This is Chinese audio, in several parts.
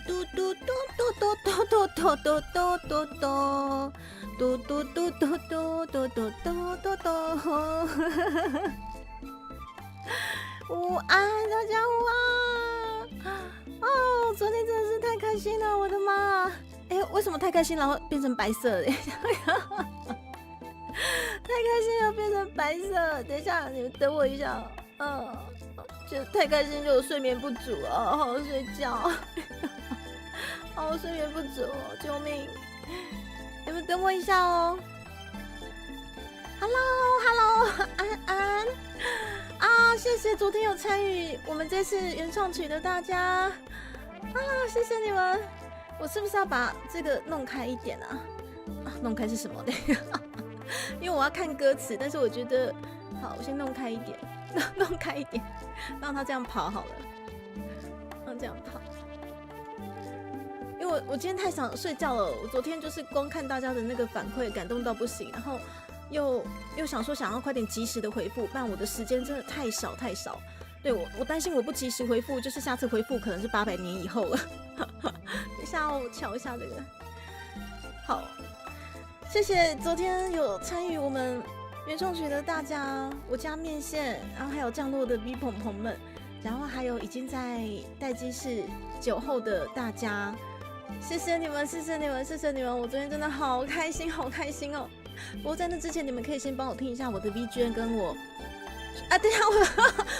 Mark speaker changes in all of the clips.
Speaker 1: 嘟嘟嘟嘟嘟嘟嘟嘟嘟嘟嘟嘟。嘟嘟嘟嘟嘟嘟嘟嘟嘟嘟，午安，大家午安！哦，昨天真的是太开心了，我的妈！哎，为什么太开心然后变成白色的？太开心了变成白色，等一下，你们等我一下。就太开心就有睡眠不足了，好好睡觉。好睡眠不足哦，救命！你们等我一下哦。Hello， 安安啊，谢谢昨天有参与我们这次原创曲的大家啊，谢谢你们。我是不是要把这个弄开一点啊？弄开是什么的？因为我要看歌词，但是我觉得好，我先弄开一点，弄开一点，让他这样跑好了，让这样跑。因为我今天太想睡觉了，我昨天就是光看大家的那个反馈，感动到不行，然后又想说想要快点及时的回复，不然我的时间真的太少。对我担心我不及时回复，就是下次回复可能是800年以后了。等一下我瞧一下这个。好，谢谢昨天有参与我们原创曲的大家，我家面线，然后还有降落的 V 鹏们，然后还有已经在待机室酒后的大家。谢谢你们，谢谢你们，谢谢你们！我昨天真的好开心，好开心哦。不过在那之前，你们可以先帮我听一下我的 VGN 跟我啊，等一下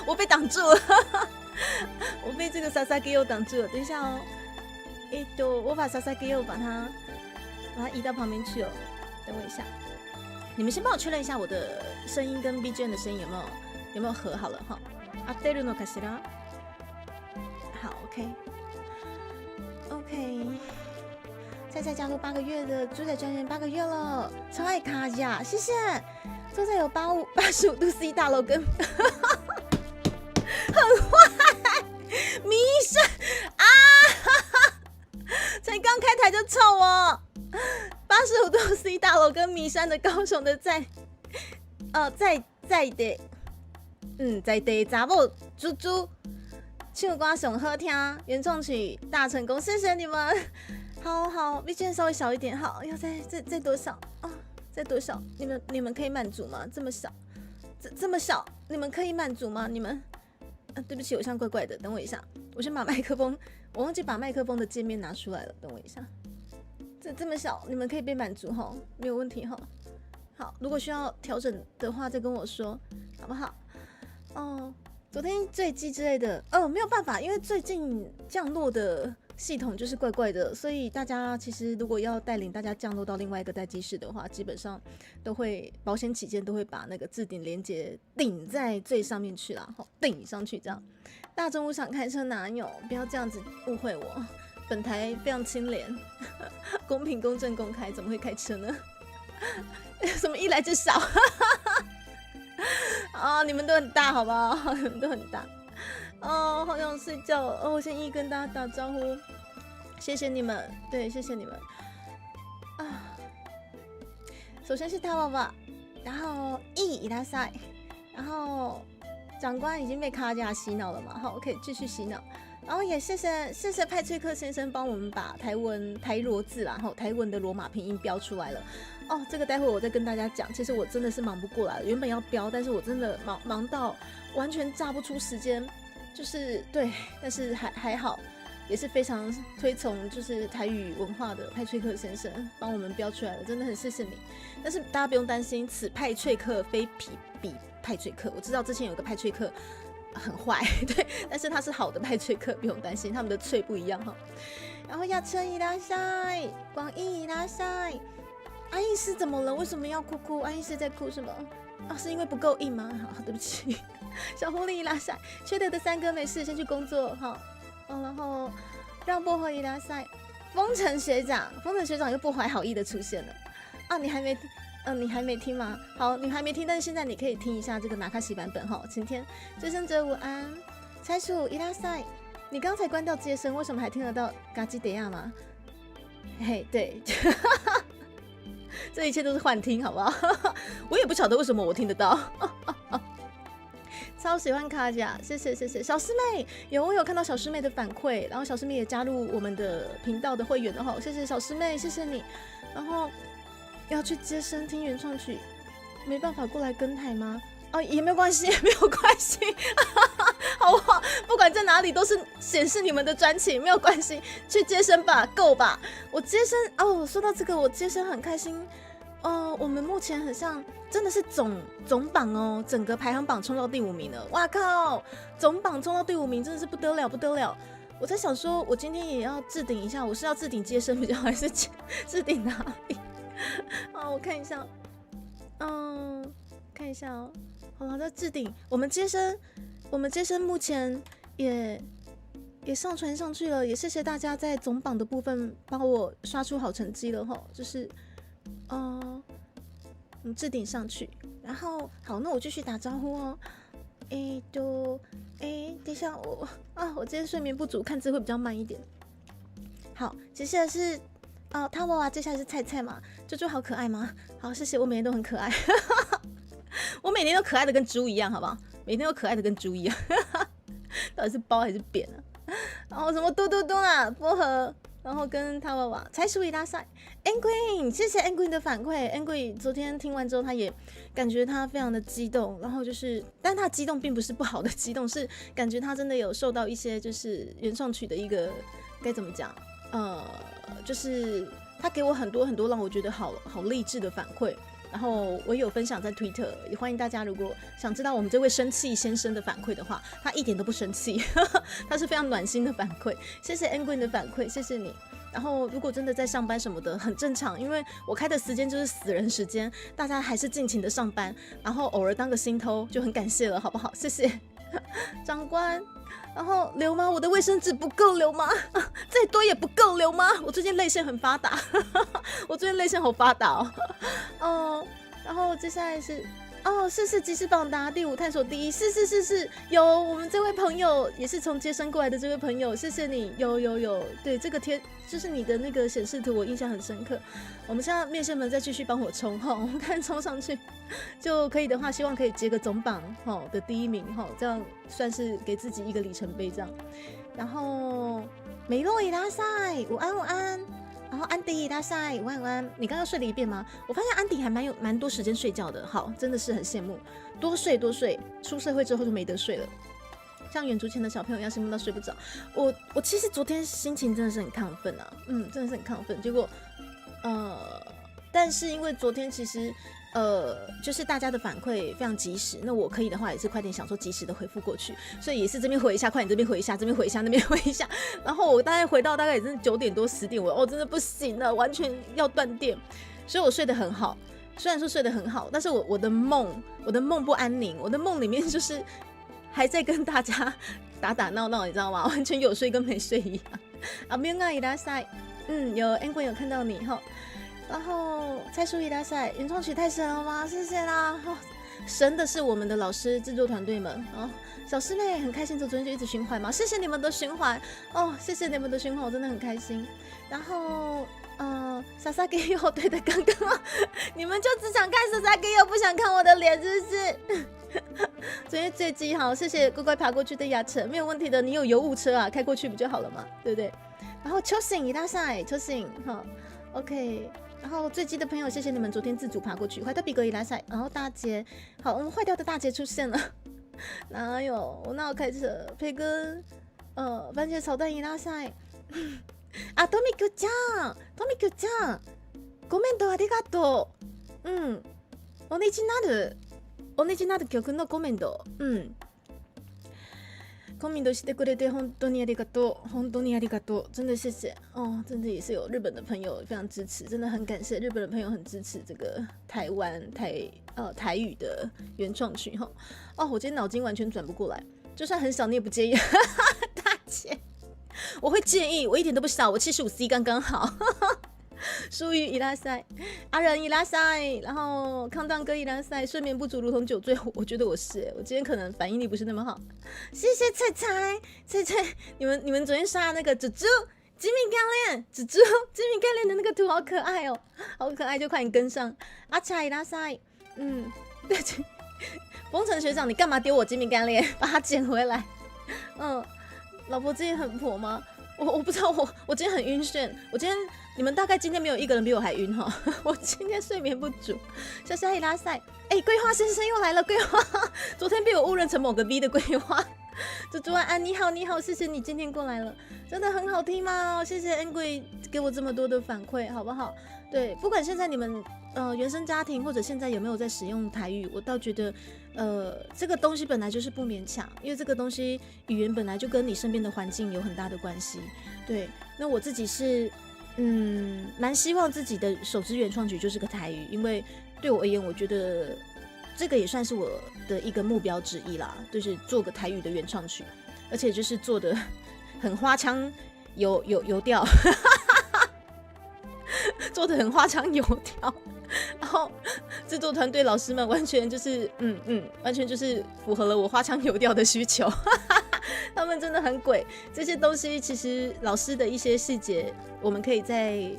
Speaker 1: 我被挡住了，我被这个莎莎给我挡住了。等一下哦，我把莎莎给我把它移到旁边去哦。等我一下，你们先帮我确认一下我的声音跟 VGN 的声音有没有合好了哈。合ってるのかしら？好 ，OK。菜加入8个月的猪仔专员8个月了，超爱卡呀，谢谢。猪仔有85度 C 大楼跟很坏，迷生啊，才刚开台就臭哦。85度 C 大楼跟迷山的高雄的在地查某猪猪唱歌上好听，原创曲大成功，谢谢你们。好 ，VGN 稍微小一点，好，要再多少啊？再多少？你们可以满足吗？这么小，这么小，你们可以满足吗？你们对不起，我像怪怪的，等我一下，我先把麦克风，我忘记把麦克风的界面拿出来了，等我一下。这么小，你们可以被满足哈，没有问题哈。好，如果需要调整的话，再跟我说，好不好？哦，昨天坠机之类的，没有办法，因为最近降落的系统就是怪怪的，所以大家其实如果要带领大家降落到另外一个待机室的话，基本上都会保险起见都会把那个置顶连结顶在最上面去啦，顶上去这样。大中午想开车哪有？不要这样子误会我，本台非常清廉，公平、公正、公开，怎么会开车呢？什么一来就少？啊，你们都很大，好不好？你们都很大。哦，好想睡觉哦！我先跟大家打招呼，谢谢你们，对，谢谢你们啊。首先是大爸爸，然后伊拉塞，然后长官已经被卡加洗脑了嘛，好，可以继续洗脑。然后也谢谢派翠克先生帮我们把台罗字啦，台文的罗马拼音标出来了。哦，这个待会我再跟大家讲。其实我真的是忙不过来，原本要标，但是我真的忙到完全榨不出时间。就是对，但是还好，也是非常推崇就是台语文化的派翠克先生帮我们标出来了，真的很谢谢你。但是大家不用担心，此派翠克非彼派翠克。我知道之前有个派翠克很坏，对，但是他是好的派翠克，不用担心，他们的翠不一样哈。然后亚春伊拉塞，广义伊拉塞，安逸是怎么了？为什么要哭？安逸是在哭什么？哦，是因为不够硬吗？好，对不起。小狐狸伊拉塞，缺德的三哥没事，先去工作哈。然后让薄荷伊拉塞，风尘学长又不怀好意的出现了啊！你还没听吗？好，你还没听，但是现在你可以听一下这个纳卡西版本哈。晴天，追生者午安，财鼠伊拉塞，你刚才关掉接声，为什么还听得到嘎吉德亚吗？嘿，对。这一切都是幻听，好不好？我也不晓得为什么我听得到。超喜欢卡甲，谢谢谢谢小师妹，我有看到小师妹的反馈，然后小师妹也加入我们的频道的会员了哈，谢谢小师妹，谢谢你。然后要去接生听原创曲，没办法过来跟台吗？哦，也没有关系，没有关系，好不好？不管在哪里都是显示你们的专辑，没有关系，去接生吧，够吧？我接生哦，说到这个，我接生很开心。我们目前很像真的是总榜哦，整个排行榜冲到第5名了，哇靠！总榜冲到第5名真的是不得了不得了。我在想说，我今天也要置顶一下，我是要置顶接生比较好，还是置顶哪里？我看一下，看一下哦。好了，再置顶。我们接生目前也上传上去了，也谢谢大家在总榜的部分帮我刷出好成绩了哈，就是置顶上去。然后好，那我继续打招呼哦。等一下我今天睡眠不足，看字会比较慢一点。好，接下来是他娃娃，接下来是菜菜嘛，啾啾好可爱吗？好，谢谢，我每天都很可爱。我每天都可爱的跟猪一样，好不好？每天都可爱的跟猪一样，到底是包还是扁啊？然后什么嘟嘟嘟啦，薄荷，然后跟他娃娃才属于拉塞 Angry， 谢谢 Angry 的反馈。Angry 昨天听完之后，他也感觉他非常的激动，然后就是，但他激动并不是不好的激动，是感觉他真的有受到一些就是原创曲的一个该怎么讲，就是他给我很多很多让我觉得好励志的反馈。然后我也有分享在 Twitter， 也欢迎大家如果想知道我们这位生气先生的反馈的话，他一点都不生气，他是非常暖心的反馈。谢谢 Angry 的反馈，谢谢你。然后如果真的在上班什么的，很正常，因为我开的时间就是死人时间，大家还是尽情的上班，然后偶尔当个心偷就很感谢了，好不好？谢谢长官。然后留吗？我的卫生纸不够留吗？再多也不够留吗？我最近泪腺很发达，我最近泪腺好发达哦。然后接下来是是即时榜答第5探索第1，是有我们这位朋友也是从接生过来的这位朋友，谢谢你，有，对这个贴就是你的那个显示图，我印象很深刻。我们现在面线们再继续帮我冲哈，我们看冲上去就可以的话，希望可以接个总榜的第1名哈，这样算是给自己一个里程碑这样。然后美洛伊拉塞，午安。然后安迪大赛晚安，你刚刚睡了一遍吗？我发现安迪还蛮多时间睡觉的，好，真的是很羡慕，多睡，出社会之后就没得睡了，像远足前的小朋友一样羡慕到睡不着。我其实昨天心情真的是很亢奋啊，真的是很亢奋。结果但是因为昨天其实就是大家的反馈非常及时，那我可以的话也是快点想说及时的回复过去，所以也是这边回一下，快点这边回一下，这边回一下，那边回一下，然后我大概回到大概也是9点多10点，我真的不行了，完全要断电，所以我睡得很好。虽然说睡得很好，但是我的梦不安宁，我的梦里面就是还在跟大家打闹闹，你知道吗？完全有睡跟没睡一样。啊，没有啊，伊拉塞，有 Angry 有看到你哈。然后蔡淑仪大赛原创曲太神了吗？谢谢啦！神的是我们的老师制作团队们小师妹很开心，昨天就一直循环嘛，谢谢你们的循环谢谢你们的循环，我真的很开心。然后莎莎给我对的刚刚你们就只想看莎莎给我，不想看我的脸是不是？昨天最记好，谢谢乖乖爬过去的雅晨，没有问题的，你有油雾车啊，开过去不就好了嘛，对不对？然后秋醒一大赛，秋醒OK。然后最近的朋友，谢谢你们昨天自主爬过去，坏掉比格伊拉塞，然后大姐，好，我们坏掉的大姐出现了，哪有？我哪有开车？培根，番茄炒蛋伊拉塞，トミクちゃん、コメントありがとう。オリジナル曲のコメント、コメントしてくれて本当にありがとう，本当にありがとう，真的谢谢真的也是有日本的朋友非常支持，真的很感谢日本的朋友很支持这个台语的原创曲我今天脑筋完全转不过来，就算很小你也不介意，大姐，我会介意，我一点都不小，我75C 刚刚好。淑玉伊拉塞，阿仁伊拉塞，然后康当哥伊拉塞，睡眠不足如同酒醉，我觉得我是我今天可能反应力不是那么好。谢谢菜菜，你们昨天刷那个猪猪吉米干练，猪猪吉米干练的那个图好可爱好可爱，就快点跟上。阿茶伊拉塞，对，风尘学长，你干嘛丢我精明干练？把它捡回来。老婆今天很婆吗？我不知道，我今天很晕眩。你们大概今天没有一个人比我还晕哈。我今天睡眠不足。小夏伊拉塞，桂花先生又来了，桂花，昨天被我误认成某个 V 的桂花。猪猪安安，你好，你好，谢谢你今天过来了，真的很好听吗？谢谢 Angry 给我这么多的反馈，好不好？对，不管现在你们原生家庭或者现在有没有在使用台语，我倒觉得这个东西本来就是不勉强，因为这个东西语言本来就跟你身边的环境有很大的关系。对，那我自己是蛮希望自己的首支原创曲就是个台语，因为对我而言，我觉得这个也算是我的一个目标之一啦，就是做个台语的原创曲，而且就是做的很花腔有调，做的很花腔有调，然后制作团队老师们完全就是完全就是符合了我花腔有调的需求。他们真的很鬼，这些东西其实老师的一些细节，我们可以在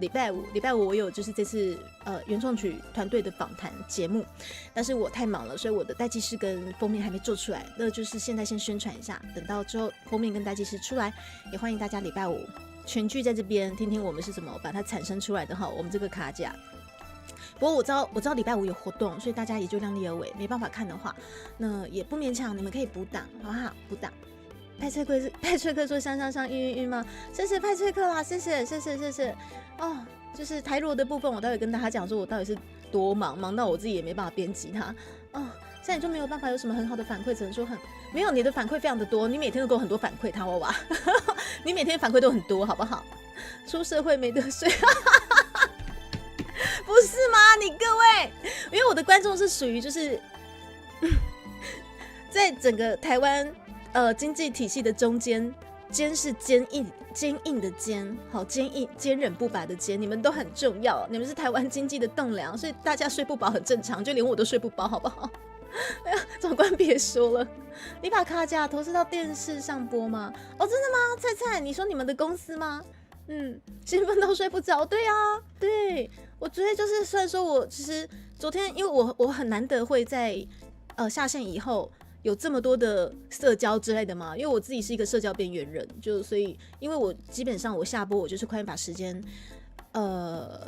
Speaker 1: 礼拜五我有就是这次原创曲团队的访谈节目，但是我太忙了，所以我的待记事跟封面还没做出来，那就是现在先宣传一下，等到之后封面跟待记事出来，也欢迎大家礼拜五全剧在这边听听我们是怎么把它产生出来的哈，我们这个卡甲。不过我知道礼拜五有活动，所以大家也就量力而为，没办法看的话，那也不勉强，你们可以补档，好不好？补档。派翠克说香晕吗？谢谢派翠克啦，谢谢哦。就是台罗的部分，我待会跟大家讲说，我到底是多忙到我自己也没办法编辑它哦。现在你就没有办法有什么很好的反馈，只能说没有，你的反馈非常的多，你每天都给我很多反馈，他娃娃，你每天反馈都很多，好不好？出社会没得睡。不是吗？你各位，因为我的观众是属于就是在整个台湾经济体系的中间，坚是坚硬的坚，好坚硬坚韧不拔的坚，你们都很重要，你们是台湾经济的栋梁，所以大家睡不饱很正常，就连我都睡不饱，好不好？哎呀，长官别说了，你把卡甲投射到电视上播吗？哦，真的吗？菜菜，你说你们的公司吗？兴奋到睡不着，对啊，对。我昨天就是虽然说我其实昨天因为我很难得会在下线以后有这么多的社交之类的嘛，因为我自己是一个社交边缘人，就所以因为我基本上我下播我就是快点把时间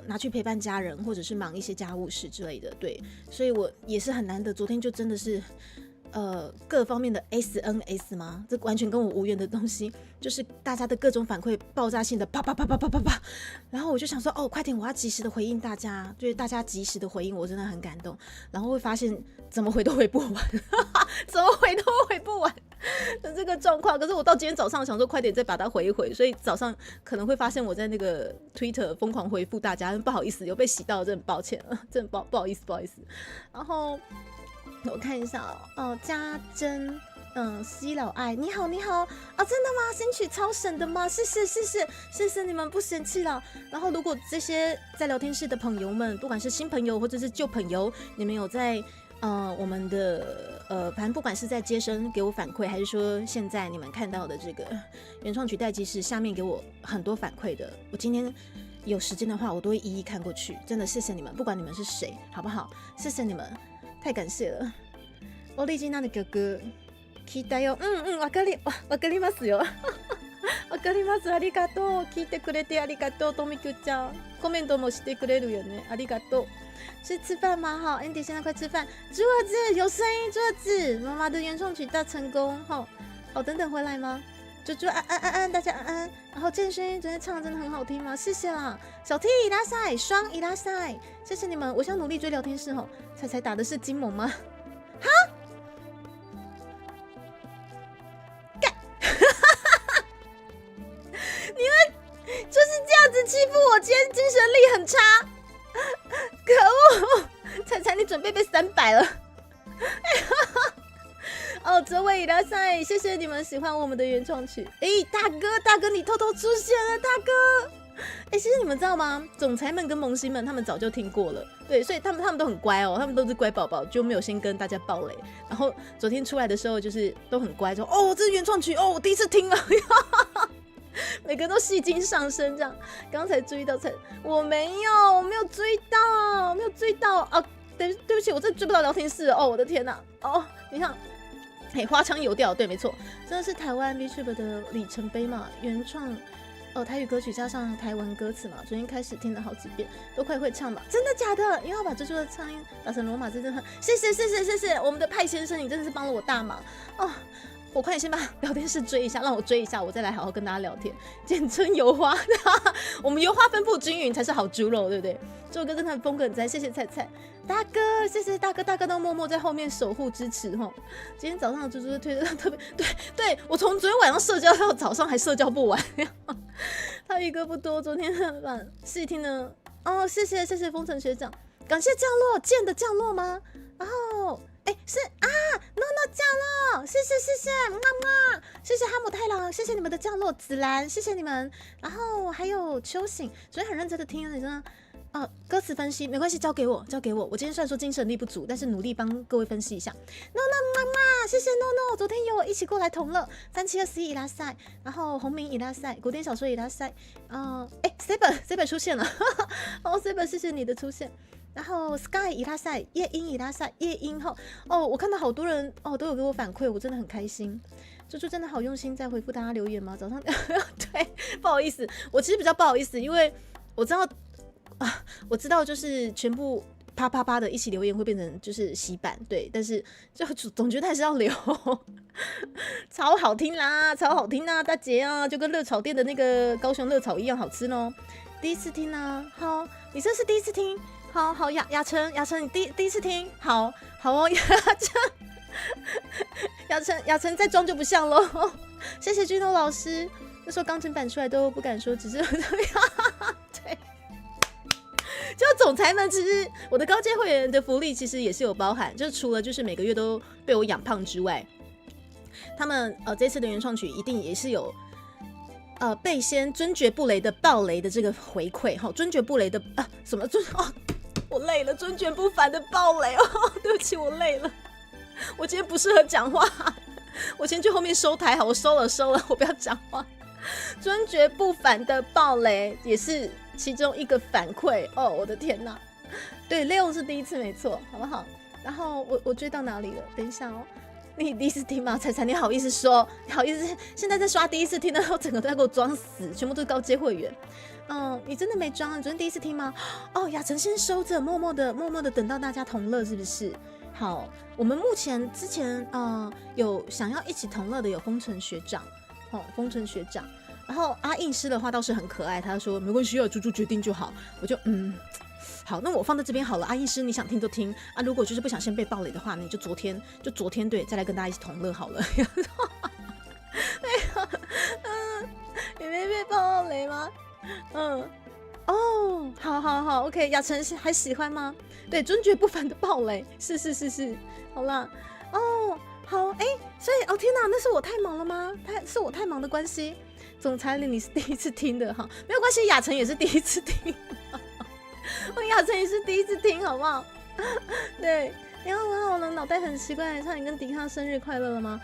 Speaker 1: 拿去陪伴家人或者是忙一些家务事之类的，对，所以我也是很难得，昨天就真的是各方面的 SNS 吗？这完全跟我无缘的东西，就是大家的各种反馈爆炸性的啪啪啪啪啪啪啪，然后我就想说，哦，快点，我要及时的回应大家，对大家及时的回应，我真的很感动。然后会发现怎么回都回不完，怎么回都回不完的这个状况。可是我到今天早上想说，快点再把它回一回，所以早上可能会发现我在那个 Twitter 疯狂回复大家，不好意思，有被洗到，真的很抱歉，真的不好意思。然后。我看一下家珍，西老爱，你好，真的吗？新曲超省的吗？谢谢你们不嫌弃了。然后如果这些在聊天室的朋友们，不管是新朋友或者是旧朋友，你们有在我们的反正不管是在接生给我反馈，还是说现在你们看到的这个原创曲待机室下面给我很多反馈的，我今天有时间的话，我都会一一看过去。真的谢谢你们，不管你们是谁，好不好？谢谢你们。太感谢了，オリジナル曲聞いたよ。わかりますよ。わかります。ありがとう。聞いてくれてありがとう。とみくちゃん、コメントもしてくれるよね。ありがとう。是吃饭吗？好 ，Andy 现在快吃饭。猪儿子有声音，猪儿子，妈妈的原创曲大成功。好，等等回来吗？猪猪安，大家安。然后建勋昨天唱的真的很好听吗？谢谢啦，小 T 伊拉塞双伊拉塞，谢谢你们，我想努力追聊天室吼。彩打的是金萌吗？哈，干，你们就是这样子欺负我，今天精神力很差，可恶！彩你准备被300了。这位伊拉塞，谢谢你们喜欢我们的原创曲。大哥，你偷偷出现了，大哥。其实你们知道吗？总裁们跟萌新们他们早就听过了，对，所以他们都很乖哦，他们都是乖宝宝，就没有先跟大家爆雷。然后昨天出来的时候，就是都很乖，说这是原创曲我第一次听了，每个都戏精上身这样。刚才注意到我没有注意到，等对不起，我真的追不到聊天室哦，我的天哪！哦，你看，花腔油调，对，没错，真的是台湾 VTuber 的里程碑嘛，原创。台语歌曲加上台文歌词嘛，昨天开始听了好几遍，都快会唱吧？真的假的？因为我把蜘蛛的唱音打成罗马字，真的很谢谢我们的派先生，你真的是帮了我大忙哦。我快点先把聊天室追一下，让我追一下，我再来好好跟大家聊天。简称油花，我们油花分布均匀才是好猪肉，对不对？这首歌真的很风格很赞，谢谢菜菜大哥，谢谢大哥都默默在后面守护支持吼。今天早上的猪猪推的特别对，我从昨天晚上社交到早上还社交不完，他一个不多，昨天把细听呢哦，谢谢风尘学长，感谢降落剑的降落吗？然后是啊 ，no 降落，谢谢，么么，谢谢哈姆太郎，谢谢你们的降落，紫兰，谢谢你们，然后还有秋醒，昨天很认真的听，你真的。歌词分析没关系，交给我。我今天虽然说精神力不足，但是努力帮各位分析一下。No 妈妈，谢谢 No， 昨天有我一起过来同乐3721伊拉塞，然后红明伊拉塞，古典小说伊拉塞，Saber 出现了，Saber 谢谢你的出现。然后 Sky 伊拉塞，夜莺伊拉塞，夜莺后我看到好多人都有给我反馈，我真的很开心。猪猪真的好用心在回复大家留言吗？早上对，不好意思，我其实比较不好意思，因为我知道就是全部啪啪啪的一起留言会变成就是洗版，对，但是就总觉得还是要留，超好听啦，大姐啊，就跟热炒店的那个高雄热炒一样好吃咯。第一次听啊，好，你这是第一次听，好雅晨，你第一次听，好哦，雅晨再装就不像咯。谢谢君头老师，那时候钢琴版出来都不敢说，只是对。就总裁们，其实我的高阶会员的福利其实也是有包含，就是除了就是每个月都被我养胖之外，他们这次的原创曲一定也是有被先尊爵不雷的爆雷的这个回馈哈，尊爵不雷的什么我累了，尊爵不凡的爆雷对不起，我累了，我今天不适合讲话，我先去后面收台好，我收了，我不要讲话。尊爵不凡的爆雷也是其中一个反馈我的天哪！对，Leo 是第一次没错，好不好？然后我追到哪里了？等一下你第一次听吗？彩你好意思说？你好意思？现在在刷第一次听的，然后整个都在给我装死，全部都是高阶会员。你真的没装？你昨天第一次听吗？雅晨先收着，默默的等到大家同乐，是不是？好，我们之前有想要一起同乐的有风尘学长。风尘学长，然后阿印师的话倒是很可爱，他说没关系，猪猪决定就好，我就好，那我放在这边好了。阿印师你想听就听啊，如果就是不想先被爆雷的话，你就昨天对，再来跟大家一起同乐好了。你没被爆雷吗？好 ，OK， 雅晨还喜欢吗？对，尊爵不凡的爆雷，是，好啦，好，所以天哪，那是我太忙了吗？是我太忙的关系。总裁你是第一次听的哈，没有关系，雅晨也是第一次听，雅晨也是第一次听，好不好？对，你好，我的脑袋很奇怪，差点跟迪康生日快乐了吗？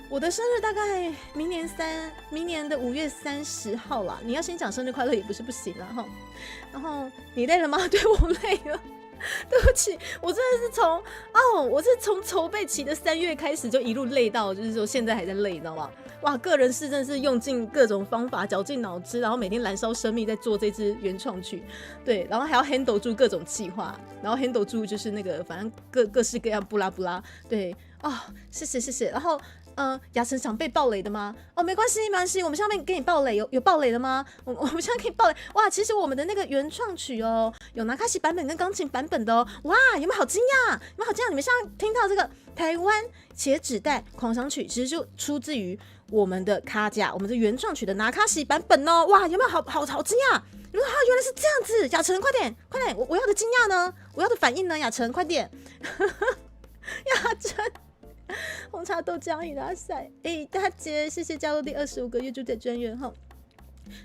Speaker 1: 我的生日大概明年的5月30号啦。你要先讲生日快乐也不是不行啦哈。然后你累了吗？对，我累了。对不起，我真的是从筹备期的3月开始就一路累到，就是说现在还在累，你知道吗？哇，个人是真的是用尽各种方法，绞尽脑汁，然后每天燃烧生命在做这支原创曲，对，然后还要 handle 住各种企划，然后 handle 住就是那个反正各式各样布拉布拉，对，谢谢，然后。雅晨想被爆雷的吗？没关系，我们下面给你爆雷，有爆雷的吗？我们现在给你爆雷，哇！其实我们的那个原创曲有拿卡西版本跟钢琴版本的哇！有没有好惊讶？你们现在听到这个台湾茄纸袋狂想曲，其实就出自于我们的卡甲，我们的原创曲的拿卡西版本哇！有没有好惊讶？你说原来是这样子，雅晨快点，我要的惊讶呢？我要的反应呢？雅晨快点，雅晨。红茶豆浆伊拉塞，大姐，谢谢加入第25个月猪仔专员哈。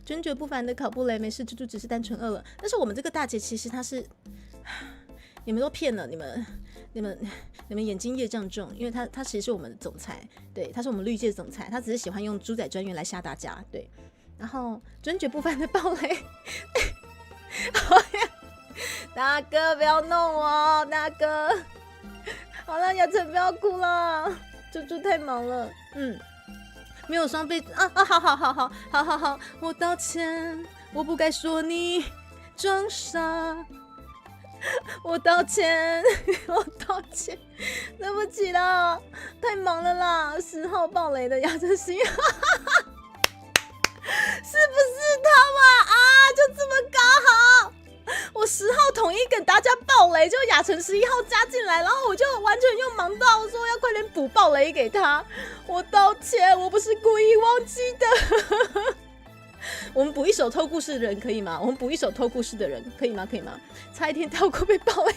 Speaker 1: 尊爵不凡的考布雷，没事，猪猪只是单纯饿了。但是我们这个大姐其实她是，你们都骗了，你们眼睛业障重，因为她其实是我们的总裁，对，她是我们绿界总裁，她只是喜欢用猪仔专员来吓大家，对。然后尊爵不凡的暴雷，大哥不要弄我，大哥。好了，雅晨不要哭了，猪猪太忙了，没有双倍啊！好，我道歉，我不该说你装傻，我道歉，对不起啦，太忙了啦，10号爆雷的雅晨11号，是不是他嘛？啊，就这么刚好。我10号统一给大家爆雷，就雅晨11号加进来，然后我就完全又忙到说要快点补爆雷给他。我道歉，我不是故意忘记的。我们补一首偷故事的人可以吗？可以吗？差一点跳过被爆雷。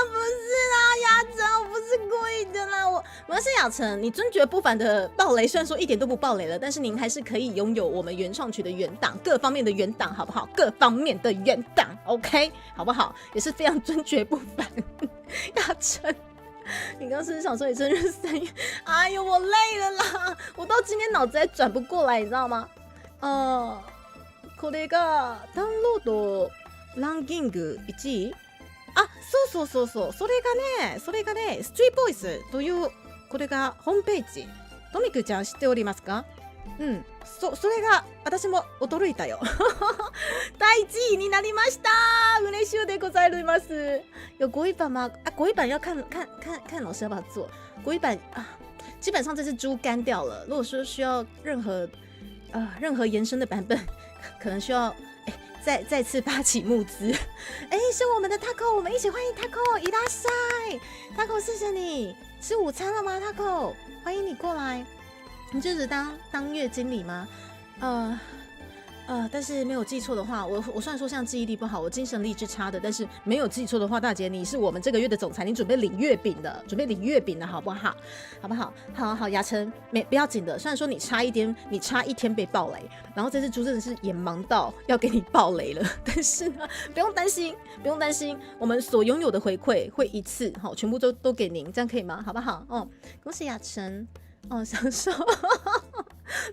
Speaker 1: 不是啦，雅晨，我不是故意的啦，我是雅晨。你尊爵不凡的爆雷，虽然说一点都不爆雷了，但是您还是可以拥有我们原创曲的原档，各方面的原档，好不好？各方面的原档 ，OK， 好不好？也是非常尊爵不凡。雅晨，你刚刚是不是想说你生日3月？哎呦，我累了啦，我到今天脑子还转不过来，你知道吗？これがダウンロードランキング1位。そう、それがね、ストリートボイスというこれがホームページ。トミクちゃん知っておりますか？それが私も驚いたよ。第1位になりました，嬉しいでございます。有国语版吗？国语版要看老师要不要做。国语版基本上这是猪干掉了。如果说需要任何延伸的版本，可能需要。再次发起募资，是我们的 Taco， 我们一起欢迎 Taco， 伊拉塞 ，Taco 谢谢你，吃午餐了吗 ？Taco， 欢迎你过来，你就是当月经理吗？但是没有记错的话，我虽然说像记忆力不好，我精神力是差的，但是没有记错的话，大姐你是我们这个月的总裁，你准备领月饼的好不好？好不好？好，雅晨不要紧的，虽然说你差一天被爆雷，然后这次猪真的是也忙到要给你爆雷了，但是呢，不用担心，我们所拥有的回馈会一次全部都给您，这样可以吗？好不好？恭喜雅晨享受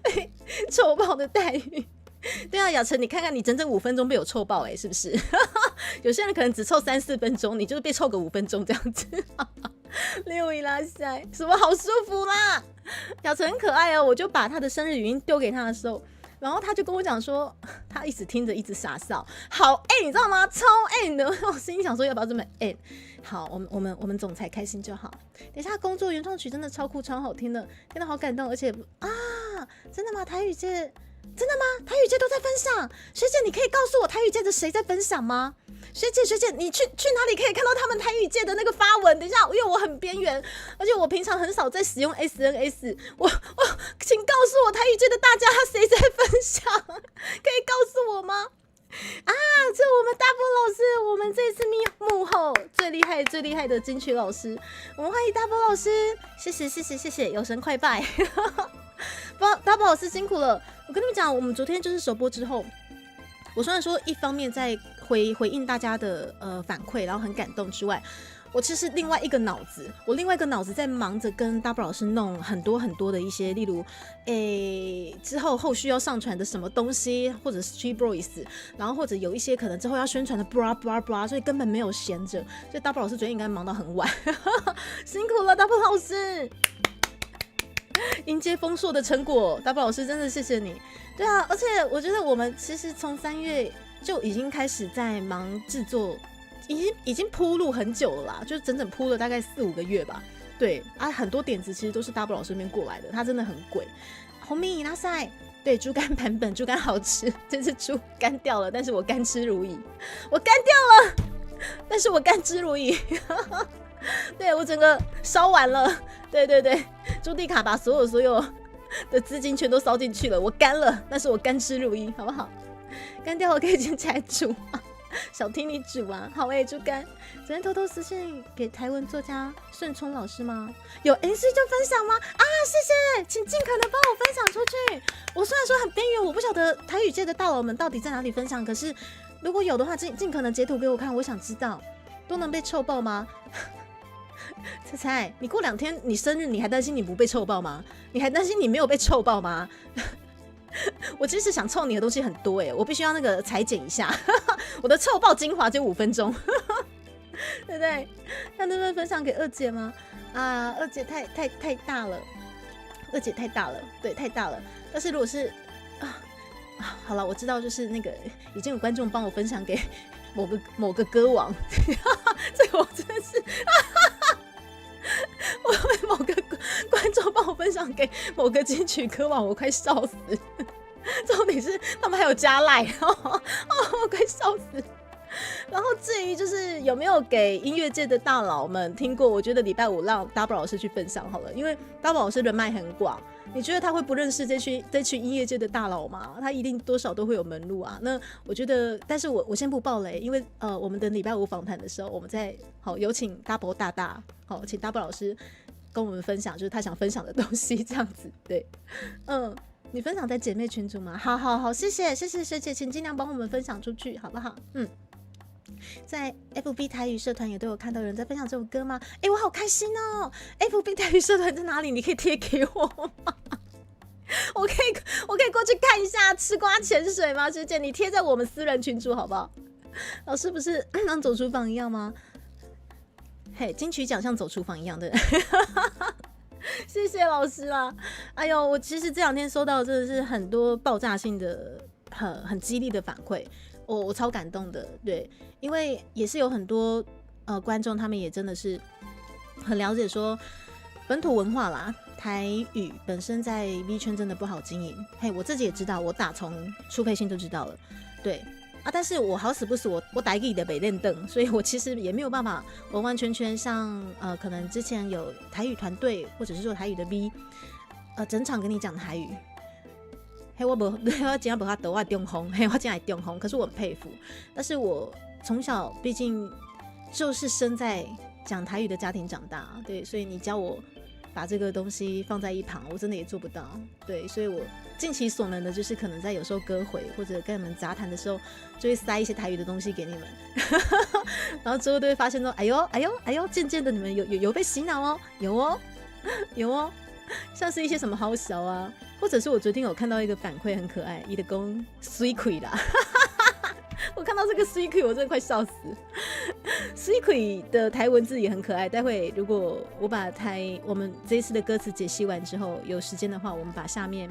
Speaker 1: 被臭爆的待遇。对啊，雅晨，你看看你整整5分钟被我臭爆是不是？有些人可能只臭3-4分钟，你就是被臭个5分钟这样子。六一拉塞，什么好舒服啦？雅晨很可爱哦，我就把他的生日语音丢给他的时候，然后他就跟我讲说，他一直听着一直傻笑，好你知道吗？超的，我心里想说要不要这么好，我们总裁开心就好。等一下，工作原创曲真的超酷超好听的，听得好感动，而且真的吗？台语界。真的吗？台语界都在分享，学姐，你可以告诉我台语界的谁在分享吗？学姐，你去哪里可以看到他们台语界的那个发文？等一下，因为我很边缘，而且我平常很少在使用 SNS， 我请告诉我台语界的大家谁在分享，可以告诉我吗？这我们大波老师，我们这次幕后最厉害的金曲老师，我们欢迎大波老师，谢谢，有神快拜。大波老师辛苦了，我跟你们讲，我们昨天就是首播之后，我虽然说一方面在回应大家的反馈，然后很感动之外，我其实另外一个脑子在忙着跟大波老师弄很多的一些，例如之后后续要上传的什么东西，或者 Street Boys， 然后或者有一些可能之后要宣传的 bra， 所以根本没有闲着，所以大波老师昨天应该忙到很晚。辛苦了大波老师，迎接丰硕的成果，大波老师真的谢谢你。对啊，而且我觉得我们其实从3月就已经开始在忙制作，已经铺路很久了啦，就整整铺了大概4-5个月吧。对很多点子其实都是大波老师那边过来的，他真的很贵。红米拉塞，对，猪肝版本，猪肝好吃，这次猪干掉了，但是我甘吃如饴，我干掉了，但是我甘之如饴。对，我整个烧完了，对，朱蒂卡把所有的资金全都烧进去了，我干了，但是我甘之如饴，好不好？干掉了可以捡起来煮，小听你煮啊，好猪肝。昨天偷偷私信给台文作家顺聪老师吗？有 NC 就分享吗？谢谢，请尽可能帮我分享出去。我虽然说很边缘，我不晓得台语界的大佬们到底在哪里分享，可是如果有的话，尽可能截图给我看，我想知道都能被臭爆吗？菜菜，你过2天你生日，你还担心你不被臭爆吗？你还担心你没有被臭爆吗？我其实想凑你的东西很多我必须要那个裁剪一下，我的凑爆精华只有5分钟，对不对？那能不能分享给二姐吗？啊，二姐太大了，二姐太大了，对，太大了。但是如果是好了，我知道，就是那个已经有观众帮我分享给某个歌王，这个我真的是，我某个观众帮我分享给某个金曲歌王，我快笑死。重点是他们还有加赖，我快笑死。然后至于就是有没有给音乐界的大佬们听过，我觉得礼拜五让 Double 老师去分享好了，因为 Double 老师人脉很广，你觉得他会不认识这群音乐界的大佬吗？他一定多少都会有门路啊。那我觉得，但是我先不爆雷，因为我们的礼拜五访谈的时候，我们好有请 Double 大大，好请 Double 老师跟我们分享，就是他想分享的东西这样子。对，你分享在姐妹群组吗？好，谢谢学姐，请尽量帮我们分享出去，好不好？在 FB 台语社团也都有看到有人在分享这首歌吗？我好开心哦 ！FB 台语社团在哪里？你可以贴给我吗？我可以过去看一下吃瓜潜水吗？学姐，你贴在我们私人群组好不好？老师不是像走厨房一样吗？嘿，金曲奖像走厨房一样的。谢谢老师啦！哎呦，我其实这2天收到真的是很多爆炸性的、很激励的反馈，我超感动的。对，因为也是有很多观众，他们也真的是很了解说本土文化啦，台语本身在 V 圈真的不好经营。嘿，我自己也知道，我打从初配信就知道了。对。但是我好死不死，我台语的没练凳，所以我其实也没有办法完完全全像可能之前有台语团队或者是做台语的 V，整场跟你讲台语，嘿，我真的没法得我中风，嘿，我真的中风，可是我很佩服。但是我从小毕竟就是生在讲台语的家庭长大，对，所以你教我把这个东西放在一旁，我真的也做不到。对，所以我尽其所能的，就是可能在有时候歌会或者跟你们杂谈的时候，就会塞一些台语的东西给你们，然后之后都会发现说，哎呦，渐渐的你们有被洗脑哦，有哦，像是一些什么好小啊，或者是我昨天有看到一个反馈很可爱，伊的公水亏啦。我看到这个 水我真的快笑死。水的台文字也很可爱，待会如果我把我们这一次的歌词解析完之后，有时间的话，我们把下面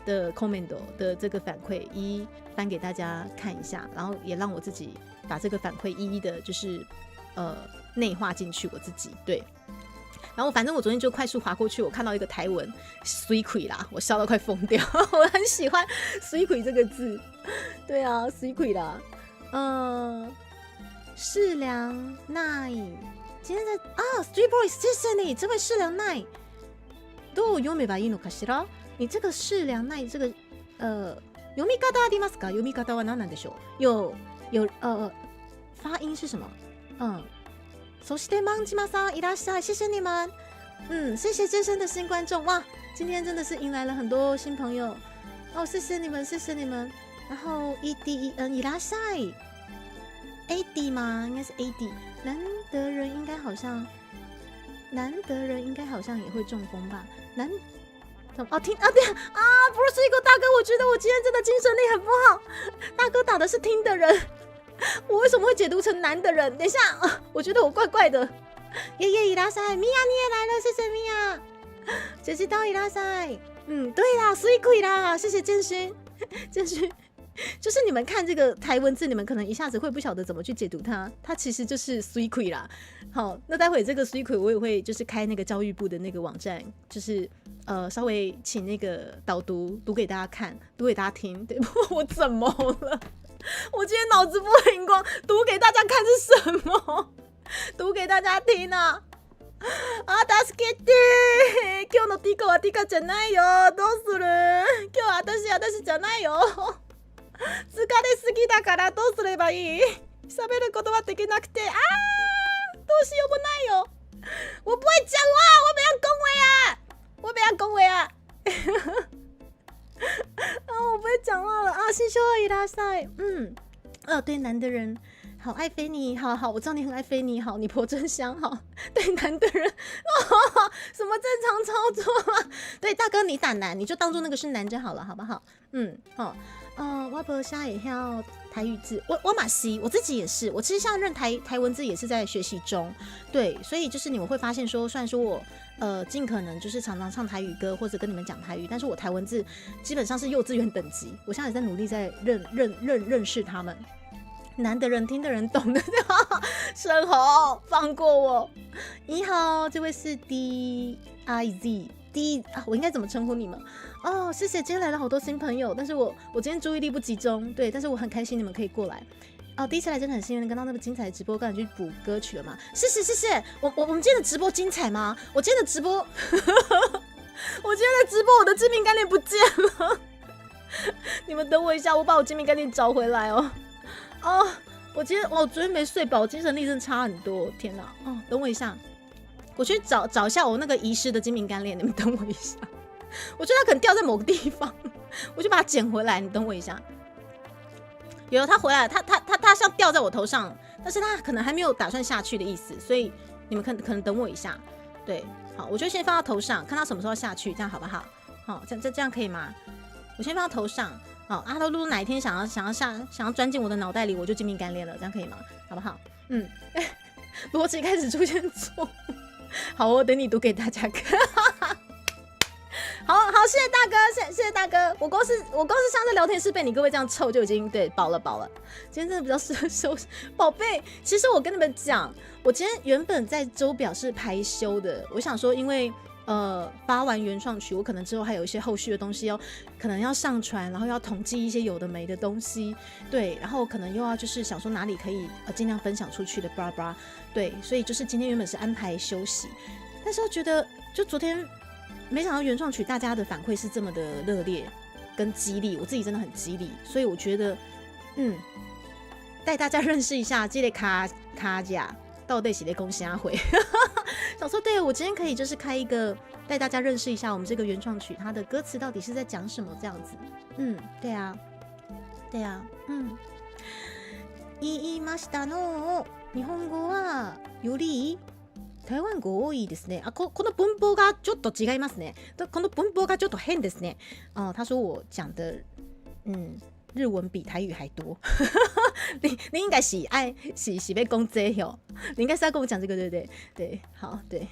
Speaker 1: 的 comment 的这个反馈一一翻给大家看一下，然后也让我自己把这个反馈一一的就是内化进去我自己。对，然后反正我昨天就快速滑过去，我看到一个台文水啦，我笑到快疯掉。我很喜欢水这个字。对啊，水啦。世良奈今天在Street Boys， 谢谢你，这位世良奈。どう読めばいいのかしら？你这个世良奈这个読み方ありますか？読み方は何なんでしょう？有发音是什么？そしてマンジマさんいらっしゃい，谢谢你们。谢谢健身的新观众，哇，今天真的是迎来了很多新朋友哦，谢谢你们，谢谢你们。然后 EDEN いらっしゃい。AD 吗？应该是 AD。南德人应该好像也会中风吧？对不是一个大哥，我觉得我今天真的精神力很不好。大哥打的是听的人，我为什么会解读成男的人？等一下，我觉得我怪怪的。爷爷伊拉塞，米娅你也来了，谢谢米娅。姐姐到伊拉塞，对啦，水亏啦，谢谢建勋，就是你们看这个台文字，你们可能一下子会不晓得怎么去解读它，它其实就是水亏啦。好，那待会这个水亏我也会就是开那个教育部的那个网站，就是稍微请那个导读读给大家看，读给大家听。对，我怎么了？我今天脑子不灵光，读给大家看是什么？读给大家听啊！助けて！今日のティカはティカじゃないよ。どうする？今日は私じゃないよ。疲れすぎだからどうすればいい？喋ることはできなくて，どうしようもないよ。我不会讲话，我不要恭维啊！我不会讲话了啊！新修二伊拉塞，对，男的人。好爱菲尼，好好，我知道你很爱菲尼，好，你婆真香，好，对男的人，什么正常操作啊？对大哥你打男，你就当做那个是男就好了，好不好？我不现在也要台语字，我马西，我自己也是，我其实现在认台文字也是在学习中，对，所以就是你们会发现说，虽然说我尽可能就是常常唱台语歌或者跟你们讲台语，但是我台文字基本上是幼稚园等级，我现在也在努力在认识他们。男的人听的人懂的，生猴放过我。你好，这位是 DIZ。我应该怎么称呼你们？哦，谢谢，今天来了好多新朋友，但是我今天注意力不集中，对，但是我很开心你们可以过来。哦，第一次来真的很幸运能跟到那么精彩的直播，刚才去补歌曲了吗？谢谢。我们今天的直播精彩吗？我今天的直播，我的致命干练不见了。你们等我一下，我把我致命干练找回来哦。我昨天没睡饱，我精神力真的差很多，天哪！等我一下，我去找一下我那个遗失的精明干练，你们等我一下。我觉得它可能掉在某个地方，我就把它捡回来，你等我一下。有它回来了，它像掉在我头上，但是它可能还没有打算下去的意思，所以你们可能等我一下。对，好，我就先放到头上，看它什么时候下去，这样好不好？好，这样可以吗？我先放到头上。阿德鲁哪一天想要钻进我的脑袋里，我就精明干练了，这样可以吗？好不好？逻辑开始出现错误。好，我等你读给大家看。好，谢谢大哥，谢谢大哥。我光是上次聊天室被你各位这样凑就已经对饱了。今天真的比较适合休息，宝贝。其实我跟你们讲，我今天原本在周表是排休的，我想说因为。发完原创曲，我可能之后还有一些后续的东西可能要上传，然后要统计一些有的没的东西，对，然后可能又要就是想说哪里可以尽量分享出去的，对，所以就是今天原本是安排休息，但是我觉得就昨天没想到原创曲大家的反馈是这么的热烈跟激励，我自己真的很激励，所以我觉得带大家认识一下这类卡甲到底是在讲啥会。想说对，我今天可以就是开一个带大家认识一下我们这个原创曲它的歌词到底是在讲什么这样子。对啊言いましたの日本語はより台湾語多いですね。この文法がちょっと違いますね。この文法がちょっと変ですね。他说我讲的日文比台语还多。你应该是要讲这哟，你应该是要跟我讲这个，对不对？对，好，对。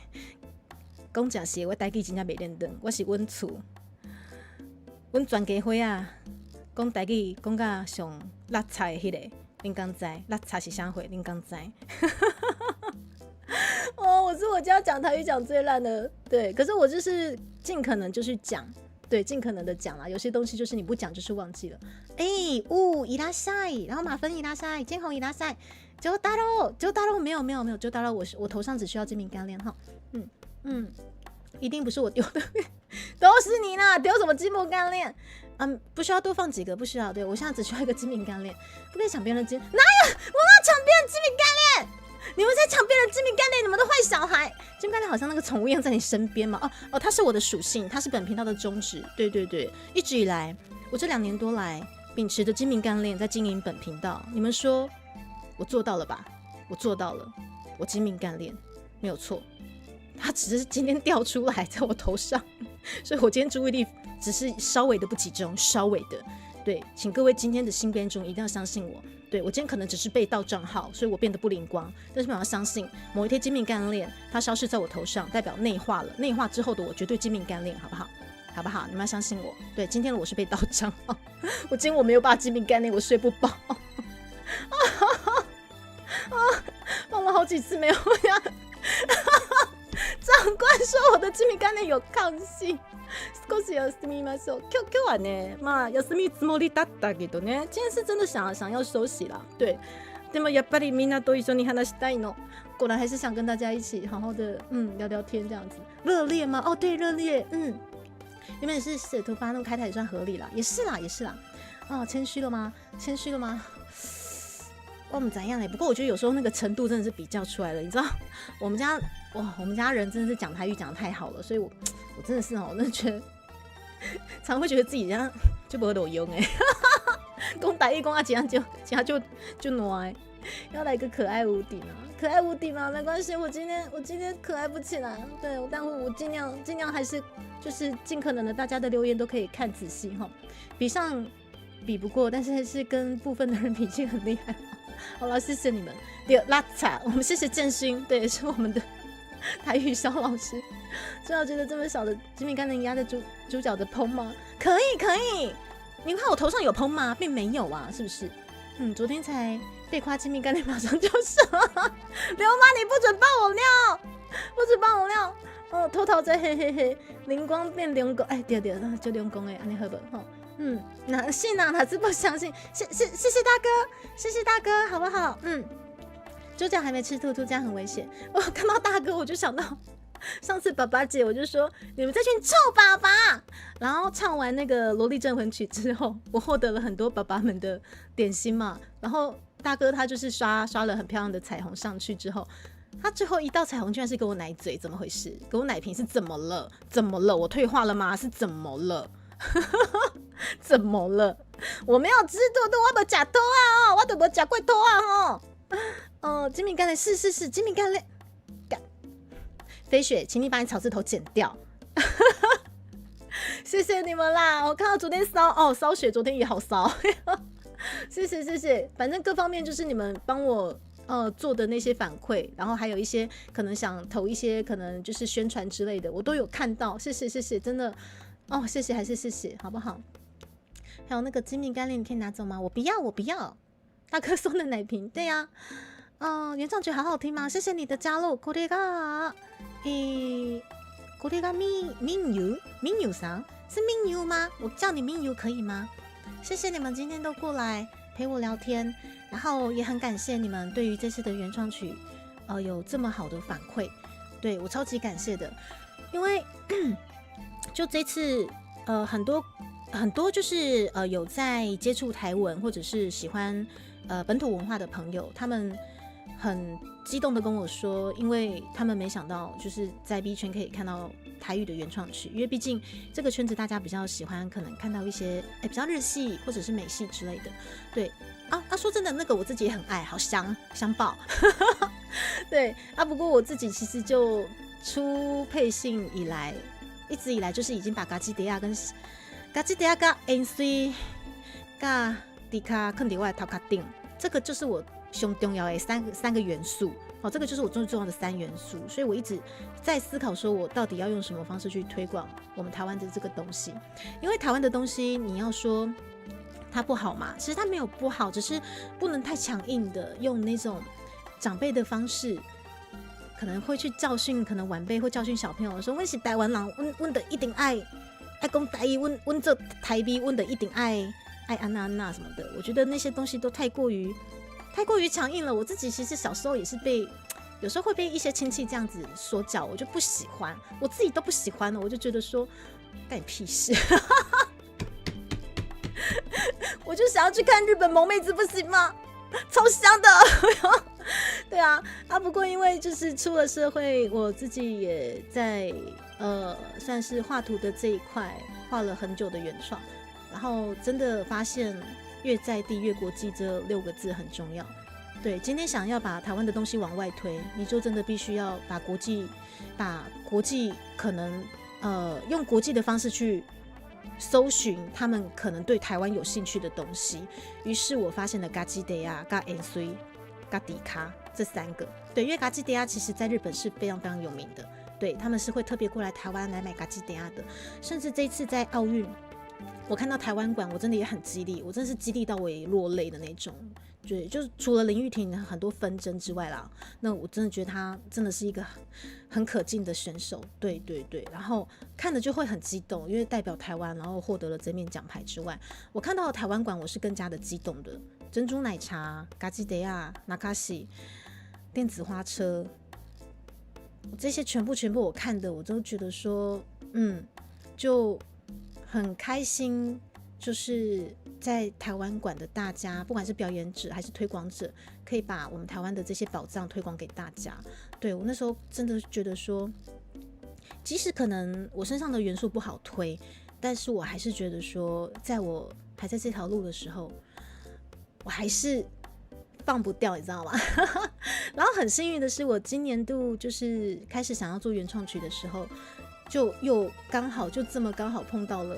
Speaker 1: 讲正事，我台语真正袂认真，我是阮厝，阮全家伙啊，讲台语讲到上辣菜的迄个，恁敢知？辣菜是啥货？恁敢知？我是我家讲台语讲最烂的，对，可是我就是尽可能就是讲。对，尽可能的讲啦，有些东西就是你不讲就是忘记了。いらっしゃい，然后马芬いらっしゃい，金红いらっしゃい，九大肉没有，九大肉我头上只需要精明干练哈。一定不是我丢的，都是你啦，丢什么精明干练？不需要多放几个，不需要。对，我现在只需要一个精明干练，不可以抢别人的精，哪有？我要抢别人精明干练？你们在抢别人精明干练，你们的坏小孩！精明干练好像那个宠物一样在你身边嘛。它是我的属性，它是本频道的宗旨。对，一直以来，我这2年多来秉持着精明干练在经营本频道。你们说我做到了吧？我做到了，我精明干练没有错。它只是今天掉出来在我头上，所以我今天注意力只是稍微的不集中，稍微的。对，请各位今天的新编众一定要相信我。对，我今天可能只是被盗账号，所以我变得不灵光。但是我要相信，某一天精明干练它消失在我头上，代表内化了。内化之后的我绝对精明干练，好不好？好不好？你们要相信我。对，今天的我是被盗账号，我今天我没有办法精明干练，我睡不饱。放了好几次没有呀。长官说我的精明干练有抗性。少し休みましょう。今日はね、まあ休みつもりだったけどね、今天是真的想要休息啦。对，でもやっぱりみんなと一緒に話したいの。果然还是想跟大家一起好好的聊聊天这样子。热烈吗？对，热烈。原本是写图发怒开台也算合理啦，也是啦。谦虚了吗？我们怎样嘞？不过我觉得有时候那个程度真的是比较出来了，你知道，我们家人真的是讲台语讲得太好了，所以我真的是我真的觉得，常会觉得自己这样就没有用讲台语讲啊，这样就烂。要来个可爱无敌吗？可爱无敌吗？没关系，我今天可爱不起来，对，但我尽量还是就是尽可能的，大家的留言都可以看仔细哈，比上比不过，但是跟部分的人比已经很厉害了。好了，谢谢你们。对，拉茶，我们谢谢建勋，对，是我们的台语小老师。真的觉得这么小的吉米甘能压在猪脚的棚吗？可以，你看我头上有棚吗？并没有啊，是不是？昨天才被夸吉米甘能马上就射了，流氓你不准爆我料，不准爆我料。哦，偷偷在嘿嘿嘿，灵光变灵光，哎，对，就灵光哎，安尼好不好？哪信啊？哪次不相信？谢谢大哥，谢谢大哥，好不好？猪脚还没吃兔，这样很危险。我看到大哥，我就想到上次爸爸姐，我就说你们这群臭爸爸。然后唱完那个《萝莉镇魂曲》之后，我获得了很多爸爸们的点心嘛。然后大哥他就是刷了很漂亮的彩虹上去之后，他最后一道彩虹居然是给我奶嘴，怎么回事？给我奶瓶是怎么了？怎么了？我退化了吗？是怎么了？怎么了？我没有吃兔兔，我没吃兔啊哦，我都没吃过兔啊哦。吉米干嘞，是吉米干嘞。飞雪，请你把你草字头剪掉。谢谢你们啦！我看到昨天烧雪，昨天也好烧。谢谢，反正各方面就是你们帮我做的那些反馈，然后还有一些可能想投一些可能就是宣传之类的，我都有看到。谢谢，真的谢谢，还是谢谢，好不好？还有那个精明干练，你可以拿走吗？我不要。大哥送的奶瓶，对呀。原唱曲好好听吗？谢谢你的加入。これがmin yuさん，是 min yu 吗？我叫你 min yu 可以吗？谢谢你们今天都过来陪我聊天，然后也很感谢你们对于这次的原创曲有这么好的反馈，对我超级感谢的，因为就这次很多就是有在接触台文或者是喜欢本土文化的朋友，他们很激动的跟我说，因为他们没想到就是在 B 圈可以看到台语的原创曲，因为毕竟这个圈子大家比较喜欢可能看到一些比较日系或者是美系之类的，对说真的，那个我自己也很爱，好香爆对不过我自己其实就出配信以来一直以来就是已经把嘎吉迪亚跟 NC 跟迪卡坑底外头卡顶，这个就是我最重要的三个元素，这个就是我最重要的3元素，所以我一直在思考说我到底要用什么方式去推广我们台湾的这个东西，因为台湾的东西你要说它不好嘛，其实它没有不好，只是不能太强硬的用那种长辈的方式，可能会去教训可能晚辈或教训小朋友说我是台湾人，我的一定爱讲台语，我做台语，我的一定爱安娜什么的，我觉得那些东西都太过于强硬了。我自己其实小时候也是有时候会被一些亲戚这样子说教，我就不喜欢，我自己都不喜欢了，我就觉得说干你屁事我就想要去看日本萌妹子，不行吗？超香的对不过因为就是出了社会，我自己也在算是画图的这一块画了很久的原创，然后真的发现越在地越国际这6个字很重要。对，今天想要把台湾的东西往外推，你就真的必须要把国际可能用国际的方式去搜寻他们可能对台湾有兴趣的东西。于是我发现了嘎吉德亚、嘎 NC、嘎迪卡这3个。对，因为嘎吉德亚其实在日本是非常非常有名的，对，他们是会特别过来台湾来买嘎吉德亚的。甚至这一次在奥运，我看到台湾馆，我真的也很激励，我真的是激励到我也落泪的那种。对，就是除了林玉婷很多纷争之外啦，那我真的觉得她真的是一个很可敬的选手。对，然后看了就会很激动，因为代表台湾，然后获得了这面奖牌之外，我看到台湾馆我是更加的激动的。珍珠奶茶、嘎吉德亚、纳卡西、电子花车，这些全部我看的，我都觉得说，就很开心。就是在台湾馆的大家，不管是表演者还是推广者，可以把我们台湾的这些宝藏推广给大家。对，我那时候真的觉得说，即使可能我身上的元素不好推，但是我还是觉得说，在我还在这条路的时候，我还是放不掉，你知道吗？然后很幸运的是，我今年度就是开始想要做原创曲的时候，就又刚好碰到了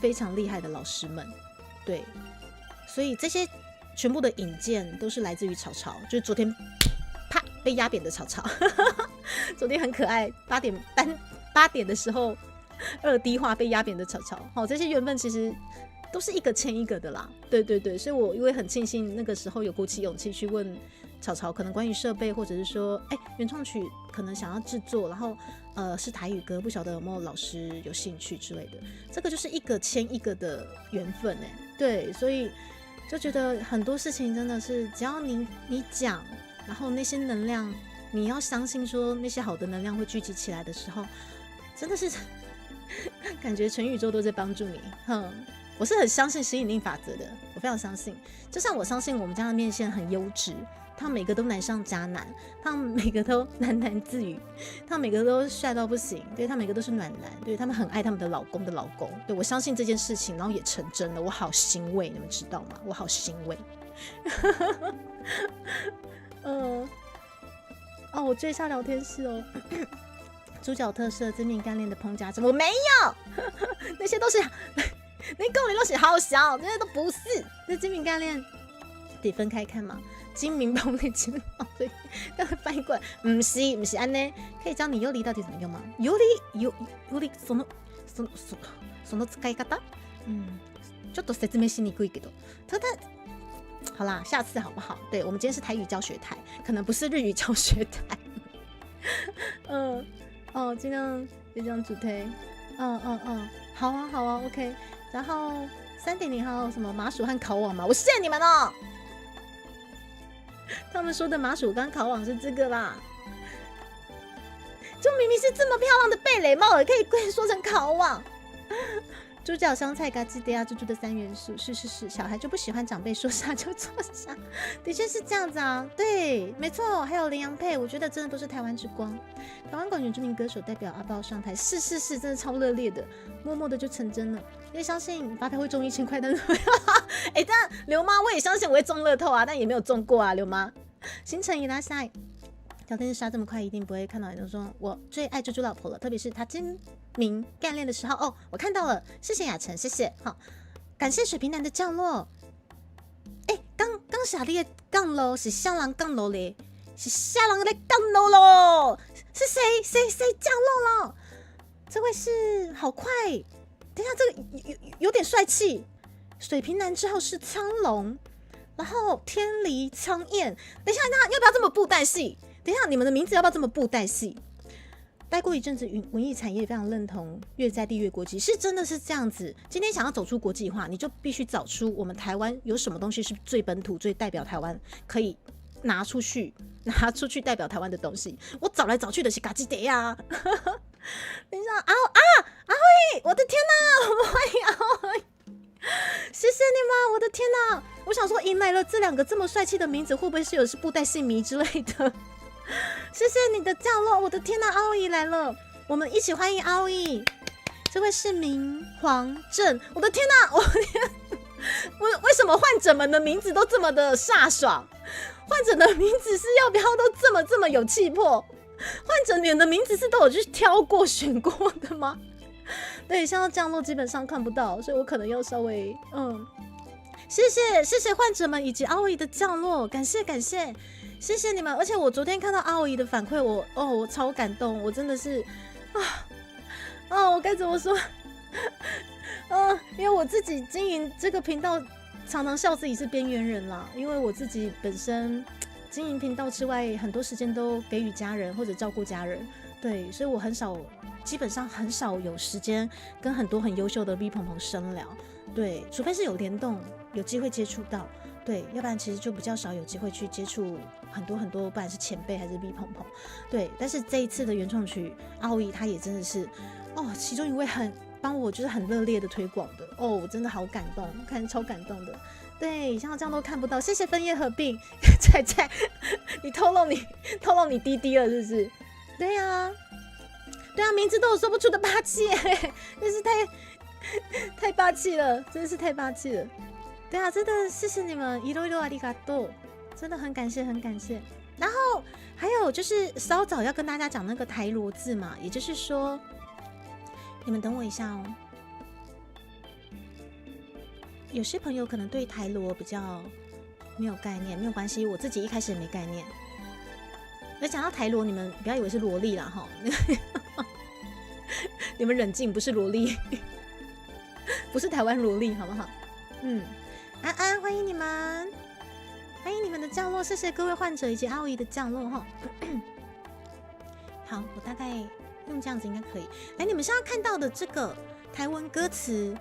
Speaker 1: 非常厉害的老师们，对，所以这些全部的引荐都是来自于草草，就是昨天啪被压扁的草草，昨天很可爱，8点的时候2D 化被压扁的草草，好，这些缘分其实都是一个牵一个的啦，对对对，所以我因为很庆幸那个时候有鼓起勇气去问草草，可能关于设备，或者是说，原创曲可能想要制作，然后是台语歌，不晓得有没有老师有兴趣之类的，这个就是一个牵一个的缘分对，所以就觉得很多事情真的是只要你讲，然后那些能量，你要相信说那些好的能量会聚集起来的时候，真的是感觉全宇宙都在帮助你，我是很相信吸引力法则的，我非常相信，就像我相信我们家的面线很优质，他们每个都难上加难，他们每个都喃喃自语，他们每个都帅到不行，对，他们每个都是暖男，对，他们很爱他们的老公，对，我相信这件事情，然后也成真了，我好欣慰，你们知道吗？我好欣慰。我追下聊天室哦。猪脚特色真命干练的烹家怎么没有？那些都是那公里都是好小，这些都不是。这精明干练得分开看嘛。精明烹的精明对，刚才翻译过来，不是安呢？可以教你尤里到底怎么用吗？尤里その使い方？ちょっと説明しにくいけど，ただ好啦，下次好不好？对，我们今天是台语教学台，可能不是日语教学台。尽量就这样主推。好啊 ，OK。然后3.0还有什么麻薯和烤网吗？我谢谢你们哦。他们说的麻薯跟烤网是这个啦，就明明是这么漂亮的贝雷帽，也可以说成烤网。猪脚香菜嘎吱的猪猪的3元素，是，小孩就不喜欢长辈说啥就做啥，的确是这样子啊，对，没错。还有林洋配，我觉得真的都是台湾之光。台湾管原住民歌手代表阿豹上台，是，真的超热烈的，默默的就成真了。因为相信发票会中1000块，但是但刘妈我也相信我会中乐透啊，但也没有中过啊，刘妈。星辰伊拉塞。聊天室刷这么快，一定不会看到有人说我最爱猪猪老婆了，特别是他精明干练的时候。我看到了，谢谢雅晨，谢谢。好，感谢水瓶男的降落。刚下你的降落是啥人降落嘞？是啥人在降落咯？是谁降落了？这位是好快，等一下这个有点帅气。水瓶男之后是苍龙，然后天离苍燕。等一下，要不要这么布袋戏？等一下，你们的名字要不要这么布袋戏？待过一阵子文艺产业，非常认同越在地越国际，是真的是这样子。今天想要走出国际化，你就必须找出我们台湾有什么东西是最本土、最代表台湾，可以拿出去代表台湾的东西。我找来找去的是嘎吉德呀。等一下，阿辉，我的天哪，我们欢迎阿辉。谢谢你们，我的天哪！我想说，迎来了这2个这么帅气的名字，会不会是布袋戏迷之类的？谢谢你的降落，我的天哪，阿姨来了，我们一起欢迎阿姨。这位是明黄正，我的天哪，为什么患者们的名字都这么的飒爽？患者的名字是要不要都这么有气魄？患者你的名字是都有去挑过选过的吗？对，像要降落基本上看不到，所以我可能要稍微谢谢患者们以及阿姨的降落，感谢，谢谢你们。而且我昨天看到阿姨的反馈，我超感动，我真的是我该怎么说？因为我自己经营这个频道，常常笑自己是边缘人啦，因为我自己本身经营频道之外，很多时间都给予家人或者照顾家人，对，所以我基本上很少有时间跟很多很优秀的 V 鹏鹏深聊，对，除非是有联动，有机会接触到，对，要不然其实就比较少有机会去接触很多，不管是前辈还是 V 鹏鹏，对。但是这一次的原创曲，阿姨他也真的是其中一位很帮我就是很热烈的推广的我真的好感动，超感动的。对，像这样都看不到，谢谢分页合并，菜菜，你透露你滴滴了是不是？对啊，名字都有说不出的霸气耶，真是太霸气了，真的是太霸气了。对啊，真的谢谢你们，いろいろありがとう。真的很感谢，很感谢。然后还有就是稍早要跟大家讲那个台罗字嘛，也就是说，你们等我一下哦。有些朋友可能对台罗比较没有概念，没有关系，我自己一开始也没概念。而讲到台罗，你们不要以为是萝莉啦哈，你们冷静，不是萝莉，不是台湾萝莉，好不好？安安，欢迎你们，欢迎你们的降落，谢谢各位患者以及阿姨的降落哈。好，我大概用这样子应该可以。来，你们现在看到的这个台文歌词。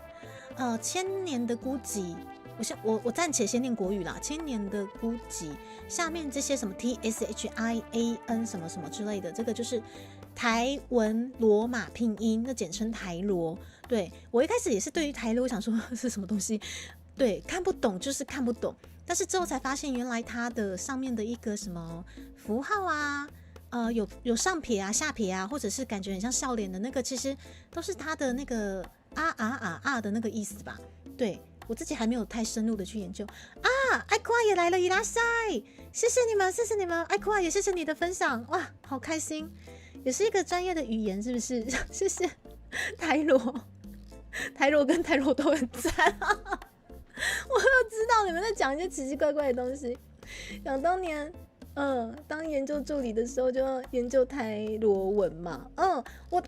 Speaker 1: 千年的孤寂，我暂且先念国语啦。千年的孤寂，下面这些什么 TSHIAN 什么什么之类的，这个就是台文罗马拼音，那简称台罗。对，我一开始也是对于台罗，我想说是什么东西，对，看不懂就是看不懂。但是之后才发现，原来它的上面的一个什么符号啊。有上撇啊、下撇啊，或者是感觉很像笑脸的那个，其实都是它的那个的那个意思吧？对，我自己还没有太深入的去研究啊。爱酷也来了，伊拉塞，谢谢你们，谢谢你们，爱酷也谢谢你的分享，哇，好开心，也是一个专业的语言，是不是？谢谢台罗跟台罗都很赞啊！我又知道你们在讲一些奇奇怪怪的东西，想当年。当研究助理的时候就要研究台罗文嘛。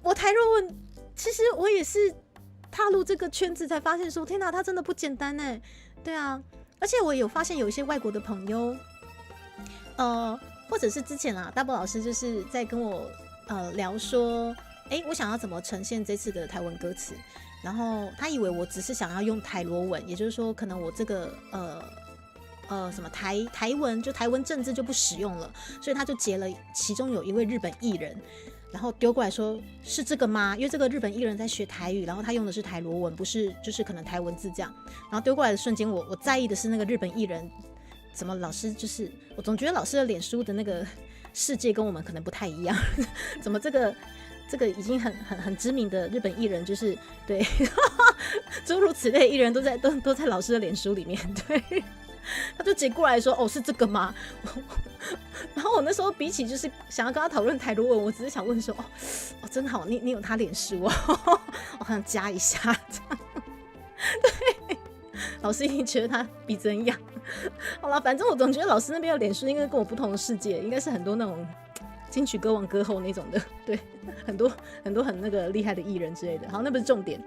Speaker 1: 我台罗文，其实我也是踏入这个圈子才发现说，天哪，它真的不简单哎。对啊，而且我有发现有一些外国的朋友，或者是之前啊，大波老师就是在跟我聊说，我想要怎么呈现这次的台文歌词，然后他以为我只是想要用台罗文，也就是说，可能我这个什么台文就台文政治就不使用了，所以他就截了其中有一位日本艺人，然后丢过来说是这个吗？因为这个日本艺人在学台语，然后他用的是台罗文，不是就是可能台文字这样。然后丢过来的瞬间，我在意的是那个日本艺人怎么老师就是我总觉得老师的脸书的那个世界跟我们可能不太一样，怎么这个已经很知名的日本艺人就是对诸如此类艺人都在老师的脸书里面对。他就截过来说：“哦，是这个吗？”然后我那时候比起就是想要跟他讨论台罗文，我只是想问说：“哦，真好，你有他脸书哦，我好想加一下。”这样，对，老师一定觉得他鼻子很痒。好了，反正我总觉得老师那边的脸书应该跟我不同的世界，应该是很多那种金曲歌王歌后那种的，对，很多很那个厉害的艺人之类的。好，那不是重点。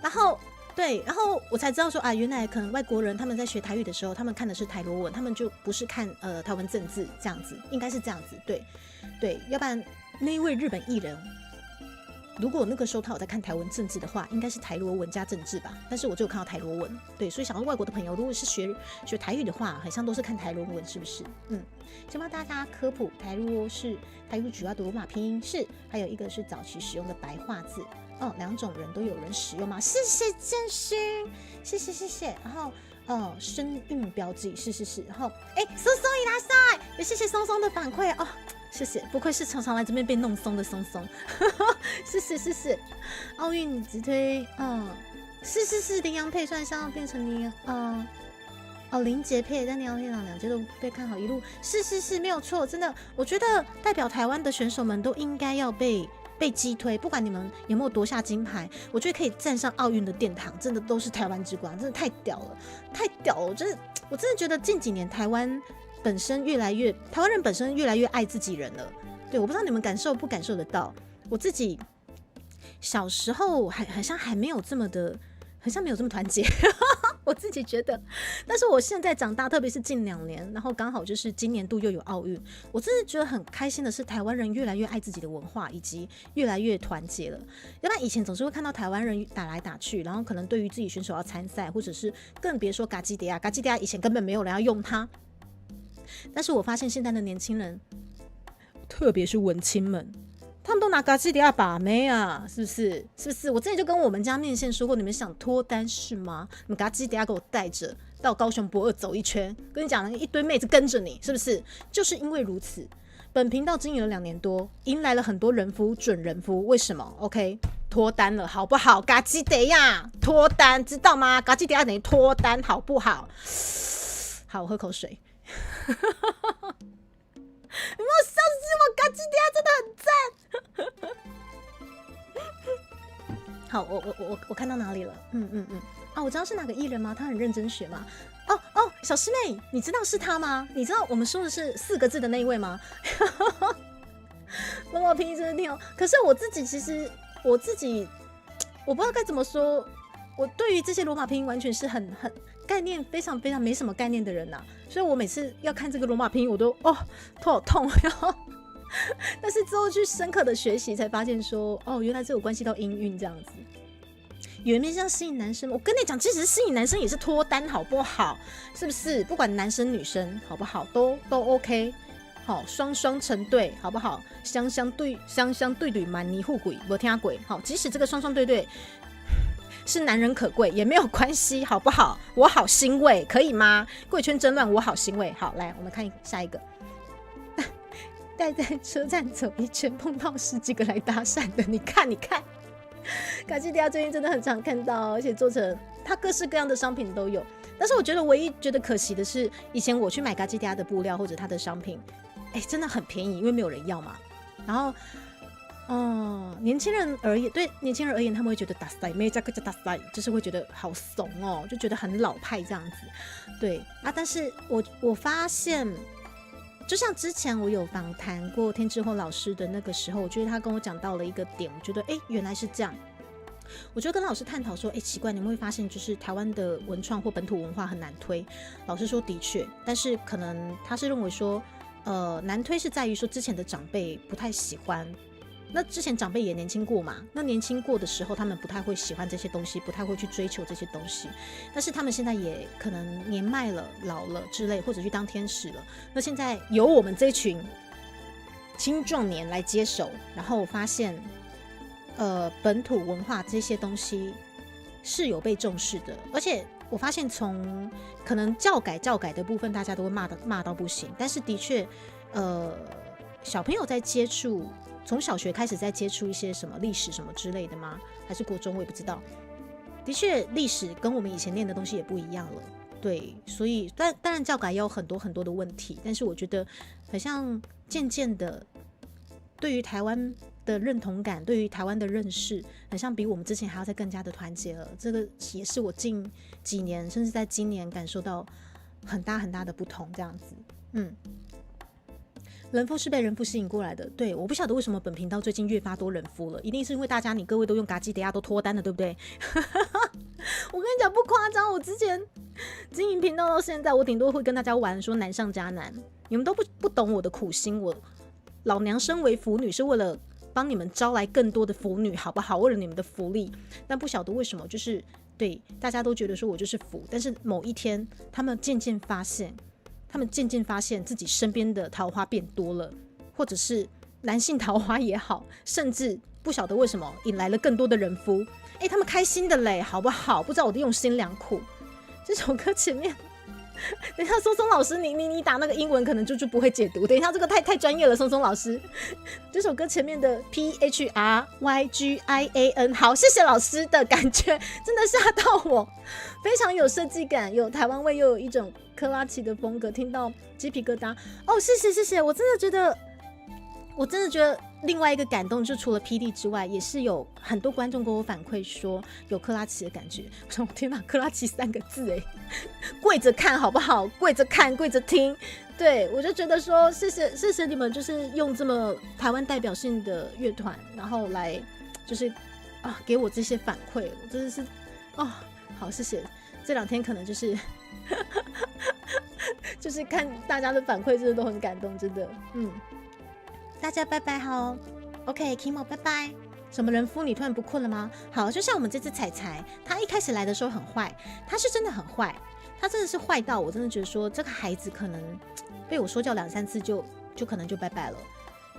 Speaker 1: 然后我才知道说啊，原来可能外国人他们在学台语的时候，他们看的是台罗文，他们就不是看台湾政治这样子，应该是这样子，对，要不然那一位日本艺人，如果那个时候他有在看台湾政治的话，应该是台罗文加政治吧，但是我就有看到台罗文，对，所以想要外国的朋友，如果是学台语的话，好像都是看台罗文，是不是？先帮大家科普，台罗是台语主要的罗马拼音是，还有一个是早期使用的白话字。两种人都有人使用吗？谢谢建勋，谢谢。然后声韵标记是。然后松松伊拉塞，也谢谢松松的反馈哦，谢谢，不愧是常常来这边被弄松的松松，谢谢。奥运直推，是羚羊配算上变成羚羊，林杰配，但羚羊配两届都被看好一路，是没有错，真的，我觉得代表台湾的选手们都应该要被击推，不管你们有没有夺下金牌，我觉得可以站上奥运的殿堂，真的都是台湾之光，真的太屌了！我真的觉得近几年台湾人本身越来越爱自己人了。对，我不知道你们感受不感受得到，我自己小时候好像还没有这么的，好像没有这么团结。我自己觉得，但是我现在长大，特别是近2年，然后刚好就是今年度又有奥运，我真的觉得很开心的是，台湾人越来越爱自己的文化，以及越来越团结了。要不然以前总是会看到台湾人打来打去，然后可能对于自己选手要参赛，或者是更别说嘎基迪亚以前根本没有人要用它。但是我发现现在的年轻人，特别是文青们，他们都拿嘎基迪亚把妹啊，是不是？我之前就跟我们家面线说过，你们想脱单是吗？你们嘎基迪亚给我带着到高雄博二走一圈，跟你讲，一堆妹子跟着你，是不是？就是因为如此，本频道经营了2年多，迎来了很多人夫、准人夫。为什么 ？OK， 脱单了，好不好？嘎基迪亚脱单，知道吗？嘎基迪亚等于脱单，好不好？好，我喝口水。有没有笑死我？嘎吉迪亚真的很赞。好，我看到哪里了？啊，我知道是哪个艺人吗？他很认真学吗？哦，小师妹，你知道是他吗？你知道我们说的是4个字的那一位吗？罗马拼音真的挺好，可是我自己其实我不知道该怎么说，我对于这些罗马拼音完全是很概念非常非常没什么概念的人呐、所以我每次要看这个罗马拼音，我都头好痛，然后但是之后去深刻的学习，才发现说原来这有关系到音韵这样子。原面像吸引男生，我跟你讲，其实吸引男生也是脱单，好不好？是不是？不管男生女生，好不好？都 OK。好，双双成对，好不好？相相对对，满泥护鬼，没听鬼。好，即使这个双双对对是男人可贵，也没有关系，好不好？我好欣慰，可以吗？贵圈真乱，我好欣慰。好，来，我们看下一个。带在车站走一圈，碰到10几个来搭讪的，你看。卡基迪亚最近真的很常看到，而且做成它各式各样的商品都有。但是我觉得唯一觉得可惜的是，以前我去买卡基迪亚的布料或者它的商品。真的很便宜，因为没有人要嘛。然后，年轻人而言，对年轻人而言，他们会觉得打塞，没有加个叫打塞，就是会觉得好怂哦，就觉得很老派这样子。对啊，但是我发现，就像之前我有访谈过天之后老师的那个时候，我觉得他跟我讲到了一个点，我觉得原来是这样。我就跟老师探讨说，奇怪，你们会发现就是台湾的文创或本土文化很难推。老师说的确，但是可能他是认为说。难推是在于说之前的长辈不太喜欢，那之前长辈也年轻过嘛，那年轻过的时候他们不太会喜欢这些东西，不太会去追求这些东西，但是他们现在也可能年迈了、老了之类，或者去当天使了，那现在由我们这群青壮年来接手，然后发现本土文化这些东西是有被重视的，而且我发现从可能教改的部分，大家都会骂到不行，但是的确，小朋友在接触，从小学开始在接触一些什么历史什么之类的吗？还是国中我也不知道。的确，历史跟我们以前念的东西也不一样了，对，所以当然教改也有很多很多的问题，但是我觉得好像渐渐的，对于台湾的认同感，对于台湾的认识，很像比我们之前还要再更加的团结了。这个也是我近几年，甚至在今年感受到很大很大的不同。这样子，人夫是被人夫吸引过来的。对，我不晓得为什么本频道最近越发多人夫了，一定是因为大家你各位都用嘎基迪亚都脱单了，对不对？我跟你讲不夸张，我之前经营频道到现在，我顶多会跟大家玩说难上加难，你们都不懂我的苦心。我老娘身为腐女是为了帮你们招来更多的腐女，好不好？为了你们的福利，但不晓得为什么，就是对大家都觉得说我就是腐，但是某一天他们渐渐发现自己身边的桃花变多了，或者是男性桃花也好，甚至不晓得为什么引来了更多的人夫，他们开心的嘞，好不好？不知道我的用心良苦。这首歌前面。等一下，松松老师，你打那个英文可能就不会解读。等一下，这个太专业了，松松老师。这首歌前面的 PHRYGIAN， 好，谢谢老师的感觉，真的吓到我，非常有设计感，有台湾味，又有一种克拉奇的风格，听到鸡皮疙瘩。谢谢，我真的觉得另外一个感动，就除了 PD 之外，也是有很多观众跟我反馈说有克拉奇的感觉。我说天哪，克拉奇3个字跪着看好不好？跪着看，跪着听。对，我就觉得說谢谢你们，就是用这么台湾代表性的乐团，然後來就是給我這些反饋，我真的是好謝謝。這兩天可能就是就是看大家的反饋，真的都很感動，真的。大家拜拜好 ，OK Kimo 拜拜。什么人夫？你突然不困了吗？好，就像我们这只彩彩，他一开始来的时候很坏，他是真的很坏，他真的是坏到我真的觉得说这个孩子可能被我说教2、3次就可能就拜拜了，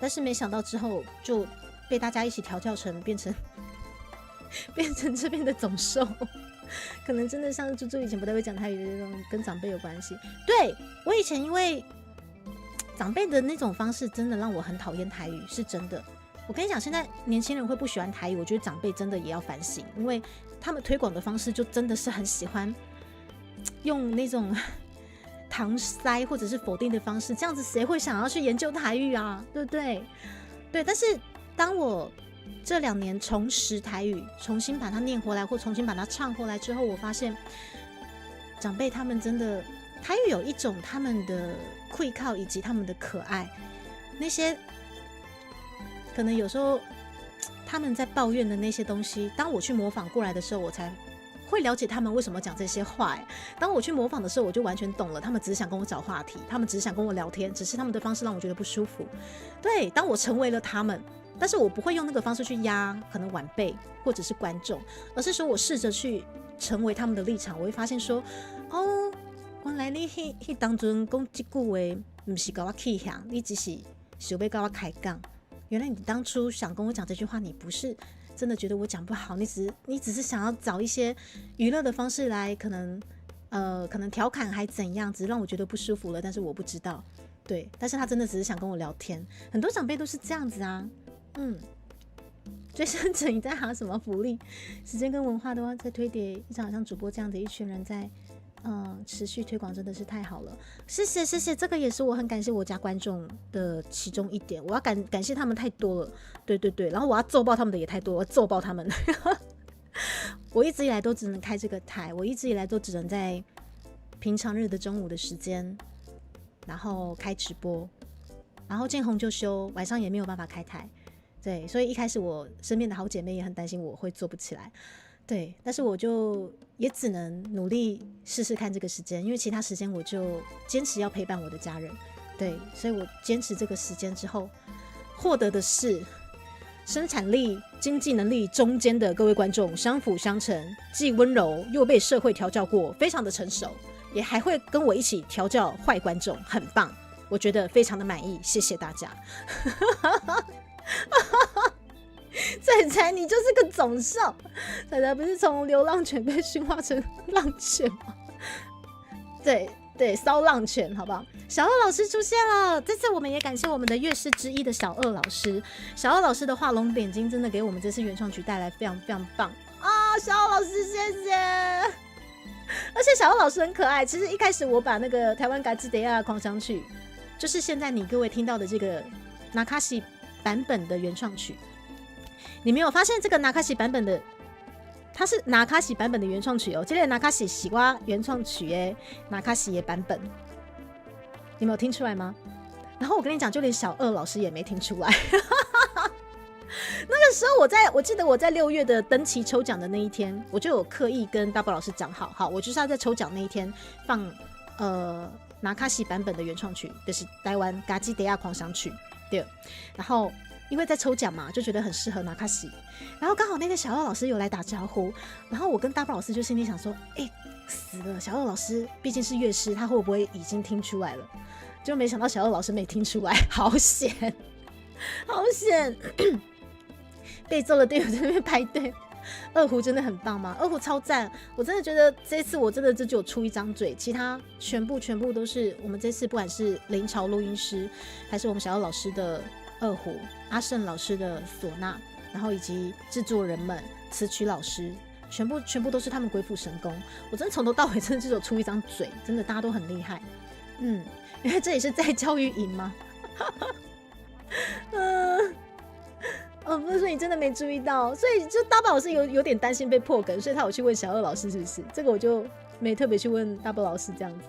Speaker 1: 但是没想到之后就被大家一起调教成变成这边的总兽，可能真的像猪猪以前不太会讲台语的那种，跟长辈有关系。对，我以前因为长辈的那种方式真的让我很讨厌台语，是真的。我跟你讲，现在年轻人会不喜欢台语，我觉得长辈真的也要反省，因为他们推广的方式就真的是很喜欢用那种搪塞或者是否定的方式，这样子谁会想要去研究台语啊？对不对？对，但是当我这2年重拾台语，重新把它念回来或重新把它唱回来之后，我发现长辈他们真的台语有一种他们的愧靠以及他们的可爱，那些可能有时候他们在抱怨的那些东西，当我去模仿过来的时候，我才会了解他们为什么讲这些话。当我去模仿的时候，我就完全懂了，他们只是想跟我找话题，他们只是想跟我聊天，只是他们的方式让我觉得不舒服。对，当我成为了他们，但是我不会用那个方式去压可能晚辈或者是观众，而是说我试着去成为他们的立场。我会发现说，哦，原来你那当中讲这句话不是跟我起向，你只是想要跟我开讲。原来你当初想跟我讲这句话，你不是真的觉得我讲不好，你只是想要找一些娱乐的方式来可能调侃还怎样，只是让我觉得不舒服了，但是我不知道。对，但是他真的只是想跟我聊天，很多长辈都是这样子啊。追生者你在拿什么福利？时间跟文化的话，在推碟一场像主播这样的一群人在持续推广，真的是太好了。谢谢，这个也是我很感谢我家观众的其中一点，我要感谢他们太多了。对，然后我要揍爆他们的也太多了，我要揍爆他们。我一直以来都只能开这个台，我一直以来都只能在平常日的中午的时间，然后开直播，然后见红就休，晚上也没有办法开台。对，所以一开始我身边的好姐妹也很担心我会做不起来。对，但是我就也只能努力试试看这个时间，因为其他时间我就坚持要陪伴我的家人。对，所以我坚持这个时间之后，获得的是生产力、经济能力中间的各位观众相辅相成，既温柔又被社会调教过，非常的成熟，也还会跟我一起调教坏观众，很棒，我觉得非常的满意，谢谢大家。仔仔，你就是个总少。仔仔不是从流浪犬被驯化成浪犬吗？对，骚浪犬，好不好？小二老师出现了，这次我们也感谢我们的乐师之一的小二老师。小二老师的画龙点睛，真的给我们这次原创曲带来非常非常棒啊！小二老师，谢谢。而且小二老师很可爱。其实一开始我把那个台湾嘎吱德亚狂想曲，就是现在你各位听到的这个纳卡西版本的原创曲。你没有发现这个纳卡西版本的，它是纳卡西版本的原创曲哦。这个纳卡西是我原创曲的纳卡西的版本，你没有听出来吗？然后我跟你讲，就连小二老师也没听出来。那个时候我记得我在6月的登旗抽奖的那一天，我就有刻意跟大宝老师讲好，我就是要在抽奖那一天放纳卡西版本的原创曲，就是台湾嘎吱德亚狂想曲，对，然后。因为在抽奖嘛，就觉得很适合纳卡西，然后刚好那个小二老师有来打招呼，然后我跟大宝老师就心里想说，死了，小二老师毕竟是乐师，他会不会已经听出来了？就没想到小二老师没听出来，好险，好险！被揍了队友在那边排队。二胡真的很棒吗？二胡超赞，我真的觉得这次我真的只有出一张嘴，其他全部都是我们这次不管是林朝录音师，还是我们小二老师的二胡，阿胜老师的唢呐，然后以及制作人们、词曲老师，全部都是他们鬼斧神工。我真的从头到尾真的只有出一张嘴，真的大家都很厉害。因为这里是在教育营吗？不是说你真的没注意到，所以就大宝老师有点担心被破梗，所以他有去问小二老师是不是？这个我就没特别去问大宝老师这样子。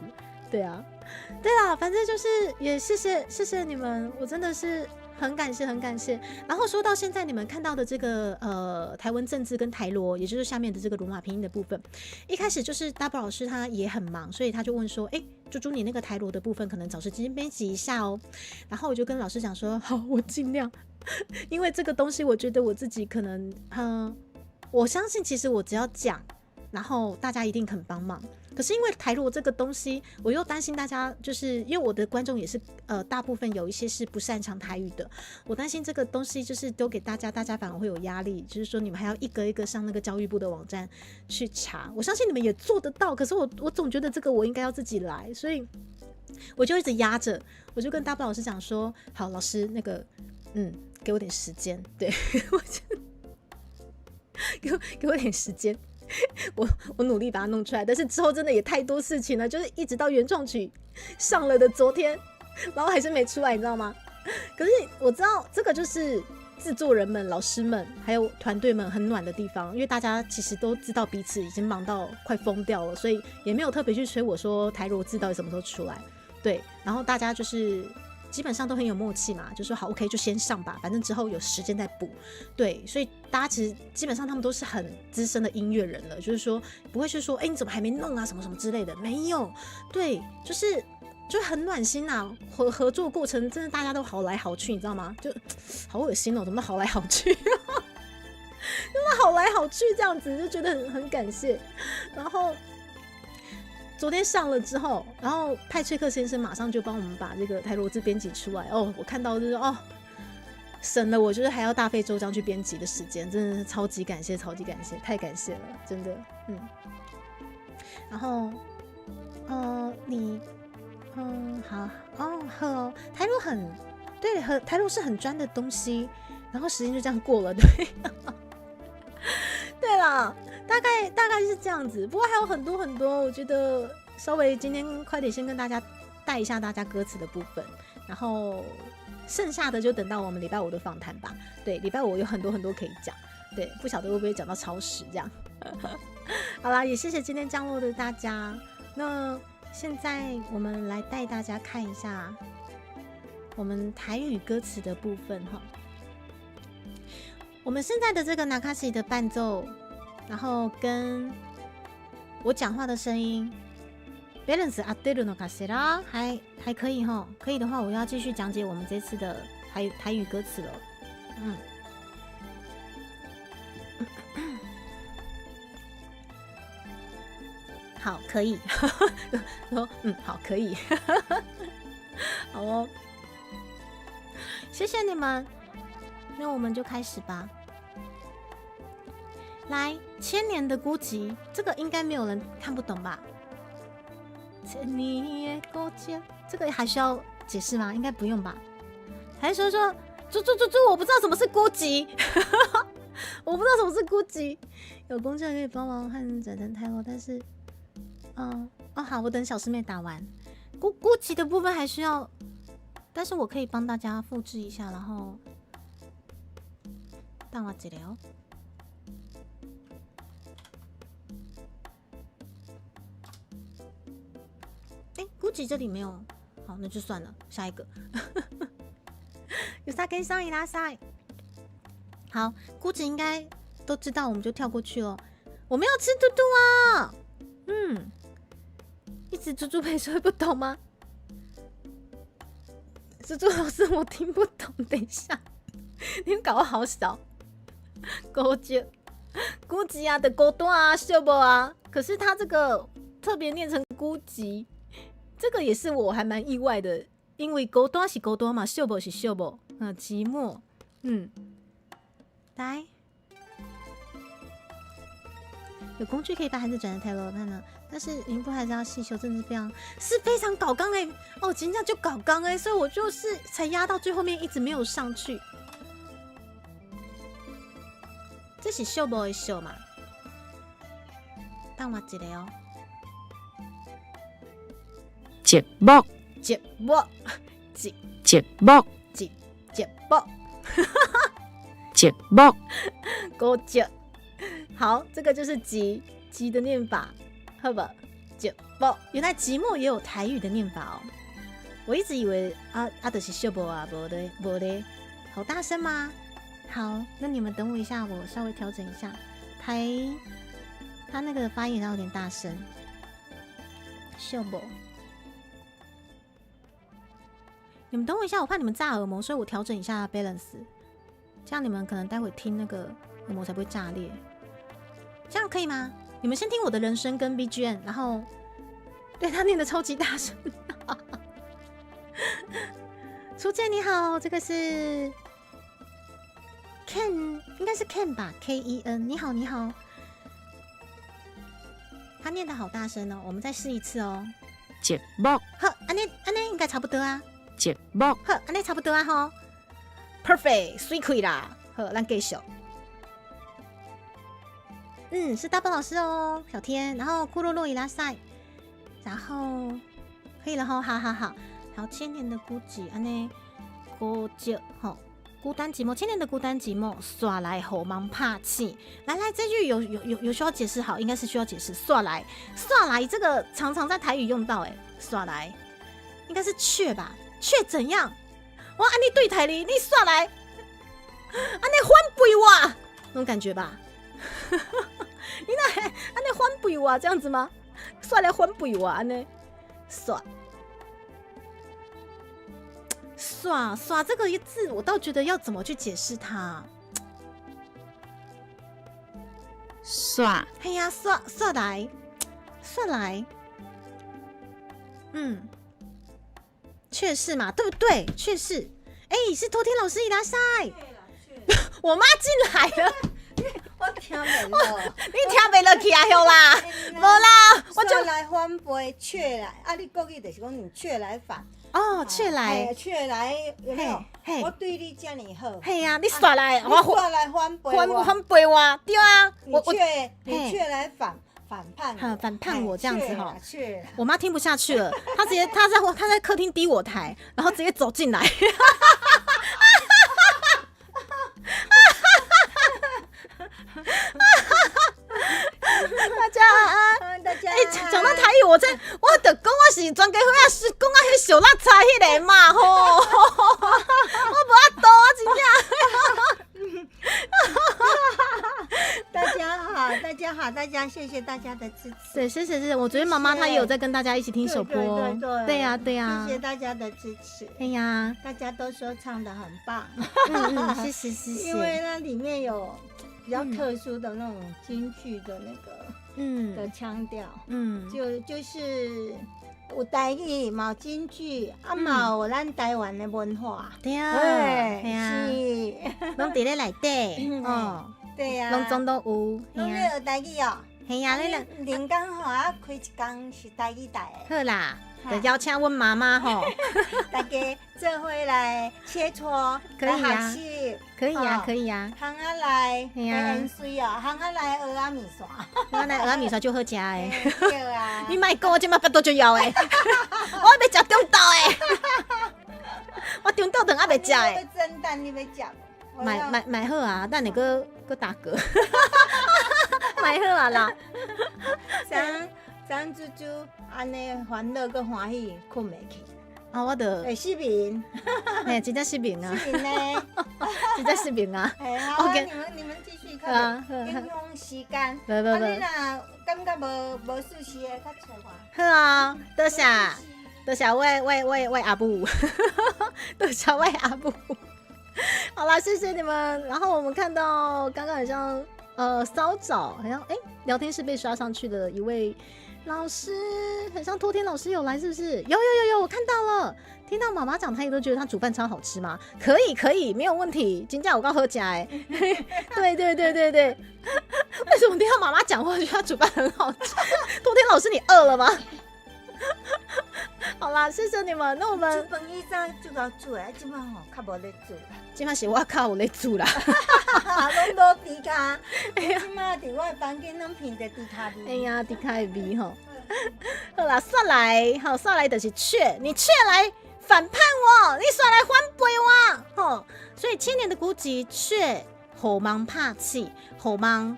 Speaker 1: 对啊，反正就是也谢谢你们，我真的是很感谢。然后说到现在你们看到的这个台湾政治跟台罗，也就是下面的这个罗马拼音的部分，一开始就是大宝老师他也很忙，所以他就问说，猪猪你那个台罗的部分可能找时间编辑一下哦。然后我就跟老师讲说，好，我尽量。因为这个东西我觉得我自己可能我相信其实我只要讲，然后大家一定肯帮忙。可是因为台罗这个东西，我又担心大家，就是因为我的观众也是大部分有一些是不擅长台语的，我担心这个东西就是丢给大家反而会有压力，就是说你们还要一个一个上那个教育部的网站去查。我相信你们也做得到，可是我总觉得这个我应该要自己来，所以我就一直压着。我就跟大宝老师讲说，好，老师那个给我点时间，对，给我点时间。我努力把它弄出来，但是之后真的也太多事情了，就是一直到原创曲上了的昨天，然后还是没出来，你知道吗？可是我知道这个就是制作人们、老师们还有团队们很暖的地方，因为大家其实都知道彼此已经忙到快疯掉了，所以也没有特别去催我说台罗字到底什么时候出来。对，然后大家就是基本上都很有默契嘛，就说好 OK 就先上吧，反正之后有时间再补。对，所以大家其实基本上他们都是很资深的音乐人了，就是说不会去说你怎么还没弄啊什么什么之类的，没有。对，就很暖心啊，合作过程真的大家都好来好去，你知道吗？就好恶心哦，怎么好来好去，真的好来好去这样子，就觉得很感谢。然后昨天上了之后，然后派崔克先生马上就帮我们把这个台罗字编辑出来哦，我看到就是省了我就是还要大费周章去编辑的时间，真的是超级感谢，超级感谢，太感谢了，真的，然后好台罗对，台罗是很专的东西，然后时间就这样过了，对，对啦，大概是这样子，不过还有很多很多，我觉得稍微今天快点先跟大家带一下大家歌词的部分，然后剩下的就等到我们礼拜五的访谈吧。对，礼拜五有很多很多可以讲，对，不晓得会不会讲到超时这样。好啦，也谢谢今天降落的大家。那现在我们来带大家看一下我们台语歌词的部分哈。我们现在的这个纳卡西的伴奏，然后跟我讲话的声音 balance 合ってるのかしら？还可以哈，可以的话，我要继续讲解我们这次的台语歌词了。好，可以。说好，可以。好哦，谢谢你们。那我们就开始吧。来，千年的孤寂，这个应该没有人看不懂吧？千年的孤寂，这个还需要解释吗？应该不用吧？还是说猪，我不知道什么是孤寂，我不知道什么是孤寂。有工具可以帮忙和整成台罗，但是，好，我等小师妹打完。孤寂的部分还需要，但是我可以帮大家复制一下，然后。等我一下哦。孤寂这里没有，好，那就算了，下一个。有啥跟上伊拉塞？好，孤寂应该都知道，我们就跳过去了。我们要吃嘟嘟啊！一直猪猪陪说会不懂吗？猪猪老师，我听不懂，等一下，你们搞得好小。孤寂啊的孤单啊，秀不啊？可是他这个特别念成孤寂，这个也是我还蛮意外的，因为孤单是孤单嘛，秀不是秀不，寂寞，来，有工具可以把孩子转成台罗看呢，但是音波还是要细修，真的是非常搞刚真的就搞刚所以我就是才压到最后面，一直没有上去。这是秀不的秀嘛？等我一下哦。
Speaker 2: 节目，
Speaker 1: 节目，
Speaker 2: 节目，
Speaker 1: 够节。好，这个就是寂的念法，好吧？节目，原来寂寞也有台语的念法哦。我一直以为就是秀不啊，没的，好大声吗？好，那你们等我一下，我稍微调整一下。他那个发音有点大声。秀不，你们等我一下，我怕你们炸耳膜，所以我调整一下 balance， 这样你们可能待会听那个耳膜才不会炸裂。这样可以吗？你们先听我的人声跟 BGM， 然后对他念的超级大声。初见你好，这个是。Ken 应该是 Ken 吧 ，Ken， 你好，你好。他念的好大声哦，我们再试一次哦。
Speaker 2: 节目，
Speaker 1: 好，安尼应该差不多啊。
Speaker 2: 节目，
Speaker 1: 好，安尼差不多啊吼。Perfect， 水开啦。好，咱继续。是大宝老师哦，小天，然后库洛洛伊拉塞，然后可以了吼，好，还有千年的孤寂，安尼孤寂吼，孤单寂寞，千年的孤单寂寞，耍来后忙怕气，来，这句有需要解释好，应该是需要解释，耍来这个常常在台语用到，耍来应该是却吧，却怎样？我安尼对台你耍来，安尼反背我，那种感觉吧。你那安尼反背我这样子吗？耍来反背我安尼耍这个字，我倒觉得要怎么去解释它？
Speaker 2: 耍，
Speaker 1: 哎呀，耍来，确实嘛，对不对？确实，是托天老师伊拉塞，我妈进来了。
Speaker 3: 我听袂落，
Speaker 1: 你听袂落去啊，兄啦，无啦，我就
Speaker 3: 来反背，却来，你国语就是讲你却来反，
Speaker 1: 却来，
Speaker 3: 却来，有没有？
Speaker 1: 嘿，
Speaker 3: 我对你这么好，
Speaker 1: 嘿呀，你耍来，
Speaker 3: 我耍来反背我，
Speaker 1: 反背我，对啊，
Speaker 3: 你却来反叛
Speaker 1: 我这样子哈，
Speaker 3: 却
Speaker 1: 我妈听不下去了，她在客厅逼我台，然后直接走进来。大家讲到台语，我就讲我是专家伙啊，是讲啊迄小辣菜迄个嘛吼，我无法度啊，真正。
Speaker 3: 大家谢谢大家的支持。
Speaker 1: 对，谢谢。我昨天妈妈她也有在跟大家一起听首播，对呀。
Speaker 3: 谢谢大家的支持。
Speaker 1: 哎呀，
Speaker 3: 大家都说唱得很棒。
Speaker 1: 谢谢。
Speaker 3: 因为那里面有比较特殊的那种京剧的那个的腔调，就是有台语，嘛有京剧，嘛有咱台湾的文化，
Speaker 1: 对啊，
Speaker 3: 是，
Speaker 1: 拢伫咧内底，
Speaker 3: 对呀，
Speaker 1: 拢总都有，
Speaker 3: 拢咧学台语哦，
Speaker 1: 系呀，
Speaker 3: 连工吼开一工是台语台的，
Speaker 1: 好啦，就邀请阮妈妈吼，
Speaker 3: 大家做伙来切磋，
Speaker 1: 可以啊，可以啊，
Speaker 3: 行啊来，盐水哦，行啊来蚵仔面线，
Speaker 1: 我来蚵仔面线就好食诶，
Speaker 3: 对啊，
Speaker 1: 你莫讲我即马腹肚就枵诶，我要食中昼诶，我中昼顿还袂食诶，
Speaker 3: 蒸蛋你要食？
Speaker 1: 买好啊，等下个打嗝，买好啊啦，
Speaker 3: 张猪猪安尼欢乐跟欢喜困袂去。
Speaker 1: 我就
Speaker 3: 会失眠，
Speaker 1: 真正失眠啊！
Speaker 3: 失眠呢，
Speaker 1: 真正失眠啊！
Speaker 3: 好啊，你们继续看，利用时间。你若感觉无舒适的，较找我。
Speaker 1: 好啊，多谢喂阿布，多谢喂阿布。好啦，谢谢你们。然后我们看到刚刚好像骚找，好像聊天室被刷上去的一位老师，很像托天老师有来，是不是？有，我看到了。听到妈妈讲，他也都觉得他煮饭超好吃吗？可以，没有问题。今天我刚喝起来，对。为什么听到妈妈讲话，觉得他煮饭很好吃？托天老师，你饿了吗？好啦，谢谢你们。那我们
Speaker 3: 煮饭以前就够煮的，今晚吼较无咧煮啦。
Speaker 1: 今晚是我较有咧煮啦，
Speaker 3: 拢无猪脚。今晚伫我的房间拢闻着猪脚味。
Speaker 1: 哎呀，猪脚的味吼。好啦，煞来就是却，你却来反叛我，你煞来反背我，吼。所以千年的孤寂却吼忙怕气，吼忙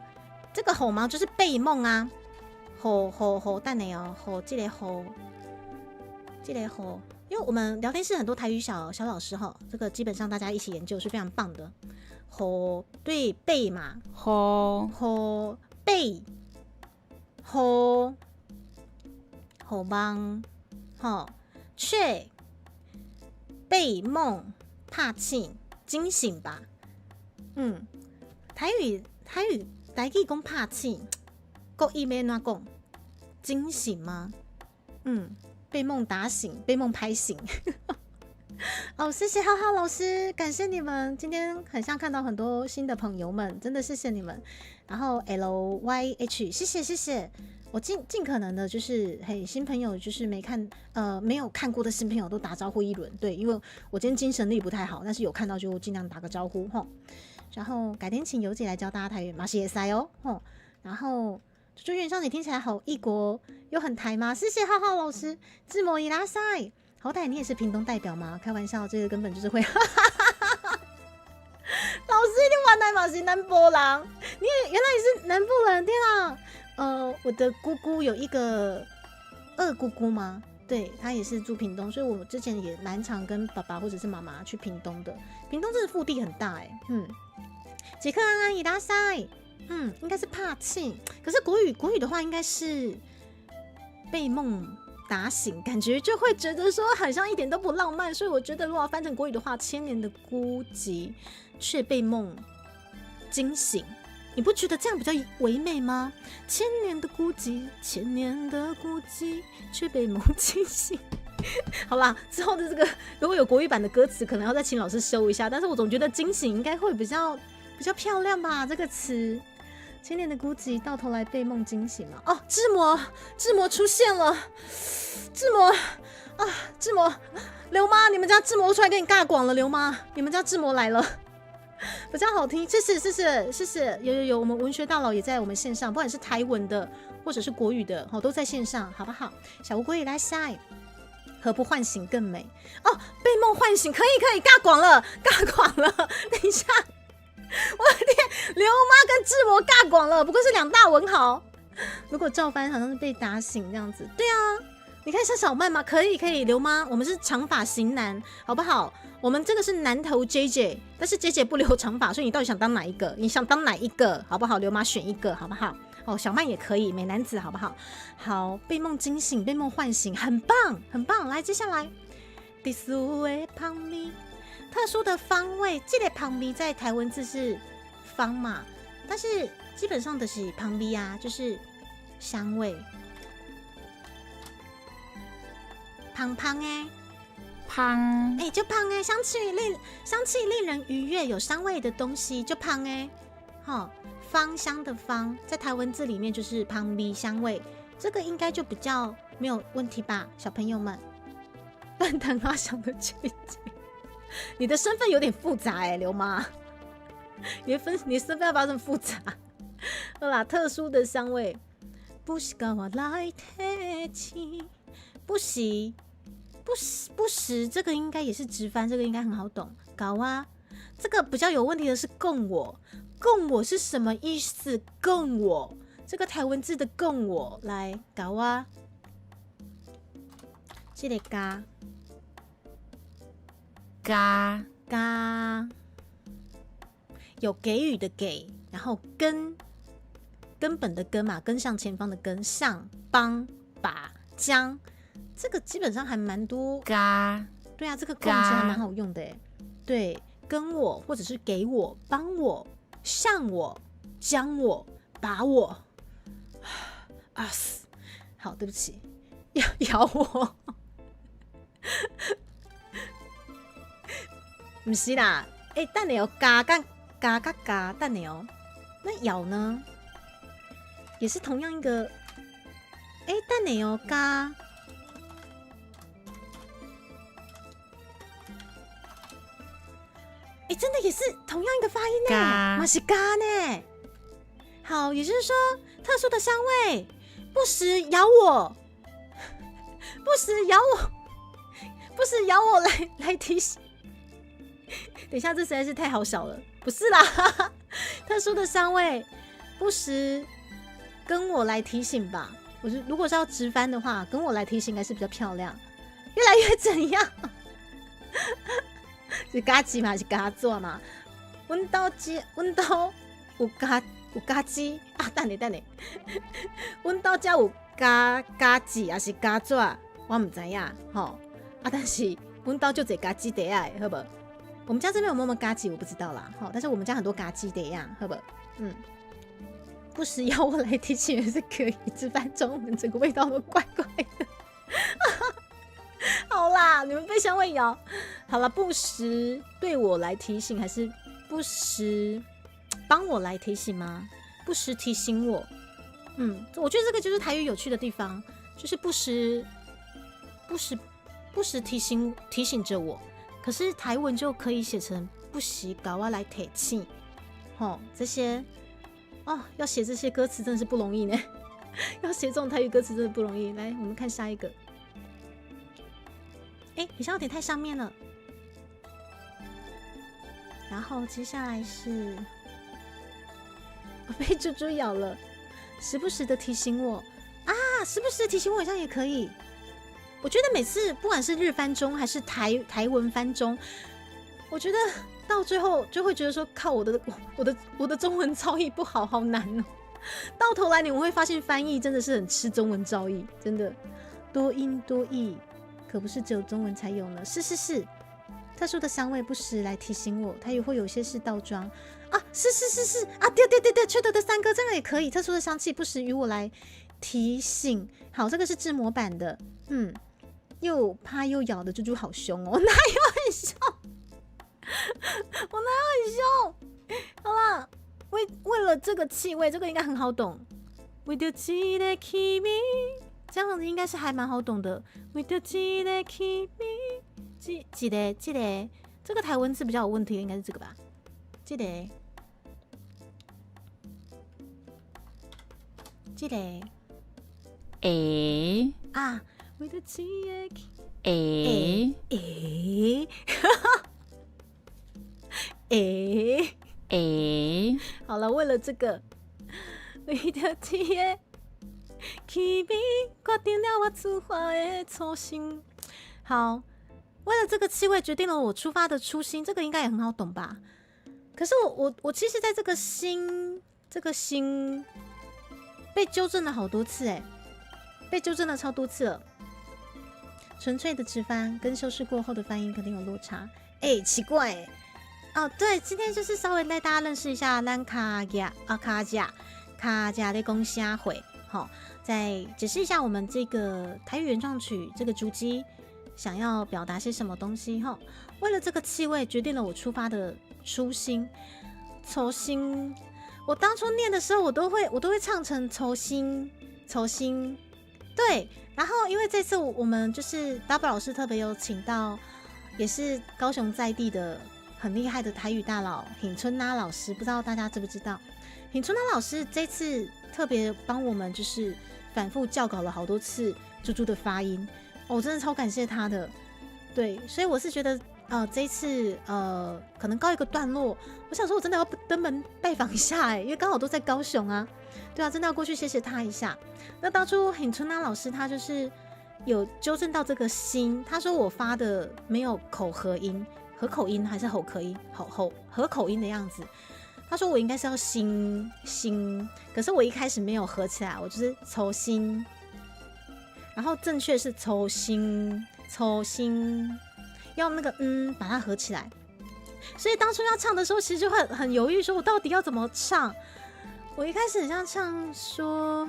Speaker 1: 这个吼忙就是背梦啊，吼蛋呢哦，吼这个吼。因为我们聊天室很多台语小老师哈，这个基本上大家一起研究是非常棒的。吼对背嘛，吼背，吼忙，吼却背梦怕气惊醒吧。台语讲怕气，国语要怎讲？惊醒吗？被梦打醒，被梦拍醒。谢谢浩浩老师，感谢你们。今天很像看到很多新的朋友们，真的谢谢你们。然后 LYH， 谢谢。我尽可能的，就是新朋友就是没有看过的新朋友都打招呼一轮。对，因为我今天精神力不太好，但是有看到就尽量打个招呼吼。然后改天请尤姐来教大家台语，马西也塞哦吼。然后就原上你听起来好异国又很台吗？谢谢浩浩老师，志摩伊拉塞，好歹你也是屏东代表吗？开玩笑，这个根本就是会，老师一定玩台马是南波人，你也原来也是南部人，天啊！我的姑姑有一个二姑姑吗？对，她也是住屏东，所以我之前也蛮常跟爸爸或者是妈妈去屏东的。屏东真的腹地很大杰克安安伊拉塞，应该是怕庆，可是国语的话应该是被梦打醒，感觉就会觉得说好像一点都不浪漫，所以我觉得如果要翻成国语的话，千年的孤寂却被梦惊醒。你不觉得这样比较唯美吗？千年的孤寂，千年的孤寂，却被梦惊醒。好啦，之后的这个如果有国语版的歌词，可能要再请老师修一下。但是我总觉得惊醒应该会比较漂亮吧，这个词。千年的孤寂，到头来被梦惊醒了。哦，志摩出现了，志摩，刘妈，你们家志摩出来跟你尬广了，刘妈，你们家志摩来了。比较好听，谢谢，有，我们文学大佬也在我们线上，不管是台文的或者是国语的，都在线上，好不好？小乌龟也来晒，何不唤醒更美？哦，被梦唤醒，可以，尬广了，等一下，我的天，刘妈跟志摩尬广了，不过是两大文豪。如果照翻，好像是被打醒这样子，对啊，你看像小曼吗？可以，刘妈，我们是长发型男，好不好？我们这个是南投 JJ， 但是 JJ 不留长发，所以你到底想当哪一个？你想当哪一个？好不好？刘妈选一个，好不好？哦，小曼也可以，美男子，好不好？好，被梦惊醒，被梦唤醒，很棒。来，接下来，第四位旁咪，特殊的方位，这个旁咪在台文字是方嘛，但是基本上的是旁咪啊，就是香味，胖哎。
Speaker 2: 香
Speaker 1: 就香香气令人愉悦，有香味的东西就香芳香的芳，在台文字里面就是香味香味，这个应该就比较没有问题吧，小朋友们。笨蛋阿翔的姐姐，你的身份有点复杂刘妈，你的身份要不要这么复杂？好啦，特殊的香味，不是跟我来提起，不时，这个应该也是直翻，这个应该很好懂。搞啊，这个比较有问题的是供我是什么意思？供我这个台文字的供我，来搞啊，这个嘎，有给予的给，然后根本的根嘛，跟上前方的跟，上帮把将。这个基本上还蛮多嘎，对啊，这个供其实还蛮好用的对，跟我或者是给我、帮我、向我、将我、把我啊死，好，对不起，要咬我，不是啦，等你嘎，等你那咬呢，也是同样一个，等你嘎。真的也是同样一个发音嘛是嘎呢。好，也就是说，特殊的香味，不时咬我来提醒。等一下，这实在是太好笑了，不是啦，特殊的香味，不时跟我来提醒吧。如果是要直翻的话，跟我来提醒应该是比较漂亮。越来越怎样？是嘎叽嘛，是嘎做嘛？阮兜有嘎叽啊！等你，阮兜家有嘎叽还是嘎做？我唔知影吼但是阮兜就这嘎叽地啊，好不？我们家这边有没有嘎叽我不知道啦，但是我们家很多嘎叽地呀，好不？不时邀我来提醒也是可以，直翻中文整个味道都怪怪的。好啦，你们被香味咬。好啦，不时对我来提醒，还是不时帮我来提醒吗？不时提醒我。我觉得这个就是台语有趣的地方，就是不时提醒着我。可是台文就可以写成不时搞我来提醒，这些哦，要写这些歌词真的是不容易呢，要写这种台语歌词真的不容易。来，我们看下一个。好像有点太上面了。然后接下来是我被猪猪咬了，时不时的提醒我啊，时不时的提醒我好像也可以。我觉得每次不管是日翻中还是台文翻中，我觉得到最后就会觉得说，靠我的中文造诣不好，好难哦。到头来你们会发现翻译真的是很吃中文造诣，真的多音多义，可不是只有中文才有呢。是。特殊的香味不时来提醒我，它也会有些是倒装啊，是啊，对，缺德的三哥这个也可以。特殊的香气不时与我来提醒。好，这个是制模版的，又怕又咬的猪猪好凶哦，哪有很凶？我哪有很凶？好啦，为了这个气味，这个应该很好懂。为了一个气味，这样子应该是还蛮好懂的。为了一个气味。这个台文字比较有问题的应该是这个吧？这个啊，为了好了，为了这个，为了这个气味，决定了我出发的初心。好。为了这个气味，决定了我出发的初心，这个应该也很好懂吧？可是我其实在这个心被纠正了好多次被纠正了超多次了。纯粹的直翻跟修饰过后的翻译肯定有落差，奇怪哦，对，今天就是稍微带大家认识一下咱卡甲的公虾会，好，再解释一下我们这个台语原创曲这个主机。想要表达些什么东西哈？为了这个气味，决定了我出发的初心。初心，我当初念的时候，我都会唱成初心。对，然后因为这次我们就是 W 老师特别有请到，也是高雄在地的很厉害的台语大佬品春拉老师，不知道大家知不知道？品春拉老师这次特别帮我们就是反复校稿了好多次猪猪的发音。我真的超感谢他的，对，所以我是觉得，这一次可能告一个段落，我想说，我真的要登门拜访一下，因为刚好都在高雄啊，对啊，真的要过去谢谢他一下。那当初很春拉老师他就是有纠正到这个心，他说我发的没有口合音，合口音还是吼口音，合口音的样子。他说我应该是要心，可是我一开始没有合起来，我就是抽心。然后正确是抽心，要那个把它合起来。所以当初要唱的时候，其实就会很犹豫，说我到底要怎么唱。我一开始很像唱说，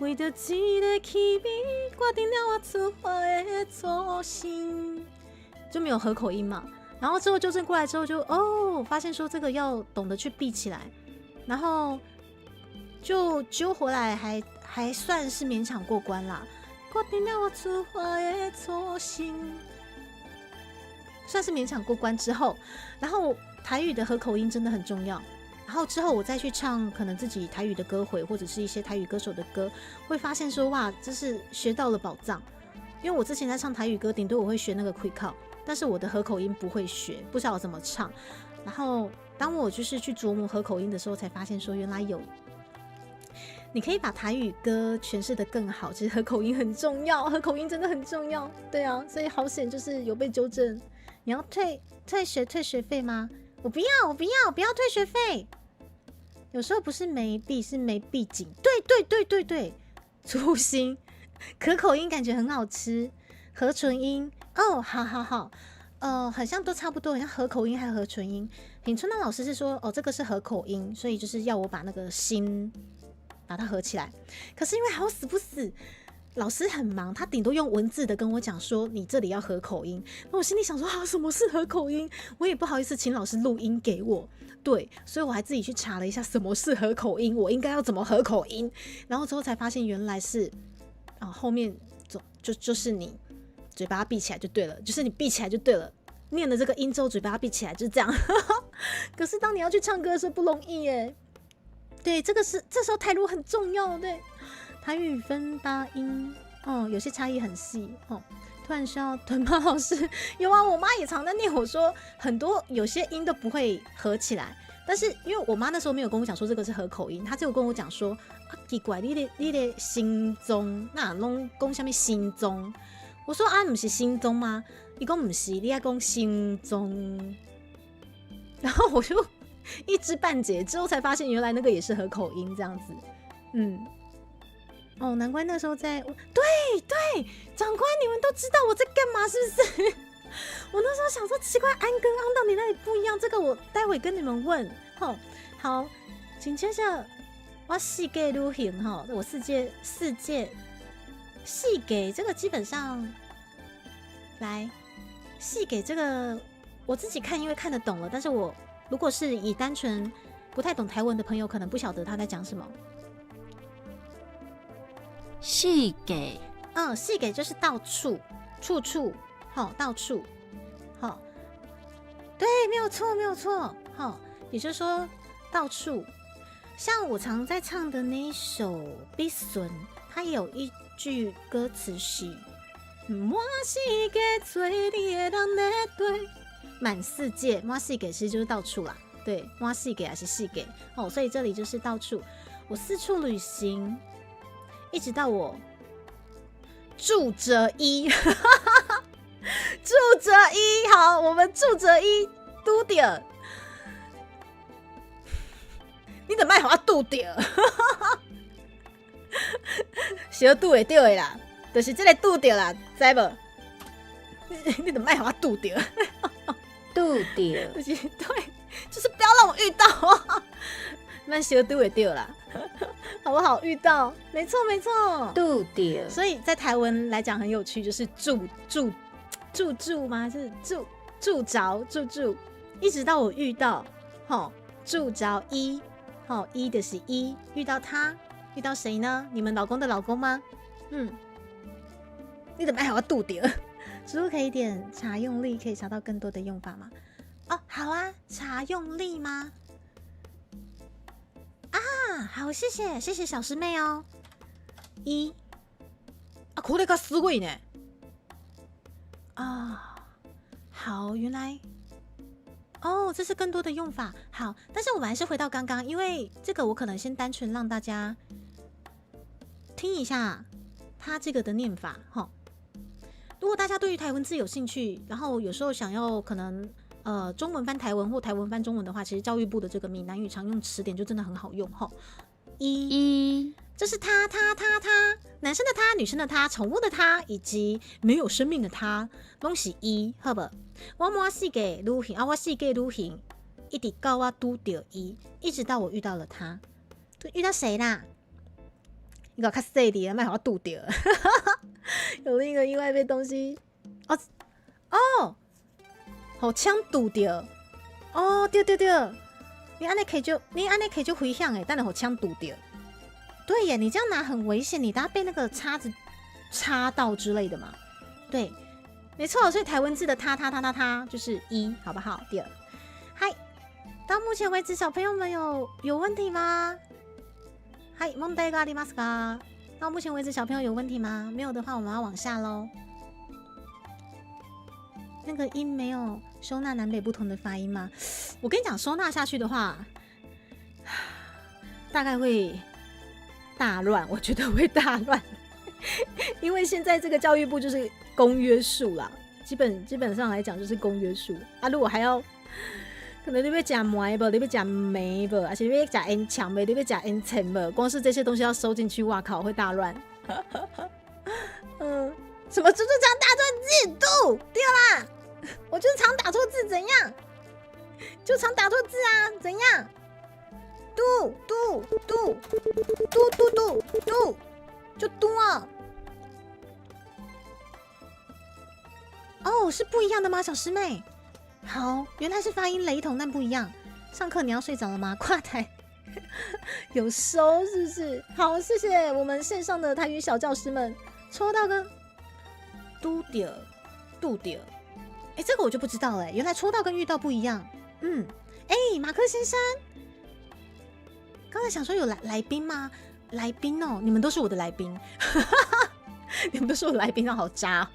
Speaker 1: 为了一个气味，决定了我出发的初心，就没有合口音嘛。然后之后纠正过来之后就发现说这个要懂得去闭起来，然后就揪回来还算是勉强过关啦。决定了我出发的初心，算是勉强过关之后，然后台语的合口音真的很重要。然后之后我再去唱可能自己台语的歌回，或者是一些台语歌手的歌，会发现说哇，这是学到了宝藏。因为我之前在唱台语歌，顶多我会学那个 quick call， 但是我的合口音不会学，不知道怎么唱。然后当我就是去琢磨合口音的时候，才发现说原来有。你可以把台语歌诠释得更好，其实合口音很重要，合口音真的很重要。对啊，所以好险就是有被纠正。你要退学费吗？我不要退学费。有时候不是没闭，是没闭紧。对，粗心，可口音感觉很好吃，合唇音好，好像都差不多，好像合口音还有合唇音。品春的老师是说这个是合口音，所以就是要我把那个心。把它合起来，可是因为好死不死，老师很忙，他顶多用文字的跟我讲说你这里要合口音。那我心里想说什么是合口音？我也不好意思请老师录音给我，对，所以我还自己去查了一下什么是合口音，我应该要怎么合口音，然后之后才发现原来是后面就是你嘴巴闭起来就对了，就是你闭起来就对了，念了这个音之后嘴巴闭起来就是这样。可是当你要去唱歌的时候不容易耶。对，这时候台路很重要，对，台语分八音哦，有些差异很细哦。突然需要屯妈老师，有啊，我妈也常在念我说很多有些音都不会合起来，但是因为我妈那时候没有跟我讲说这个是合口音，她只有跟我讲说啊奇怪，你的心中那拢讲什么心中？我说啊，不是心中吗？你讲不是，你要讲心中。然后我就一知半解，之后才发现原来那个也是合口音这样子，哦，难怪那时候对，长官你们都知道我在干嘛是不是？我那时候想说奇怪，安跟昂到底哪里不一样？这个我待会跟你们问。好，紧接着我四界旅行哈，我四界四界这个基本上来细给这个我自己看，因为看得懂了，但是我如果是以单纯不太懂台文的朋友，可能不晓得他在讲什么。
Speaker 2: 细给，
Speaker 1: 细给就是到处，处处，到处，对，没有错，也就是说到处。像我常在唱的那一首《必顺》，它也有一句歌词是“满世界最你的人在对”，满世界，满世界其实就是到处啦，对，满世界还是世界所以这里就是到处。我四处旅行。一直到我住着一，住着一，好，我们住着一拄着，你怎么好我拄着？小拄会着的啦，就是这个拄着啦，知无？你怎么好我拄着？
Speaker 2: 拄着，
Speaker 1: 就是对，就是不要让我遇到啊！慢小拄会着啦。好不好？遇到，没错，
Speaker 2: 拄着。
Speaker 1: 所以在台文来讲很有趣，就是住吗？就是住着，一直到我遇到，住着一，一的是一，遇到他，遇到谁呢？你们老公的老公吗？你怎么还要拄着？植物可以点查用力，可以查到更多的用法吗？哦，好啊，查用力吗？好，谢谢小师妹哦。一啊，これがすごいね。好，原来这是更多的用法。好，但是我们还是回到刚刚，因为这个我可能先单纯让大家听一下它这个的念法哈。如果大家对于台文字有兴趣，然后有时候想要可能中文翻台文或台文翻中文的话，其实教育部的这个闽南语常用词典就真的很好用哈。一，这是他，男生的他，女生的他，宠物的他，以及没有生命的他，拢是一，好不？我满世界旅行我世界旅行，一直到我拄到一，一直到我遇到了他。遇到谁啦？你搞较细滴，卖我拄到。有另一个意外被东西，好枪堵掉，对，你安尼可以就回响哎，但是好枪堵掉，对耶，你这样拿很危险，你等下被那个叉子插到之类的嘛，对，没错，所以台文字的他就是一，好不好？第二，嗨，到目前为止小朋友们有问题吗？嗨，問題がありますか？到目前为止小朋友有问题吗？没有的话，我们要往下咯。那个音没有收纳南北不同的发音吗？我跟你讲，收纳下去的话，大概会大乱，我觉得会大乱，因为现在这个教育部就是公约数啦，基本上来讲就是公约数啊。如果还要，可能你要吃糜不？你要吃梅不？而且你要吃烟肠不？你要吃烟尘不？光是这些东西要收进去，哇靠，会大乱。什么猪猪常打错字？嘟，对啦，我就是常打错字，怎样？就常打错字啊，怎样？嘟，就嘟啊。哦，是不一样的吗，小师妹？好，原来是发音雷同但不一样。上课你要睡着了吗？跨台有收是不是？好，谢谢我们线上的台语小教师们，抽到跟嘟掉，这个我就不知道了，原来抽到跟遇到不一样。马克先生，刚才想说有来宾吗？来宾哦，你们都是我的来宾，你们都是我的来宾，那好渣哦。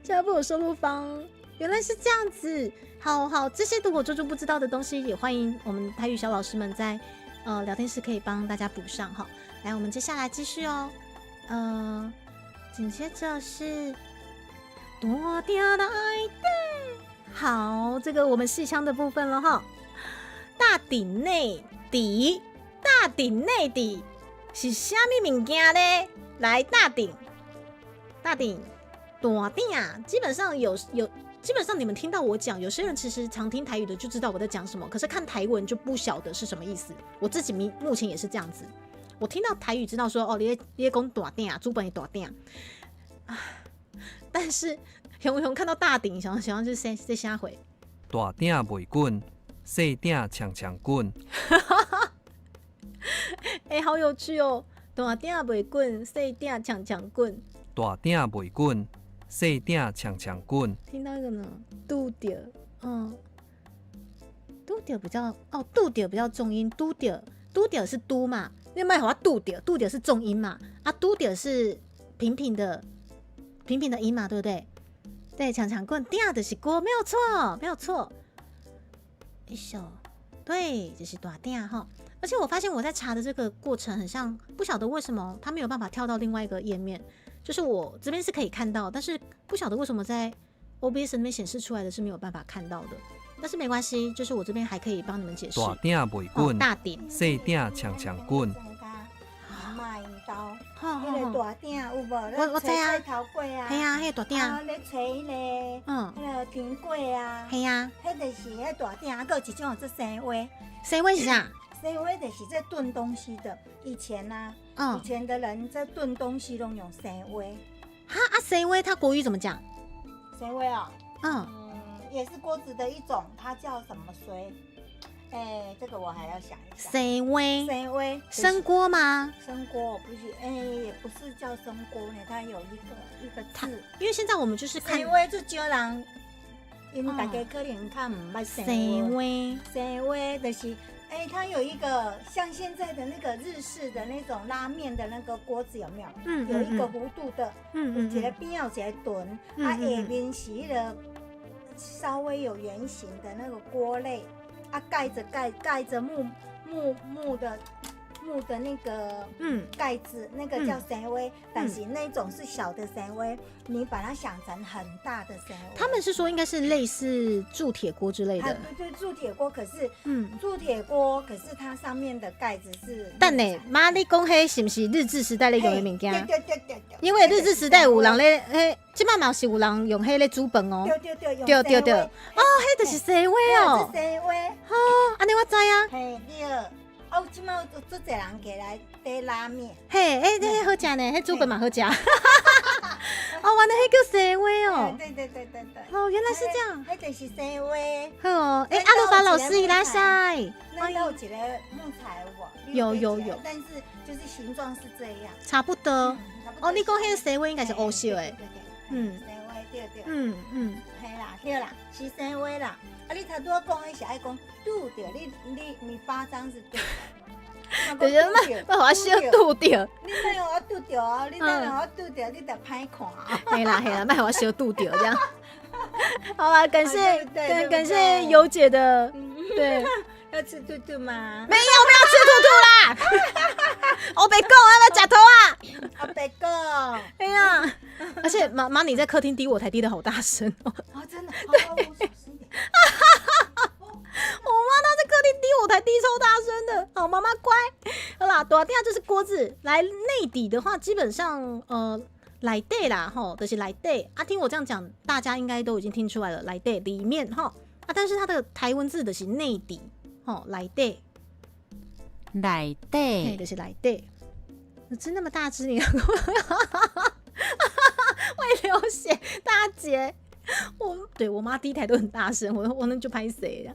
Speaker 1: 家不有收录方，原来是这样子。好，这些如果猪猪不知道的东西，也欢迎我们台语小老师们在聊天室可以帮大家补上哈。来，我们接下来继续哦。紧接着是多掉的爱的，好，这个我们戏腔的部分了哈。大顶内底是虾米物件呢？来，大顶大顶啊，基本上基本上你们听到我讲，有些人其实常听台语的就知道我在讲什么，可是看台文就不晓得是什么意思。我自己目前也是这样子，我听到台语知道说哦，你在讲大鼎啊，主本的大鼎啊，但是熊看到大鼎，想要就是在瞎回。
Speaker 4: 大鼎袂滚，小鼎强强滚。
Speaker 1: 好有趣哦！大鼎袂滚，小鼎强强滚。
Speaker 4: 大鼎袂滚，小鼎强强滚。
Speaker 1: 听到一个呢，拄着，拄着比较拄着比较重音，拄着是嘟嘛，因为卖好拄着是重音嘛，拄着是平平的音嘛，对不对？对，强强棍鼎的是锅，没有错。对，就是大鼎哈。而且我发现我在查的这个过程很像，不晓得为什么它没有办法跳到另外一个页面，就是我这边是可以看到，但是不晓得为什么在 OBS 那边显示出来的是没有办法看到的。但是没关系，就是我这边还可以帮你们解释。
Speaker 4: 大鼎袂滚，
Speaker 1: 大鼎，
Speaker 4: 小鼎强强滚。
Speaker 3: 马引刀，
Speaker 1: 迄
Speaker 3: 个大鼎有无？
Speaker 1: 我知啊，
Speaker 3: 头粿啊，
Speaker 1: 系啊，迄个大鼎，
Speaker 3: 咧吹迄个，迄个甜粿啊，
Speaker 1: 系啊，
Speaker 3: 迄就是迄大鼎，还有一种做生蛙。
Speaker 1: 生蛙是啥？
Speaker 3: 生蛙就是在炖东西的。以前啊，以前的人在炖东西都用生蛙。
Speaker 1: 生蛙它国语怎么讲？
Speaker 3: 生蛙啊，也是锅子的一种，它叫什么水？这个我还要想一下。生蛙，
Speaker 1: 生锅吗？
Speaker 3: 生锅不是，也不是叫生锅呢，它有一个字。
Speaker 1: 因为现在我们就是看
Speaker 3: 生蛙就少人，因为大家可能看唔捌生蛙。生蛙就是，它有一个像现在的那个日式的那种拉面的那个锅子有没有？有一个弧度的，有一个边有一个墩，下面是一个稍微有圆形的那个锅类。盖着木的那个盖子，那个叫生蛙，但是那种是小的生蛙，你把它想成很大的生蛙。
Speaker 1: 他们是说应该是类似铸铁锅之类的。
Speaker 3: 对，铸铁锅，可是它上面的盖子是。
Speaker 1: 但呢，妈，你讲迄是不是日治时代咧用的物件？
Speaker 3: 对。
Speaker 1: 因为日治时代有人咧，即摆嘛是有人用迄咧煮饭哦。对。迄就是生蛙哦。
Speaker 3: 生蛙。
Speaker 1: 安尼我知啊。
Speaker 3: 嘿，对。即摆有足侪人起来煮拉面。
Speaker 1: 嘿，迄好食呢，迄煮饭嘛好食。原来迄叫生蛙哦。
Speaker 3: 对。
Speaker 1: 原来是这样。
Speaker 3: 迄就是生蛙。
Speaker 1: 好哦，阿鲁法老师伊拉塞。
Speaker 3: 那有一个木材
Speaker 1: 有，
Speaker 3: 但是就是形状是这样。
Speaker 1: 差不多。你讲迄个生蛙应该是乌色的。
Speaker 3: 生蛙对。对啦，是生蛙啦。你头拄讲的是爱讲拄着，你巴掌是对的。
Speaker 1: 就是莫我小拄着。
Speaker 3: 你莫让我拄着哦，你若让我拄着，你就歹看啊。
Speaker 1: 嘿啦，莫我小拄着这样。好啦，感谢尤姐的，对。
Speaker 3: 要吃兔兔吗？
Speaker 1: 没有，我们要吃兔兔啦！我别讲，要不要吃头啊？
Speaker 3: 我别讲。
Speaker 1: 哎呀，而且妈，你在客厅滴我才滴得好大声哦。
Speaker 3: 真的。
Speaker 1: 对。我妈她在客厅滴我才滴超大声的。好，妈妈乖。好啦，大鼎就是锅子。来内底的话，基本上内底啦，就是内底。听我这样讲，大家应该都已经听出来了，内底里面但是它的台文字就是内底。内底，就是内底。真那么大只，你会流血，大姐。我妈第一台都很大声，我那就拍谁了。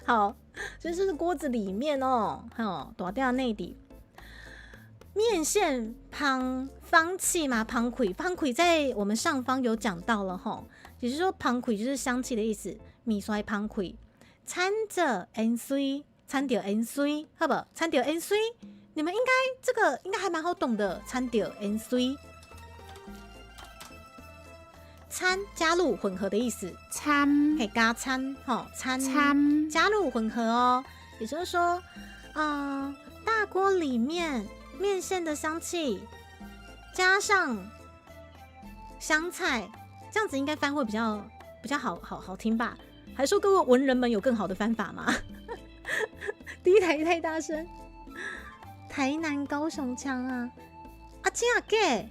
Speaker 1: 好，所以这是锅子里面大鼎内底。面线芳气嘛，芳气在我们上方有讲到了也就是说芳气就是香气的意思，米酸芳气。掺着盐水参到恩水，好不好？参到恩水，你们应该这个应该还蛮好懂的。参到恩水，参加入混合的意思，
Speaker 2: 参
Speaker 1: 可以加参，
Speaker 2: 参
Speaker 1: 加入混合哦。也就是说，大锅里面面线的香气，加上香菜，这样子应该翻会比较好听吧？还是说各位文人们有更好的翻法吗？第一台太大声，台南高雄腔啊，这样给，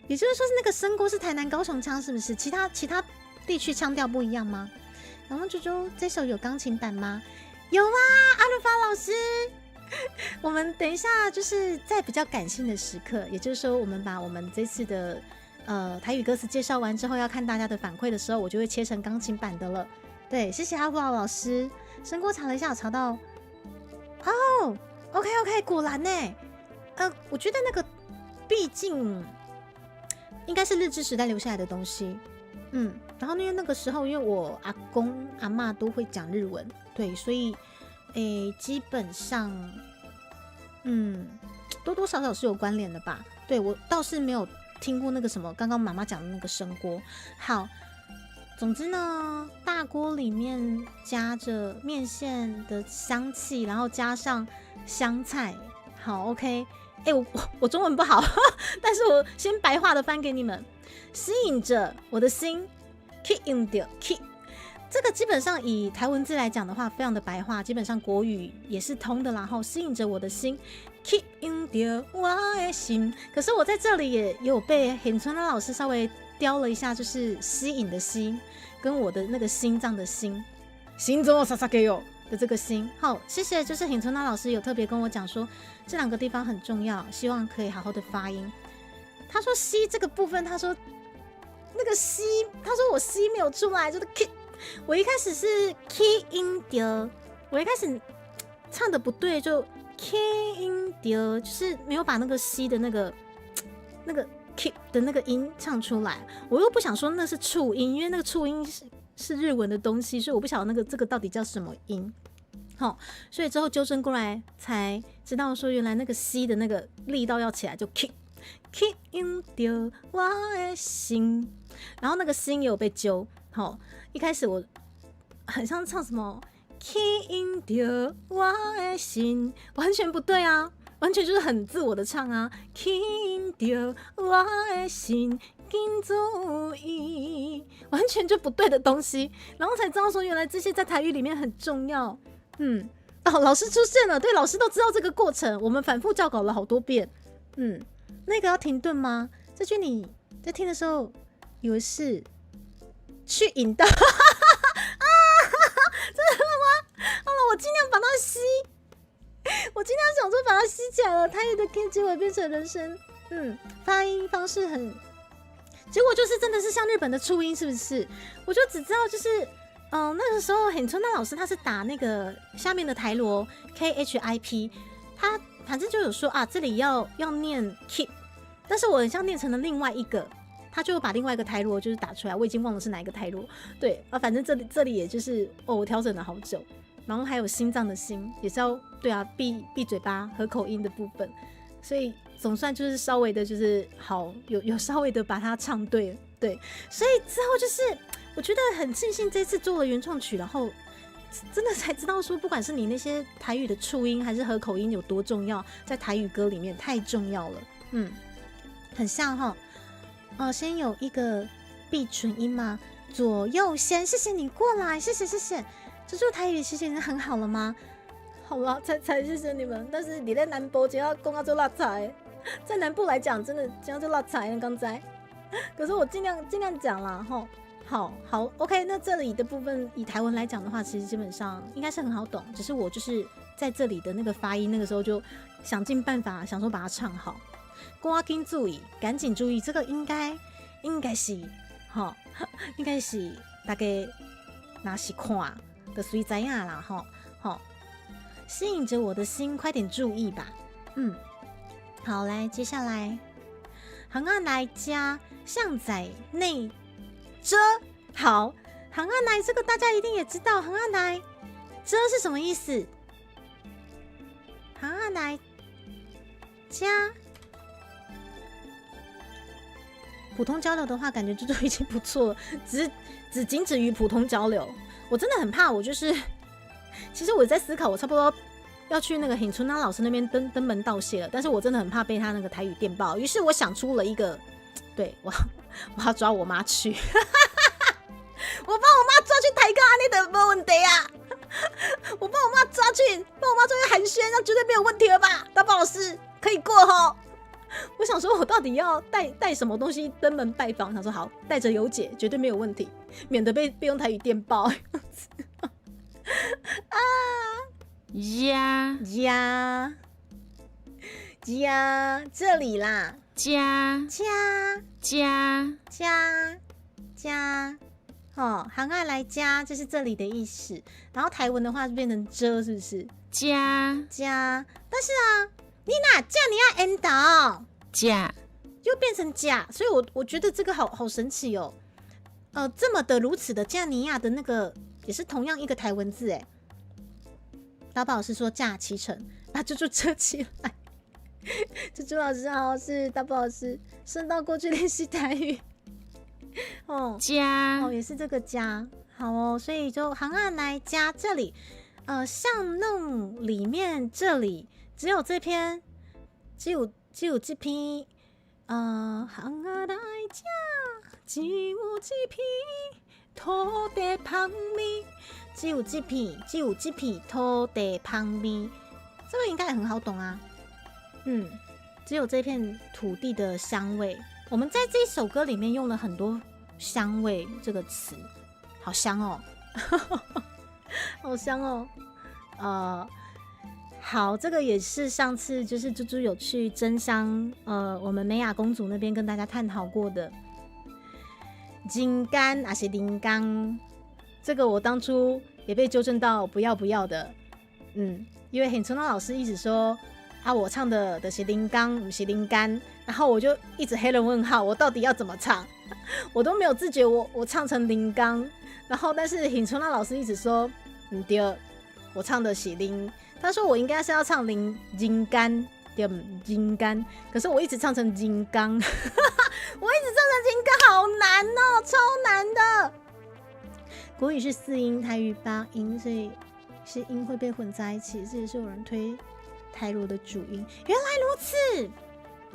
Speaker 1: 也就是说是那个声锅是台南高雄腔，是不是？其他地区腔调不一样吗？然后猪猪这首有钢琴版吗？有啊，阿鲁法老师。我们等一下就是在比较感性的时刻，也就是说，我们把我们这次的台语歌词介绍完之后，要看大家的反馈的时候，我就会切成钢琴版的了。对，谢谢阿布老师。声锅查了一下，我查到OK， 果然呢，我觉得那个毕竟应该是日治时代留下来的东西，然后因为那个时候，因为我阿公阿嬷都会讲日文，对，所以基本上多多少少是有关联的吧。对，我倒是没有听过那个什么刚刚妈妈讲的那个声锅。好，总之呢，大锅里面夹着面线的香气，然后加上香菜。好 ，OK。我中文不好，但是我先白话的翻给你们。吸引着我的心 ，keep in the keep。这个基本上以台文字来讲的话，非常的白话，基本上国语也是通的啦。然后吸引着我的心 ，keep in the 我的心。可是我在这里也有被很村老师稍微雕了一下，就是吸引的心跟我的那个心脏的心，心中沙沙给有的这个心。好，谢谢，就是很村老师有特别跟我讲说这两个地方很重要，希望可以好好的发音。他说吸这个部分，他说那个吸，他说我吸没有出来，就是 keep。我一开始是 key in 掉，我一开始唱的不对，就 key in 掉，就是没有把那个 C 的那个 keep 的那个音唱出来。我又不想说那是促音，因为那个促音是日文的东西，所以我不晓得这个到底叫什么音。好，所以之后纠正过来才知道说，原来那个 C 的那个力道要起来，就 keep in 掉我的心，然后那个心也有被揪。好，一开始我很像唱什么 Key in 着我的心，完全不对啊，完全就是很自我的唱啊 Key in 着我的心，请注意，完全就不对的东西，然后才知道说原来这些在台语里面很重要。老师出现了，对，老师都知道这个过程，我们反复校稿了好多遍。那个要停顿吗？这句你在听的时候以为是去引导真的吗？好了，我尽量把它吸，我尽量想说把它吸起来了。台语的 K 结尾变成人声，发音方式很，结果就是真的是像日本的促音，是不是？我就只知道就是，那个时候很春那老师他是打那个下面的台罗 KHIP， 他反正就有说啊，这里要念 keep， 但是我很像念成了另外一个。他就把另外一个台罗就是打出来，我已经忘了是哪一个台罗。对啊，反正这里也就是我调整了好久，然后还有心脏的心也是要对啊闭嘴巴和口音的部分，所以总算就是稍微的就是好有稍微的把它唱对了，对，所以之后就是我觉得很庆幸这次做了原创曲，然后真的才知道说不管是你那些台语的促音还是和口音有多重要，在台语歌里面太重要了，很像齁。先有一个闭唇音吗？左右先，谢谢你过来，谢谢。这就台语，谢谢你很好了吗？好了，才谢谢你们。但是你在南部就要讲到做辣菜，在南部来讲，真的讲做辣菜刚才。可是我尽量讲啦，好 ，OK。那这里的部分以台文来讲的话，其实基本上应该是很好懂，只是我就是在这里的那个发音，那个时候就想尽办法想说把它唱好。赶紧注意，赶紧注意，这个应该是，应该是大家若是看的随知影啦，吸引着我的心，快点注意吧。好，来接下来，横岸来加巷仔内遮，好，行啊来这个大家一定也知道，行啊来遮是什么意思？行啊来加普通交流的话，感觉就已经不错了，只仅止于普通交流。我真的很怕，我就是其实我在思考，我差不多要去那个尹春娜老师那边登门道谢了，但是我真的很怕被他那个台语电爆，于是我想出了一个，对我要抓我妈去，我把我妈抓去抬杠，那的没问题啊！我把我妈抓去寒暄，那绝对没有问题了吧？大宝老师可以过齁。我想说，我到底要带什么东西登门拜访？想说好，带着油姐绝对没有问题，免得被用台语电爆。啊！呀，这里啦，加，哦，行啊来加，这是这里的意思。然后台文的话就变成遮，是不是？加，但是啊，你哪加你要 end 到
Speaker 2: 加，
Speaker 1: 又变成加，所以我觉得这个好神奇哦。这么的如此的加尼亚的那个也是同样一个台文字哎。大宝老师说加7成，把猪猪遮起来。猪猪老师好，是大宝老师顺道过去练习台语。哦，
Speaker 2: 加
Speaker 1: 哦也是这个加，好哦，所以就行啊来加这里，巷弄里面这里只有这篇，只有这篇，行啊来加，只有这篇土地旁边，只有这片土地旁边，这个应该也很好懂啊。只有这片土地的香味。我们在这首歌里面用了很多香味这个词，好香哦，好香哦。好，这个也是上次就是猪猪有去真香，我们美雅公主那边跟大家探讨过的。金柑还是林柑，这个我当初也被纠正到不要的，因为很春老师一直说啊，我唱的是林柑，不是林柑，然后我就一直黑人问号，我到底要怎么唱？我都没有自觉我唱成林柑，然后但是很春老师一直说对，我唱的是林，他说我应该是要唱金柑。金柑，可是我一直唱成金刚，我一直唱成金刚，好难哦，超难的。国语是4音，台语8音，所以是音会被混在一起，这也是有人推台罗的主音。原来如此，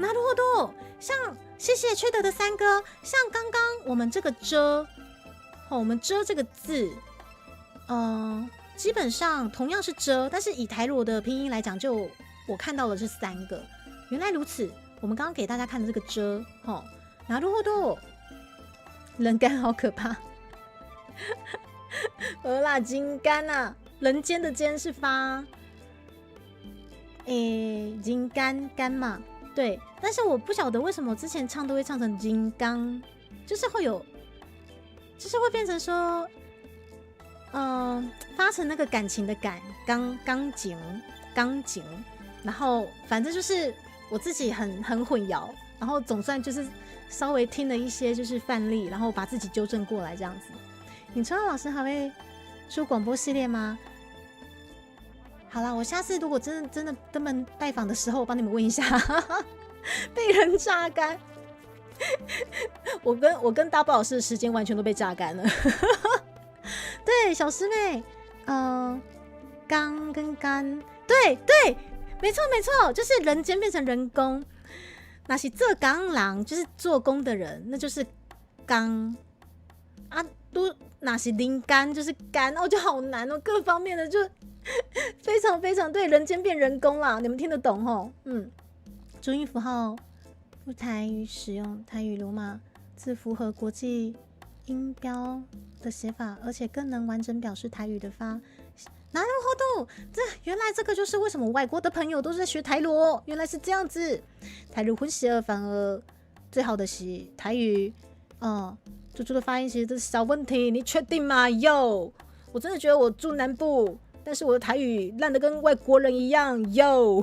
Speaker 1: なるほど。像谢谢缺德的三哥，像刚刚我们这个遮，我们遮这个字，基本上同样是遮，但是以台罗的拼音来讲就。我看到的是3个，原来如此。我们刚刚给大家看的这个遮，なるほど，人干好可怕。啦，金柑啊，人间的间是发，金柑嘛，对。但是我不晓得为什么之前唱都会唱成金刚，就是会有，就是会变成说，发成那个感情的感，钢琴。然后反正就是我自己很混淆，然后总算就是稍微听了一些就是范例，然后把自己纠正过来这样子。尹春老师还会出广播系列吗？好啦，我下次如果真的登门拜访的时候，我帮你们问一下，被人榨干。我跟大宝老师的时间完全都被榨干了。对，小师妹，钢跟干，对。没错，就是人间变成人工。那是做工人，就是做工的人，那就是工啊。都那是灵干，就是干哦，就好难哦，各方面的就非常对，人间变人工啦，你们听得懂吼？注音符号不台语使用台语罗马字符合国际音标的写法，而且更能完整表示台语的发。なるほど，原来这个就是为什么外国的朋友都是在学台罗，原来是这样子。台语混血反而最好的是台语，猪猪的发音其实都是小问题，你确定吗？有，我真的觉得我住南部，但是我的台语烂得跟外国人一样。有，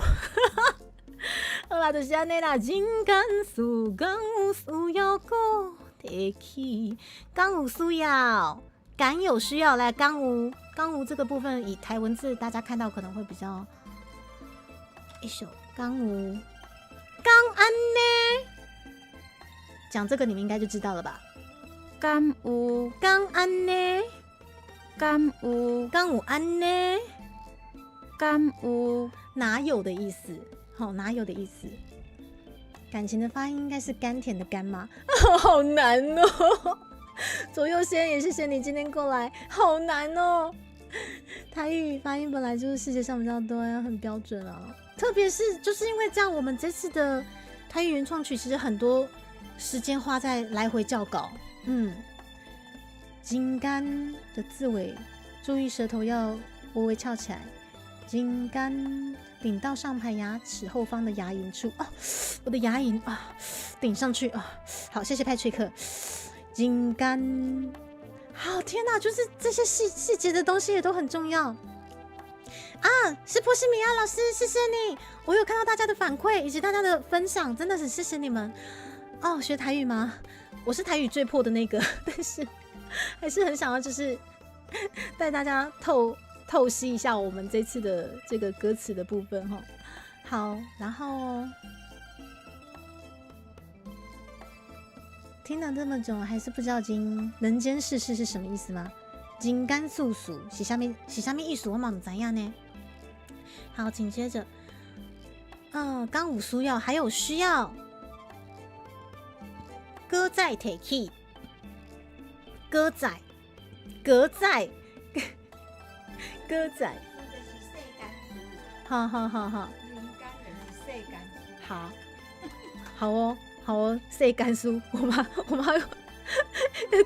Speaker 1: 好啦，就是安尼啦，情感事，讲有需要搁提起，讲有需要。敢有需要来刚无这个部分，以台文字大家看到可能会比较一首刚无刚安呢，讲这个你们应该就知道了吧？
Speaker 2: 刚有
Speaker 1: 刚安呢，
Speaker 2: 刚有
Speaker 1: 刚有安呢，
Speaker 2: 刚有
Speaker 1: 哪有的意思？哪有的意思？感情的发音应该是甘甜的甘吗？好难哦！左右先也谢谢你今天过来，好难哦。台语发音本来就是世界上比较多，要很标准啊。特别是就是因为这样，我们这次的台语原创曲其实很多时间花在来回校稿。金刚的字尾，注意舌头要微微翘起来。金刚顶到上排牙齿后方的牙龈处。我的牙龈顶上去好，谢谢派崔克。金刚，好，天哪，就是这些细节的东西也都很重要是波西米亚老师，谢谢你，我有看到大家的反馈以及大家的分享，真的是谢谢你们学台语吗？我是台语最破的那个，但是还是很想要就是带大家透析一下我们这次的这个歌词的部分好，然后听了这么久，还是不知道人间世事是什么意思吗？金刚素素是什么意思？我嘛不知道呢。好，紧接着，刚有需要，还有需要，歌仔提起，歌仔，好，好哦，谁甘肃？我妈又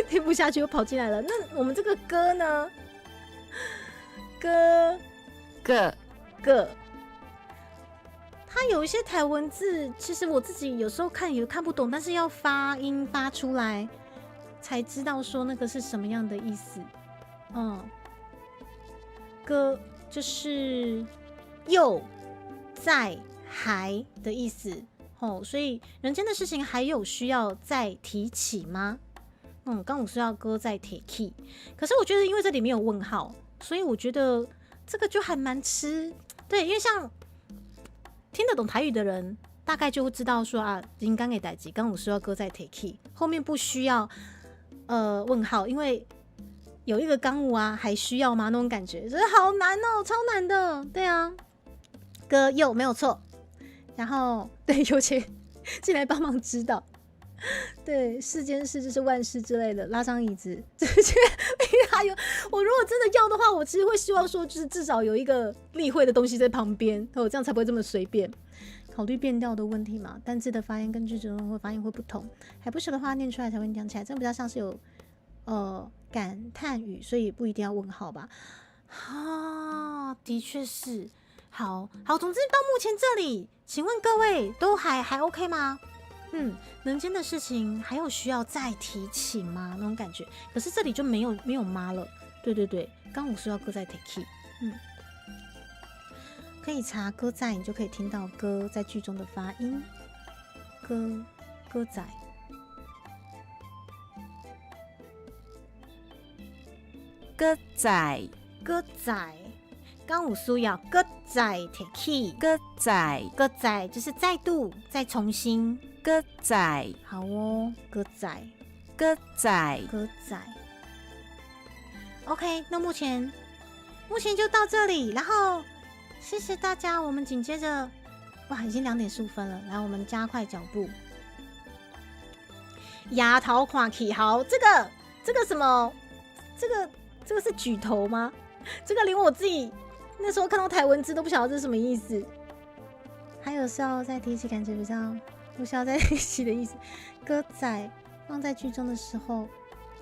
Speaker 1: 听不下去，又跑进来了。那我们这个歌呢？歌，它有一些台文字，其实我自己有时候看也看不懂，但是要发音发出来，才知道说那个是什么样的意思。歌就是又在还的意思。所以人间的事情还有需要再提起吗？刚我说要歌再提起，可是我觉得因为这里面有问号，所以我觉得这个就还蛮吃。对，因为像听得懂台语的人，大概就会知道说应该给代志，刚我说要歌再提起，后面不需要问号，因为有一个刚武还需要吗？那种感觉，所以好难哦，超难的。对啊，歌又没有错。然后对，有钱进来帮忙指导，对，世间事就是万事之类的，拉上椅子，这些还有，我如果真的要的话，我其实会希望说，就是至少有一个例会的东西在旁边，这样才不会这么随便。考虑变调的问题嘛，单字的发音跟句子的发音会不同，还不熟的话念出来才会讲起来，这比较像是有感叹语，所以不一定要问号吧？的确是。好，总之到目前这里，请问各位都还 OK 吗？人间的事情还有需要再提起吗？那种感觉，可是这里就没有妈了。对，刚我说要歌再提起，可以查歌仔，你就可以听到歌在句中的发音，歌仔，歌仔。刚有需要歌仔提起，歌仔就是再度再重新，歌仔好哦，歌仔 OK， 那目前就到这里，然后谢谢大家，我们紧接着已经2点15分了，来我们加快脚步。牙头看起，好，这个什么，这个是举头吗？这个连我自己那时候看到台文字都不晓得这是什么意思。还有是要再提起，感觉比较不需要再提起的意思。歌仔放在句中的时候，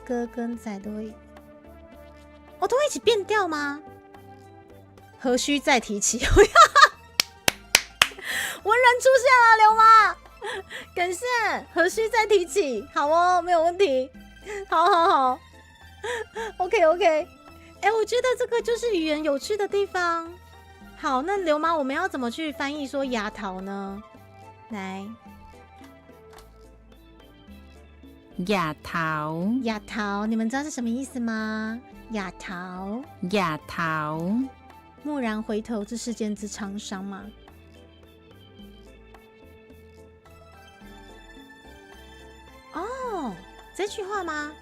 Speaker 1: 歌跟仔都会一起变调吗？何须再提起？文人出现了，刘妈，感谢。何须再提起？好哦，没有问题。好 ，OK。我觉得这个就是语言有趣的地方。好，那刘妈，我们要怎么去翻译说牙桃呢？来，
Speaker 2: 亚头，
Speaker 1: 亚头，你们知道是什么意思吗？亚头，
Speaker 2: 亚头，
Speaker 1: 蓦然回头，这世间之沧桑吗？哦，这句话吗？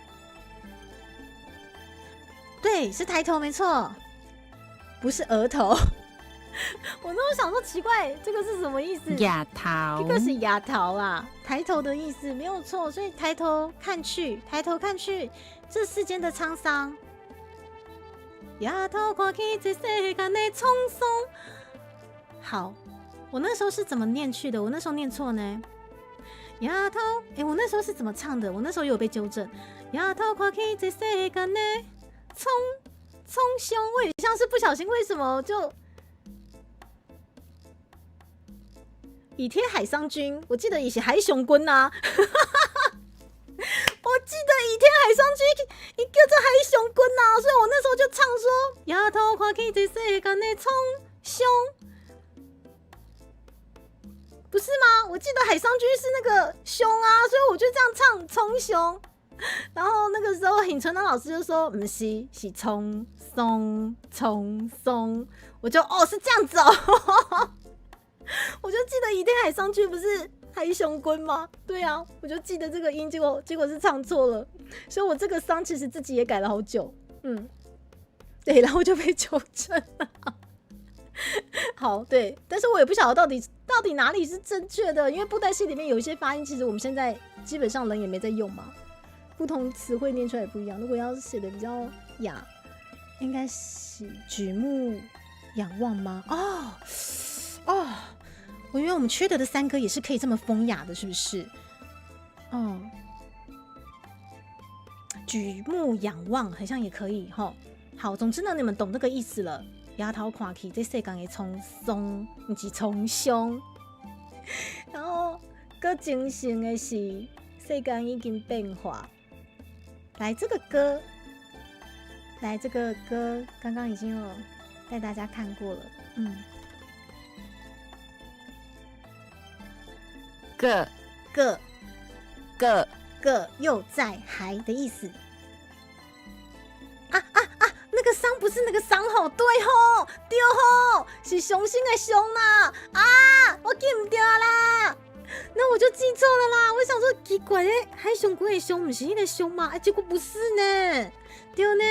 Speaker 1: 对，是抬头，没错，不是额头。我那时候想说奇怪，这个是什么意思？
Speaker 2: 亚头，
Speaker 1: 这个是亚头啦，抬头的意思没有错，所以抬头看去，抬头看去，这世间的沧桑。亚头看去，这世间的沧桑。好，我那时候是怎么念去的？我那时候念错呢。亚头，我那时候是怎么唱的？我那时候有被纠正。亚头看去，这世间的沧桑，我也像是不小心，为什么就？倚天海桑君，我记得以前海熊君呐，我记得倚天海桑君伊叫做海熊君呐，所以我那时候就唱说：亚头看去这世间的沧桑，不是吗？我记得海桑君是那个熊啊，所以我就这样唱葱熊。然后那个时候尹春当老师就说：不是，是葱松葱松，我就是这样子哦。我就记得倚天海上去不是海熊君吗？对啊，我就记得这个音，结果是唱错了，所以我这个伤其实自己也改了好久，对，然后就被纠正了。好，对，但是我也不晓得到底哪里是正确的，因为布袋戏里面有一些发音，其实我们现在基本上人也没在用嘛，不同词汇念出来也不一样。如果要是写的比较雅，应该是举目仰望吗？我以为我们缺德的三哥也是可以这么风雅的，是不是？举目仰望好像也可以齁。好，总之呢，你们懂这个意思了。亚头看去，这世间的沧桑，不是沧桑。然后，更精神的是，世间已经变化。来，这个歌，刚刚已经有带大家看过了，个又在还的意思。那个桑不是那个桑吼，对吼，对吼，是雄性的雄啦。我记唔对啦，那我就记错了啦。我想说奇怪的，海熊君的熊不是那个熊吗？结果不是呢，对呢，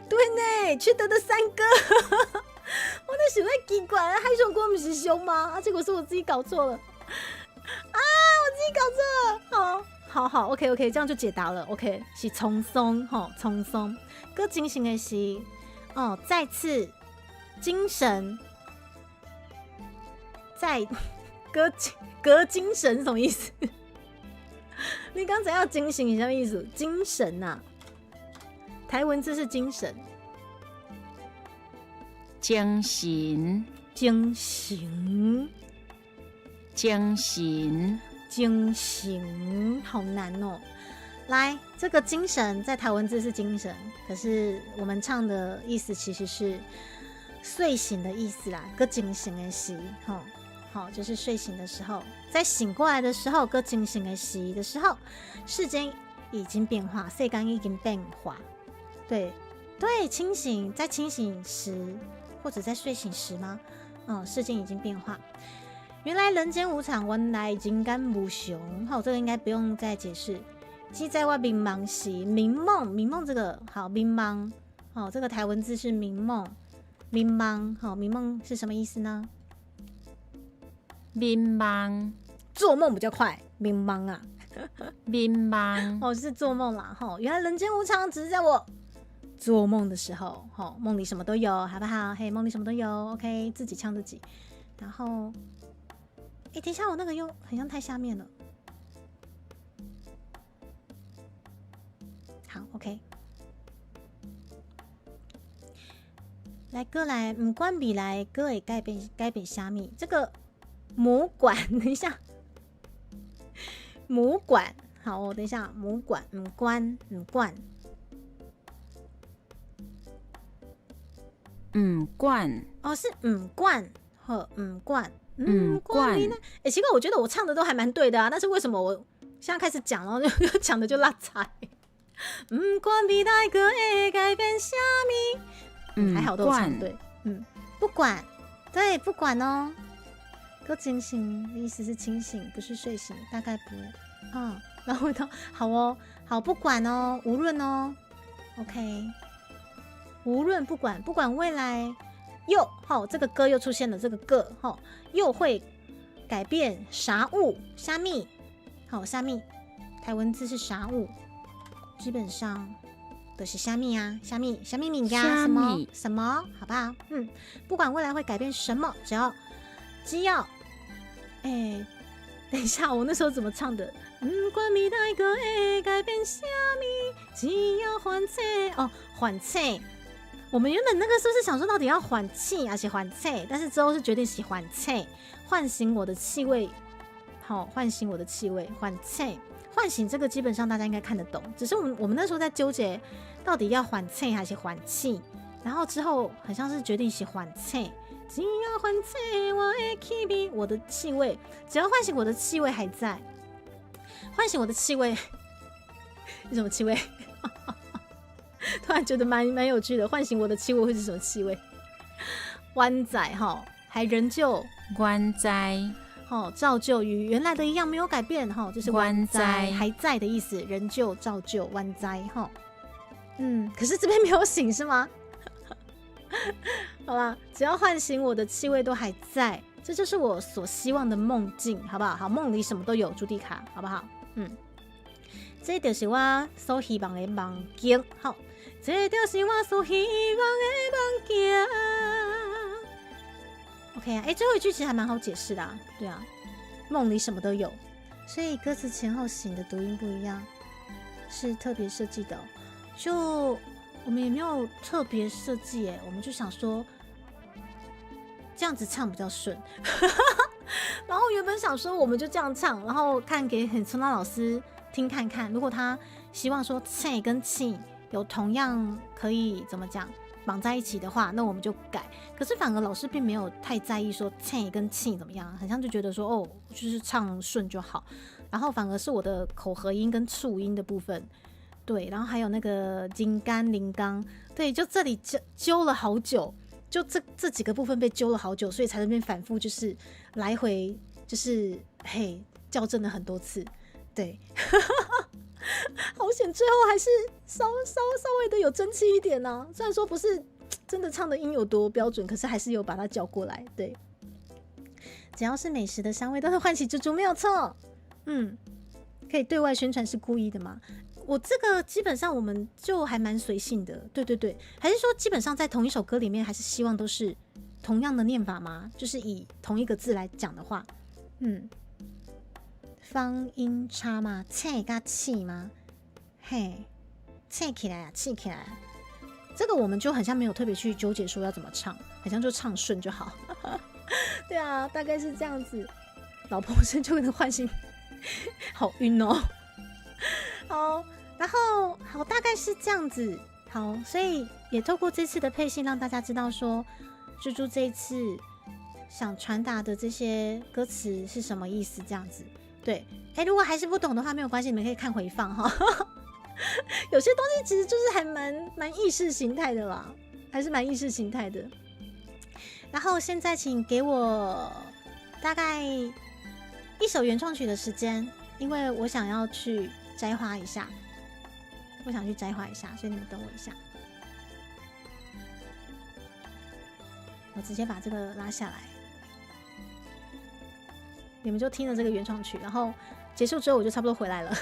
Speaker 1: 对呢，缺德的三哥。我在想，奇怪，海熊君不是熊吗？结果是我自己搞错了。我自己搞错了。好 ，OK， 这样就解答了。OK， 是匆松，匆松。更精神的是，再次精神，革精神什么意思？你刚才要精神是什么意思？精神啊，台文字是精神。
Speaker 2: 精神，
Speaker 1: 好难哦。来，这个精神在台文字是精神，可是我们唱的意思其实是睡醒的意思啦。个精神的时，好，就是睡醒的时候，在醒过来的时候，个精神的时的时候，世间已经变化，世间已经变化。对，清醒，在清醒时或者在睡醒时吗？世间已经变化。原来人间无常，原来人间无常。好，这个应该不用再解释。记在我迷茫时，明梦这个好，迷茫好，这个台文字是明梦，迷茫好，迷梦是什么意思呢？
Speaker 2: 迷茫，
Speaker 1: 做梦比较快，迷茫啊，
Speaker 2: 迷茫
Speaker 1: 是做梦啦。原来人间无常，只是在我做梦的时候，梦里什么都有，好不好？嘿，梦里什么都有 ，OK， 自己呛自己，然后。等一下，我那个又很像太下面了。好 ，OK。来，歌来，不管未来歌会改变虾米？这个母管，等一下，母管，好，等一下，母管，唔关，是唔管和唔管。
Speaker 2: 管
Speaker 1: 奇怪，我觉得我唱的都还蛮对的啊，但是为什么我现在开始讲，然后就讲的就落彩。不管未来个会改变什么，还好都有唱对。不管，对，不管哦。够清醒，意思是清醒，不是睡醒，大概不会。然后到好哦，好，不管哦，无论哦 ，OK， 无论不管未来又好，这个歌又出现了，这个歌又会改变啥物虾米，好虾米，台文字是啥物，基本上都是虾米啊，虾米米呀，什么，好不好？不管未来会改变什么，只要，等一下，我那时候怎么唱的？不管未来个会改变什么，只要还债还债。我们原本那个是不是想说到底要还气还是还债？但是之后是决定是还债，唤醒我的气味。好，唤醒我的气味，还债，唤醒这个基本上大家应该看得懂。只是我们那时候在纠结，到底要还债还是还气。然后之后好像是决定是还债。只要还债，我的气味，我的气味，只要唤醒我的气味还在，唤醒我的气味，是什么气味？突然觉得蛮有趣的，唤醒我的气味会是什么气味？湾仔还仍旧
Speaker 2: 湾仔
Speaker 1: 照旧与原来的一样没有改变就是湾仔还在的意思，仍旧照旧湾仔可是这边没有醒是吗？好啦，只要唤醒我的气味都还在，这就是我所希望的梦境，好不好？好，梦里什么都有，朱迪卡，好不好？这就是我所希望的梦境，好，这就是我所希望的梦境。OK 啊，最后一句其实还蛮好解释的啊，对啊，梦里什么都有，所以歌词前后醒的读音不一样，是特别设计的就我们也没有特别设计耶，我们就想说这样子唱比较顺。然后原本想说我们就这样唱，然后看给很村拉老师听看看，如果他希望说气跟气有同样可以怎么讲绑在一起的话，那我们就改。可是反而老师并没有太在意说气跟气怎么样，好像就觉得说就是唱顺就好。然后反而是我的口合音跟促音的部分。对，然后还有那个金刚铃钢，对，就这里揪了好久，就这几个部分被揪了好久，所以才在那边反复就是来回就是校正了很多次，对，好险，最后还是稍微的有争气一点啊，虽然说不是真的唱的音有多标准，可是还是有把它叫过来，对，只要是美食的香味都会唤起猪猪，没有错，可以对外宣传是故意的吗？我这个基本上我们就还蛮随性的，对，还是说基本上在同一首歌里面还是希望都是同样的念法吗？就是以同一个字来讲的话，方音差吗？气加气吗？气起来啊，气起来啊，这个我们就很像没有特别去纠结说要怎么唱，好像就唱顺就好。对啊，大概是这样子。老婆声就能唤醒，好晕哦。好，然后好，大概是这样子。好，所以也透过这次的配信，让大家知道说，猪猪这一次想传达的这些歌词是什么意思。这样子，对，如果还是不懂的话，没有关系，你们可以看回放哈。有些东西其实就是还蛮意识形态的啦，还是蛮意识形态的。然后现在请给我大概1首原创曲的时间，因为我想要去摘花一下，所以你们等我一下，我直接把这个拉下来，你们就听了这个原创曲，然后结束之后我就差不多回来了，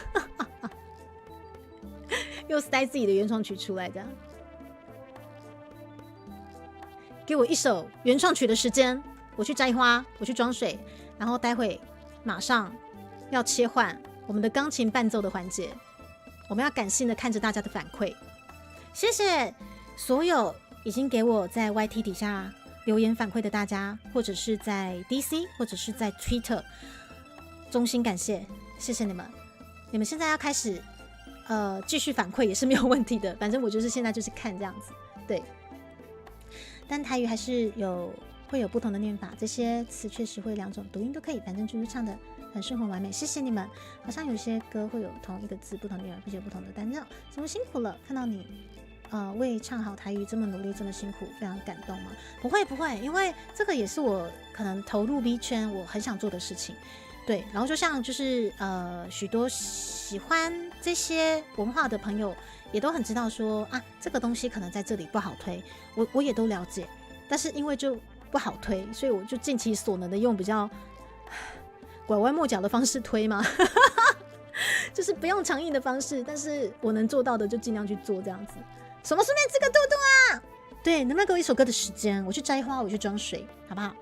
Speaker 1: 又塞自己的原创曲出来，这样给我1首原创曲的时间，我去摘花，我去装水，然后待会马上要切换我们的钢琴伴奏的环节，我们要感性的看着大家的反馈。谢谢所有已经给我在 YT 底下留言反馈的大家，或者是在 DC 或者是在 Twitter， 衷心感谢，谢谢你们。你们现在要开始继续反馈也是没有问题的，反正我就是现在就是看这样子，对。但台语还是会有不同的念法，这些词确实会2种读音都可以，反正就是唱的很顺很完美，谢谢你们。好像有些歌会有同一个字不同的音，不同的单调，怎么辛苦了？看到你为唱好台语这么努力，这么辛苦，非常感动吗？不会，因为这个也是我可能投入 B 圈我很想做的事情。对，然后就像就是许多喜欢这些文化的朋友也都很知道说啊，这个东西可能在这里不好推，我也都了解，但是因为就不好推，所以我就尽其所能的用比较拐弯抹角的方式推嘛，就是不用强硬的方式，但是我能做到的就尽量去做这样子。什么顺便这个豆豆啊？对，能不能给我一首歌的时间？我去摘花，我去装水，好不好？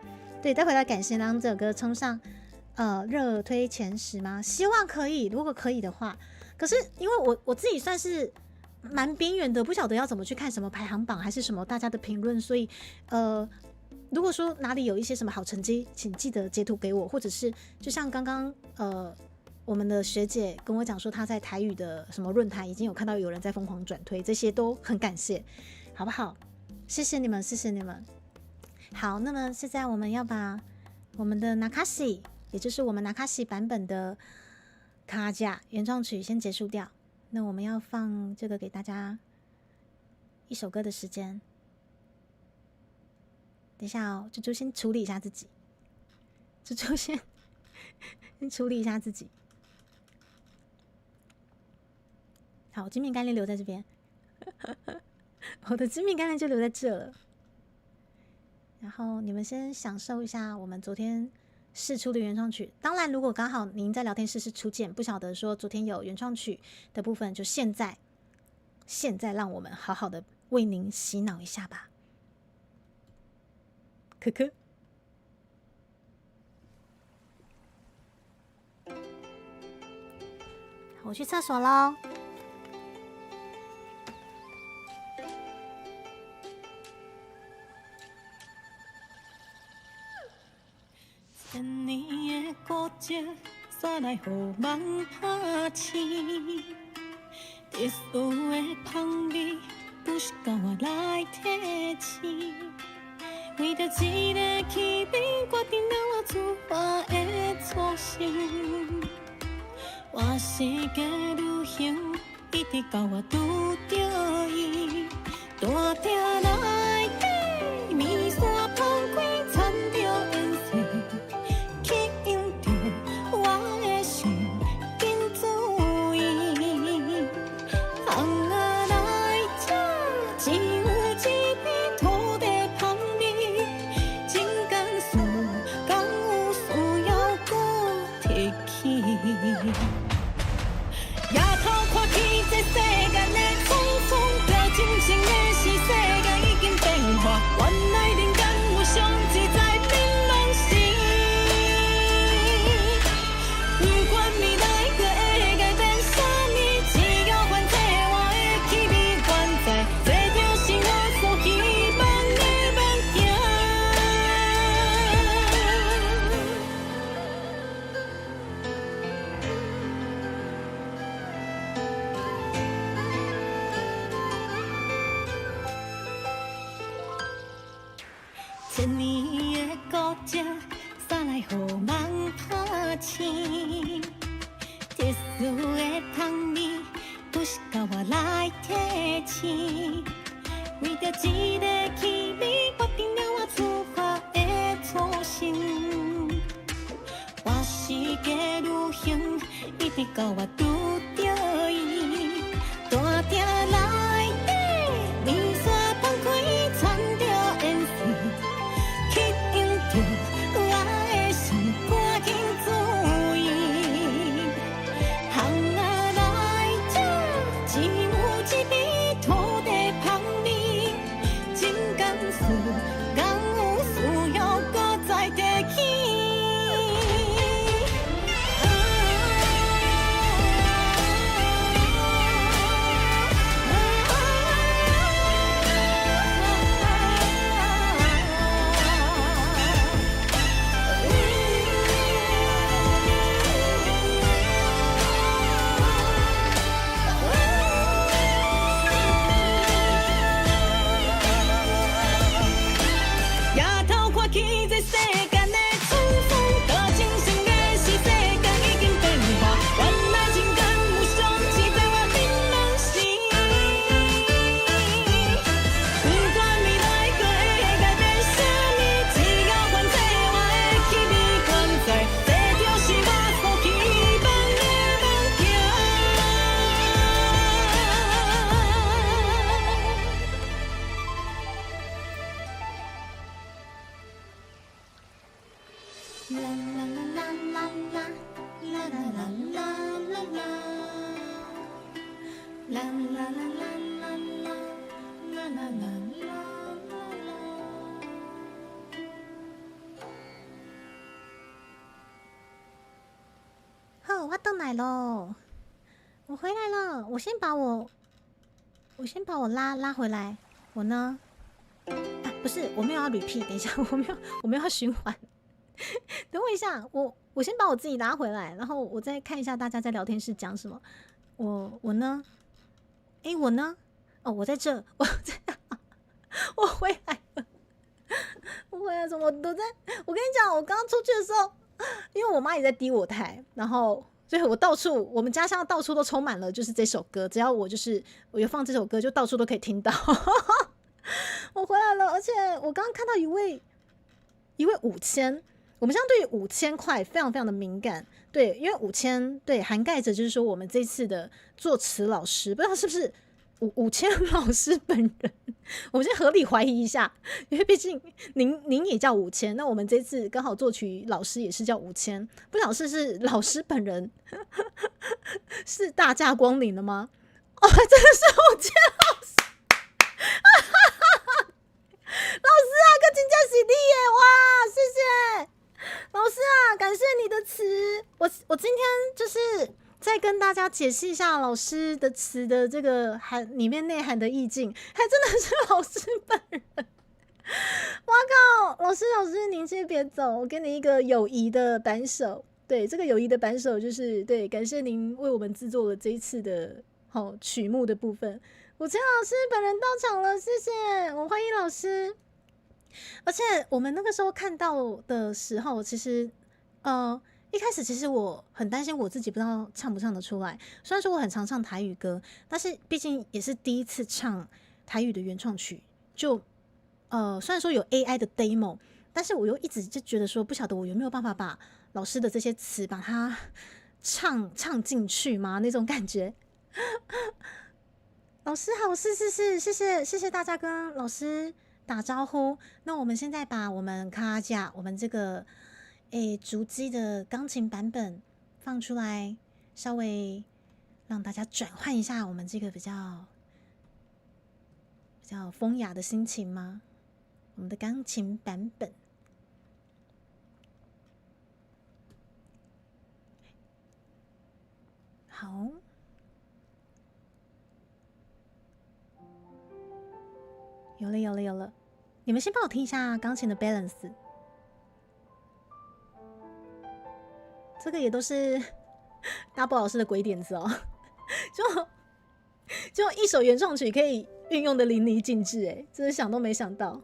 Speaker 1: 对，待会来感谢让这首歌冲上热推前10吗？希望可以，如果可以的话。可是因为我自己算是蛮边缘的，不晓得要怎么去看什么排行榜还是什么大家的评论，所以如果说哪里有一些什么好成绩，请记得截图给我，或者是就像刚刚我们的学姐跟我讲说，她在台语的什么论坛已经有看到有人在疯狂转推，这些都很感谢，好不好？谢谢你们，谢谢你们。好，那么现在我们要把我们的 Nakashi， 也就是我们 Nakashi 版本的卡甲原创曲先结束掉。那我们要放这个给大家一首歌的时间。等一下哦，猪猪先处理一下自己，猪猪先处理一下自己。好，精品干练留在这边，我的精品干练就留在这了。然后你们先享受一下我们昨天释出的原创曲。当然，如果刚好您在聊天室是初见，不晓得说昨天有原创曲的部分，就现在让我们好好的为您洗脑一下吧。可可，我去厕所喽。
Speaker 5: 千年的孤寂，煞来予梦拍醒。特殊的香味，不是靠我来提醒。为着一个气味，决定了我出发的初心。我世界旅行，一直到我拄着伊，大鼎内底，面线放开，掺着颜色，吸引着我的心，紧注意。红仔来吃，只有一片土地香味，情感事，敢有需要搁提起？夜头看起这世间的匆匆，了真情的是世界已经变化，原来人间有上自在槟榔心。不管未来可会改变啥物，只要反正我的气味原在，这就是我所希望的梦境。千年的孤寂，煞来予梦拍醒。特殊的香味，不是靠我来提醒。为着一个气味，决定了我出发的初心。我世界旅行，一直到我拄着伊，大鼎内底，面线放开，掺着颜色。吸引着我的心，赶紧注意。红仔来吃，只有一片土地香味，情感事，敢有需要搁再提起？
Speaker 1: 我回来喽，我回来了。我先把我拉回来。我呢？啊，不是，我没有要 repeat。等一下，我没有要循环。等我一下，我先把我自己拉回来，然后我再看一下大家在聊天室讲什么。我呢？我呢？哦，我在这，我回来了。我回来了，我都在。我跟你讲，我刚刚出去的时候，因为我妈也在滴我台，然后所以我们家乡到处都充满了就是这首歌，只要我有放这首歌，就到处都可以听到。我回来了，而且我刚刚看到一位5000，我们乡对于5000块非常非常的敏感，对，因为5000对涵盖着就是说我们这次的作词老师，不知道是不是5000老师本人，我们先合理怀疑一下，因为毕竟您也叫5000，那我们这次刚好作曲老师也是叫5000，不晓得是老师本人是大驾光临了吗？哦，真的是5000老师。老师啊，个真正是你耶！哇，谢谢老师啊，感谢你的词。我今天就是再跟大家解析一下老师的词的这个里面内涵的意境，还真的是老师本人。哇靠，老师，您先别走，我给你一个友谊的扳手。对，这个友谊的扳手就是对，感谢您为我们制作了这一次的曲目的部分。5000老师本人到场了，谢谢，我欢迎老师。而且我们那个时候看到的时候，其实一开始其实我很担心我自己不知道唱不唱得出来。虽然说我很常唱台语歌，但是毕竟也是第一次唱台语的原创曲，就虽然说有 AI 的 demo， 但是我又一直就觉得说不晓得我有没有办法把老师的这些词把它唱进去吗？那种感觉。老师好，谢谢大家跟老师打招呼。那我们现在把我们卡架我们这个竹机的钢琴版本放出来，稍微让大家转换一下我们这个比较风雅的心情吗？我们的钢琴版本。好。有了，你们先帮我听一下钢琴的 balance， 这个也都是大波老师的鬼点子哦，就一首原创曲可以运用的淋漓尽致，真是想都没想到。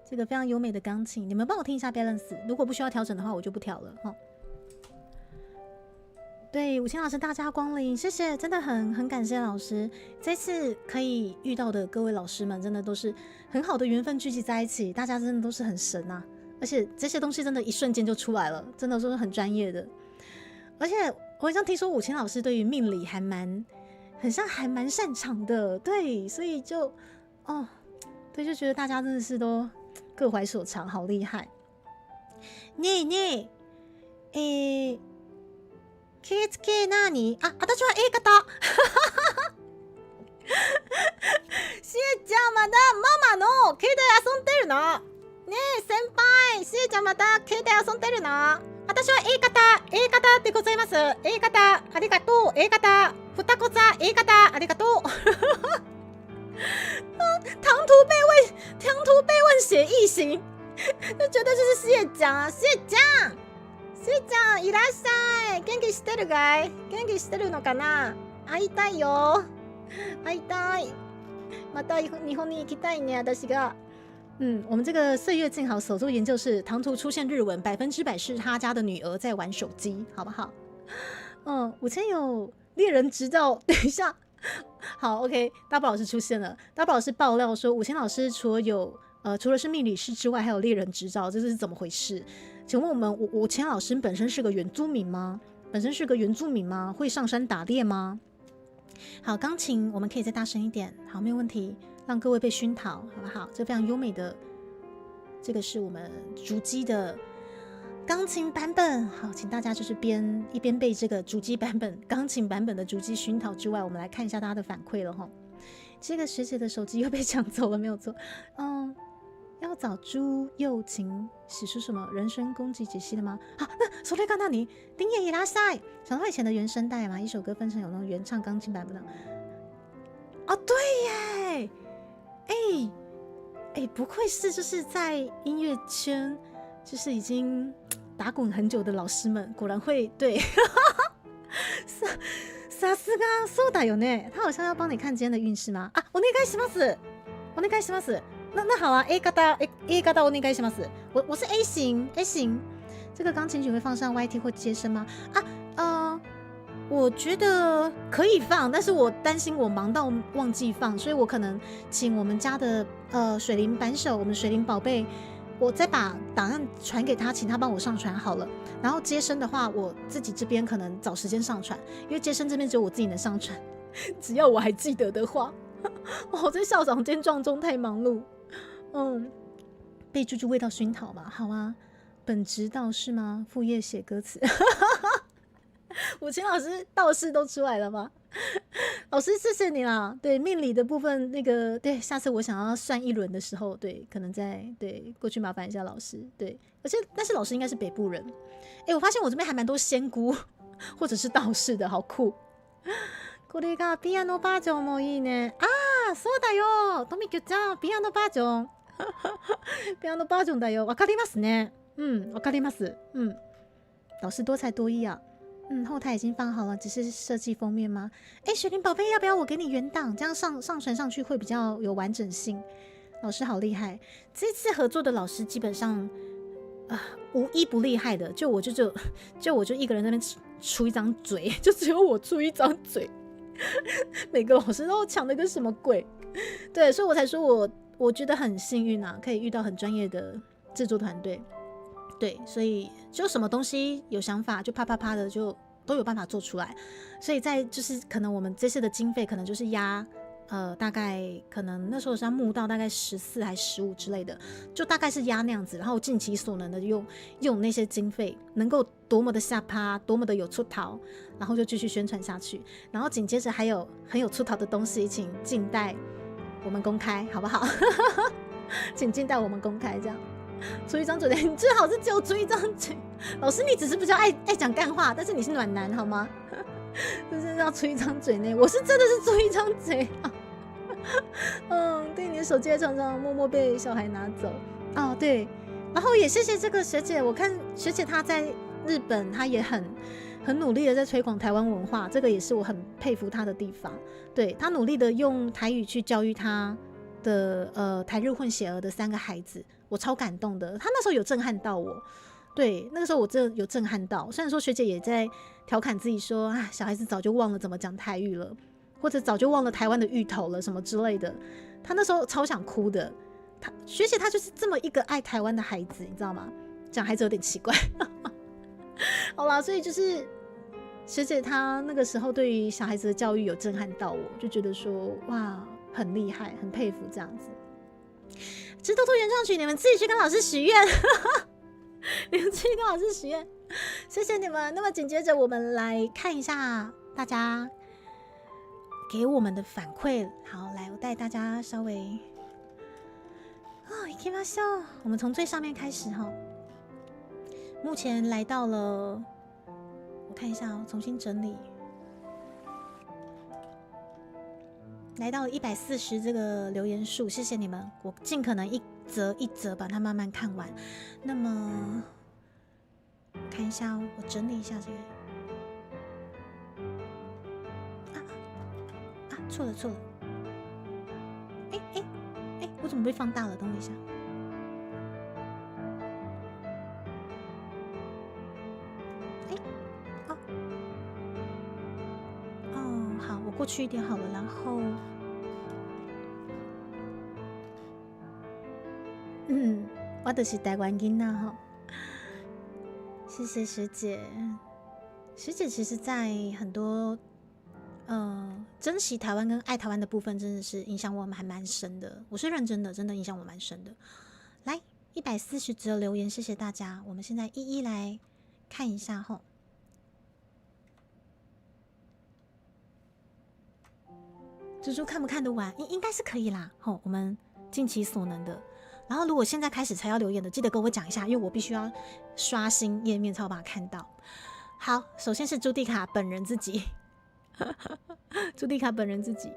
Speaker 1: 这个非常优美的钢琴，你们帮我听一下 balance， 如果不需要调整的话，我就不调了哈。对，5000老师大驾光临，谢谢，真的很感谢老师。这次可以遇到的各位老师们，真的都是很好的缘分聚集在一起，大家真的都是很神啊！而且这些东西真的一瞬间就出来了，真的都是很专业的。而且我好像听说5000老师对于命理还蛮擅长的，对，所以就对，就觉得大家真的是都各怀所长，好厉害。気付けなにあ、私はA型しえちゃんまだママの携帯遊んでるのねえ先輩、しえちゃんまだ携帯遊んでるの私は A 型でございます。 A 型ありがとう。 A 型二子座 A 型ありがとう唐突被问写异形那绝对就是しえちゃん。しえちゃんいらっしゃい。元気してるかい？元気してるのかな？会いたいよ。会いたい。また日本に行きたいね、私が。我们这个岁月静好手作研究室，唐突出现日文，100%是他家的女儿在玩手机，好不好？5000有猎人执照，等一下。好 ，OK， 大宝老师出现了。大宝老师爆料说，5000老师除了是命理师之外，还有猎人执照，这是怎么回事？请问我们5000老师本身是个原住民吗？会上山打猎吗？好，钢琴我们可以再大声一点，好，没有问题，让各位被熏陶，好不好？这非常优美的，这个是我们竹机的钢琴版本。好，请大家就是一边被这个竹机版本、钢琴版本的竹机熏陶之外，我们来看一下大家的反馈了哈。这个学姐的手机又被抢走了，没有错。要找朱幼琴使出什么人生攻击解析的吗？好，那それが何？丁也いらっしゃい。想到以前的原声带嘛，一首歌分成有那种原唱、钢琴版本的。哦，对耶，不愧是就是在音乐圈就是已经打滚很久的老师们，果然会对。さすがそうだよね。他好像要帮你看今天的运势吗？啊，お願いします。お願いします。那好啊 ，A 型お願いします。我是 A 型。这个钢琴曲会放上 YT 或接生吗？我觉得可以放，但是我担心我忙到忘记放，所以我可能请我们家的水灵扳手，我们水灵宝贝，我再把档案传给他，请他帮我上传好了。然后接生的话，我自己这边可能找时间上传，因为接生这边只有我自己能上传，只要我还记得的话。我在校长兼撞钟太忙碌，被猪猪味道熏陶嘛，好啊，本职道士吗？副业写歌词。武琴老师道士都出来了吗？老师谢谢你啦。对命理的部分，那个对，下次我想要算一轮的时候，对，可能对过去麻烦一下老师。对，但是老师应该是北部人。我发现我这边还蛮多仙姑或者是道士的，好酷。これがピアノバージョンもいいね。そうだよ。トミキュちゃん、ピアノバージョン。ピアノバージョンだよ。わかりますね。わかります。老师多才多艺啊。后台已经放好了，只是设计封面吗？雪灵宝贝，要不要我给你原档？这样上传上去会比较有完整性。老师好厉害，这次合作的老师基本上无一不厉害的，就我就一个人在那边出一张嘴，就只有我出一张嘴，每个老师都抢得跟什么鬼。对，所以我才说我觉得很幸运啊，可以遇到很专业的制作团队。对，所以就什么东西有想法就啪啪啪的就都有办法做出来。所以在就是可能我们这次的经费可能就是压大概可能那时候是要募到大概14还15之类的，就大概是压那样子，然后尽其所能的用那些经费能够多么的下趴，多么的有出逃，然后就继续宣传下去。然后紧接着还有很有出逃的东西，请静待我们公开，好不好？请静待我们公开，这样。出一张嘴，你最好是只有出一张嘴。老师，你只是比较爱讲干话，但是你是暖男好吗？就是要出一张嘴呢，我是真的是出一张嘴啊。对，你的手机也常常默默被小孩拿走。对，然后也谢谢这个学姐，我看学姐她在日本，她也很努力的在推广台湾文化，这个也是我很佩服她的地方。对，她努力的用台语去教育她的台日混血儿的3个孩子。我超感动的，他那时候有震撼到我。对，那个时候我真的有震撼到。虽然说学姐也在调侃自己说，小孩子早就忘了怎么讲台语了，或者早就忘了台湾的芋头了什么之类的。他那时候超想哭的。学姐她就是这么一个爱台湾的孩子，你知道吗？讲孩子有点奇怪。好啦，所以就是学姐她那个时候对于小孩子的教育有震撼到我，就觉得说哇，很厉害，很佩服这样子。直兔兔原创曲，你们自己去跟老师许愿，你们自己跟老师许愿，谢谢你们。那么紧接着我们来看一下大家给我们的反馈。好，来，我带大家稍微行きましょう。我们从最上面开始哈。目前来到了，我看一下重新整理。来到了140这个留言数，谢谢你们，我尽可能一则一则把它慢慢看完。那么看一下我整理一下这个。错了，我怎么被放大了？等我一下。好，我过去一点好了，然后，我就是台湾囡仔哈，谢谢学姐。学姐其实在很多珍惜台湾跟爱台湾的部分，真的是影响我们还蛮深的。我是认真的，真的影响我蛮深的。来，140则留言，谢谢大家。我们现在一一来看一下哈。猪猪看不看得完？应该是可以啦。我们尽其所能的。然后如果现在开始才要留言的，记得跟我讲一下，因为我必须要刷新页面才有办法看到。好，首先是朱蒂卡本人自己，朱蒂卡本人自己，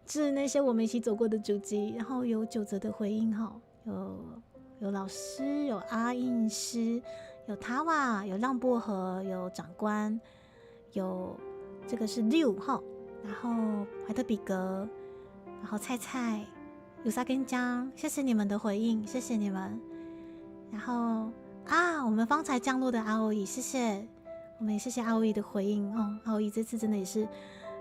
Speaker 1: 致那些我们一起走过的足迹，然后有9则的回应哈，有老师，有阿印师，有塔瓦，有浪薄荷，有长官，有这个是6哈，然后怀特比格，然后菜菜。有沙根江，谢谢你们的回应，谢谢你们。然后我们方才降落的阿欧伊，谢谢，我们也谢谢阿欧伊的回应哦。阿欧伊这次真的也是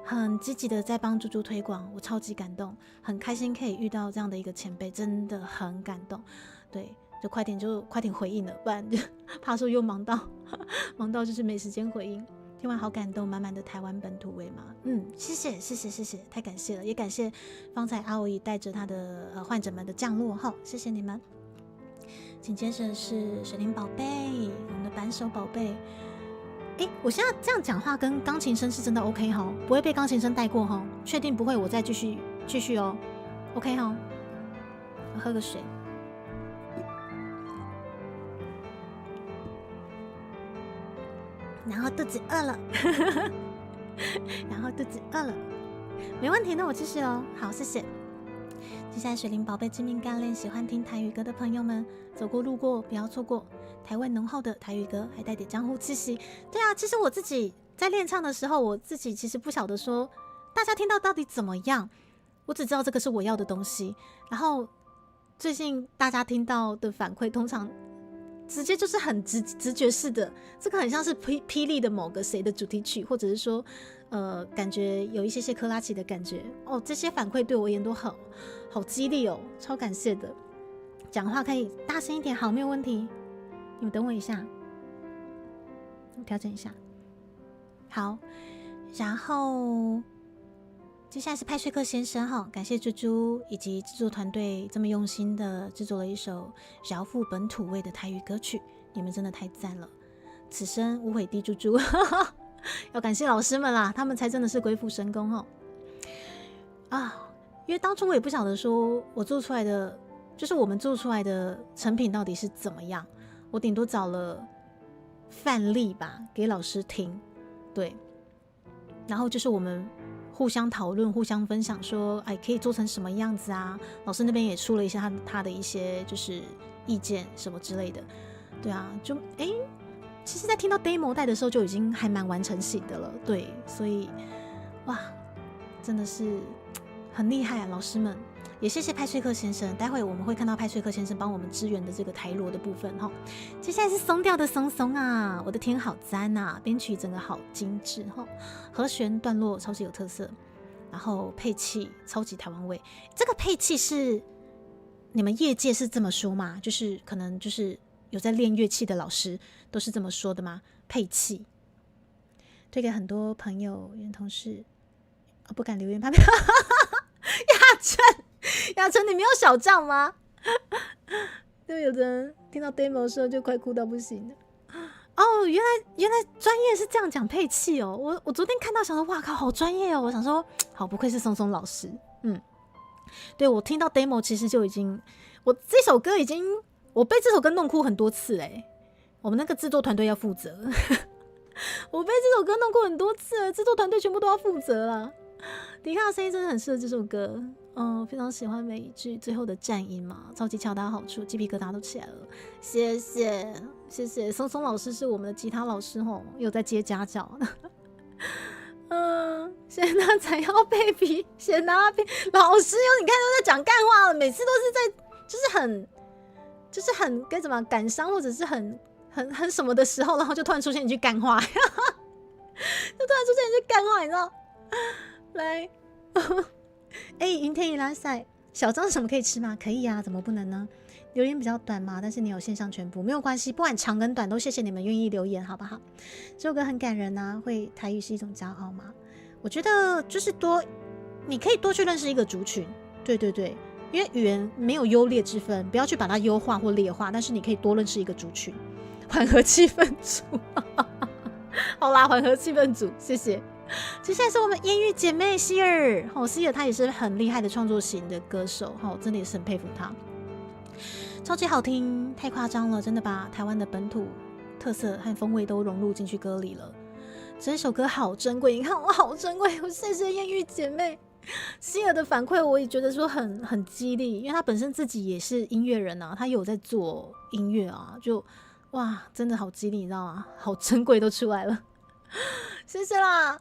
Speaker 1: 很积极的在帮猪猪推广，我超级感动，很开心可以遇到这样的一个前辈，真的很感动。对，就快点回应了，不然就怕说又忙到就是没时间回应。听完好感动，满满的台湾本土味嘛，谢谢，太感谢了，也感谢方才阿欧伊带着他的患者们的降落哈，谢谢你们。紧接着是水灵宝贝，我们的扳手宝贝。我现在这样讲话跟钢琴声是真的 OK 哈，不会被钢琴声带过哈，确定不会，我再继续哦 ，OK 哈。我喝个水。然后肚子饿了，没问题，那我继续哦。好，谢谢。接下来水灵宝贝致命干练，喜欢听台语歌的朋友们，走过路过不要错过台湾浓厚的台语歌，还带点江湖气息。对啊，其实我自己在练唱的时候，我自己其实不晓得说大家听到底怎么样，我只知道这个是我要的东西。然后最近大家听到的反馈，通常直接就是很直觉式的，这个很像是霹雳的某个谁的主题曲，或者是说感觉有一些克拉奇的感觉哦。这些反馈对我而言都好激励哦，超感谢的。讲话可以大声一点，好，没有问题。你们等我一下，我调整一下。好，然后接下来是派翠克先生哈，感谢猪猪以及制作团队这么用心的制作了一首饶富本土味的台语歌曲，你们真的太赞了，此生无悔滴猪猪。要感谢老师们啦，他们才真的是鬼斧神工哦。因为当初我也不晓得说我做出来的，就是我们做出来的成品到底是怎么样，我顶多找了范例吧给老师听，对，然后就是我们互相讨论、互相分享说，可以做成什么样子啊？老师那边也出了一些他的一些就是意见什么之类的，对啊，就其实在听到 demo 带的时候就已经还蛮完成型的了，对，所以哇，真的是很厉害啊，老师们。也谢谢派翠克先生，待会我们会看到派翠克先生帮我们支援的这个台罗的部分哈。接下来是松调的松松啊，我的天，好赞啊！编曲整个好精致哈，和弦段落超级有特色，然后配器超级台湾味。这个配器是你们业界是这么说吗？就是可能就是有在练乐器的老师都是这么说的吗？配器推给很多朋友、原同事，不敢留言拍。亚春，你没有小账吗？就有的人听到 demo 的时候就快哭到不行了。哦，原来专业是这样讲配器哦。我昨天看到想说，哇靠，好专业哦。我想说，好不愧是松松老师。对，我听到 demo 其实就已经，我这首歌已经，我被这首歌弄哭很多次哎。我们那个制作团队要负责，我被这首歌弄过很多次了，制作团队全部都要负责啦。迪卡的声音真的很适合这首歌，非常喜欢每一句最后的战音嘛，超级恰到好处，鸡皮疙瘩都起来了。谢谢松松老师是我们的吉他老师吼，有在接家教。谢娜才要baby，谢娜老师你看都在讲干话了，每次都是在就是很该怎么感伤或者是很什么的时候，然后就突然出现一句干话，就突然出现一句干话，你知道？来，云天一拉塞，小张什么可以吃吗？可以啊，怎么不能呢？留言比较短嘛，但是你有线上全部没有关系，不管长跟短都谢谢你们愿意留言，好不好？这首歌很感人啊，会台语是一种骄傲吗？我觉得就是你可以多去认识一个族群，对，因为语言没有优劣之分，不要去把它优化或劣化，但是你可以多认识一个族群，缓和气氛组。好啦，缓和气氛组，谢谢。接下来是我们烟雨姐妹希尔，希尔她也是很厉害的创作型的歌手，真的也是很佩服她。超级好听，太夸张了，真的把台湾的本土特色和风味都融入进去歌里了。这首歌好珍贵，你看我好珍贵，我谢谢艳玉姐妹。希尔的反馈我也觉得说很激励，因为他本身自己也是音乐人啊，他有在做音乐啊，就哇真的好激励，你知道吗？好珍贵都出来了，谢谢啦。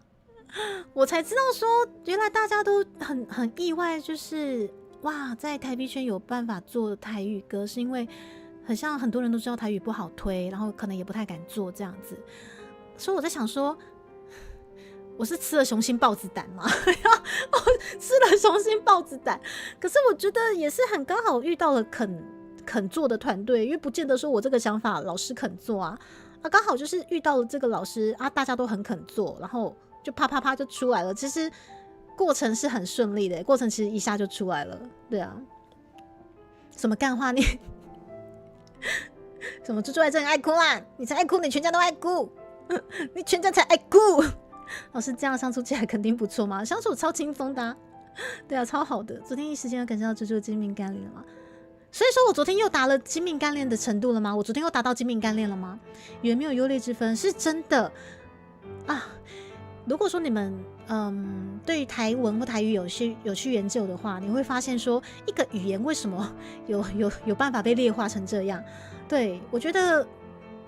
Speaker 1: 我才知道说原来大家都很意外，就是哇在台币圈有办法做台语歌，是因为很像很多人都知道台语不好推，然后可能也不太敢做这样子，所以我在想说我是吃了雄心豹子胆吗？我吃了雄心豹子胆，可是我觉得也是很刚好遇到了肯做的团队，因为不见得说我这个想法老师肯做啊，刚好就是遇到了这个老师啊，大家都很肯做，然后就啪啪啪就出来了。其实过程是很顺利的，过程其实一下就出来了，对啊。什么干话你？什么猪猪爱真爱哭啊？你才爱哭，你全家都爱哭，你全家才爱哭。老师这样相处起来肯定不错嘛，相处超轻松的啊，对啊，超好的。昨天一时间有感受到猪猪的精明干练了吗？所以说我昨天又达了精明干练的程度了吗？我昨天又达到精明干练了吗？远没有优劣之分，是真的啊。如果说你们对台文或台语有去研究的话，你会发现说一个语言为什么有办法被劣化成这样？对，我觉得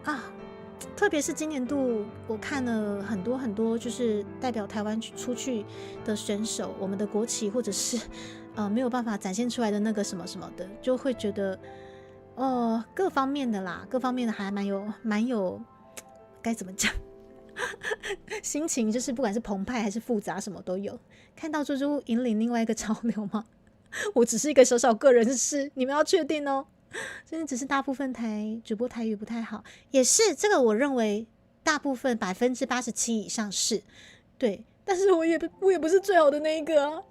Speaker 1: 啊。特别是今年度，我看了很多，就是代表台湾出去的选手，我们的国旗或者是没有办法展现出来的那个什么什么的，就会觉得各方面的还蛮有该怎么讲，心情就是不管是澎湃还是复杂，什么都有。看到猪猪引领另外一个潮流吗？我只是一个小个人事，你们要确定哦。真的只是大部分主播台语不太好，也是这个我认为大部分87%以上是对，但是我也不是最好的那一个啊。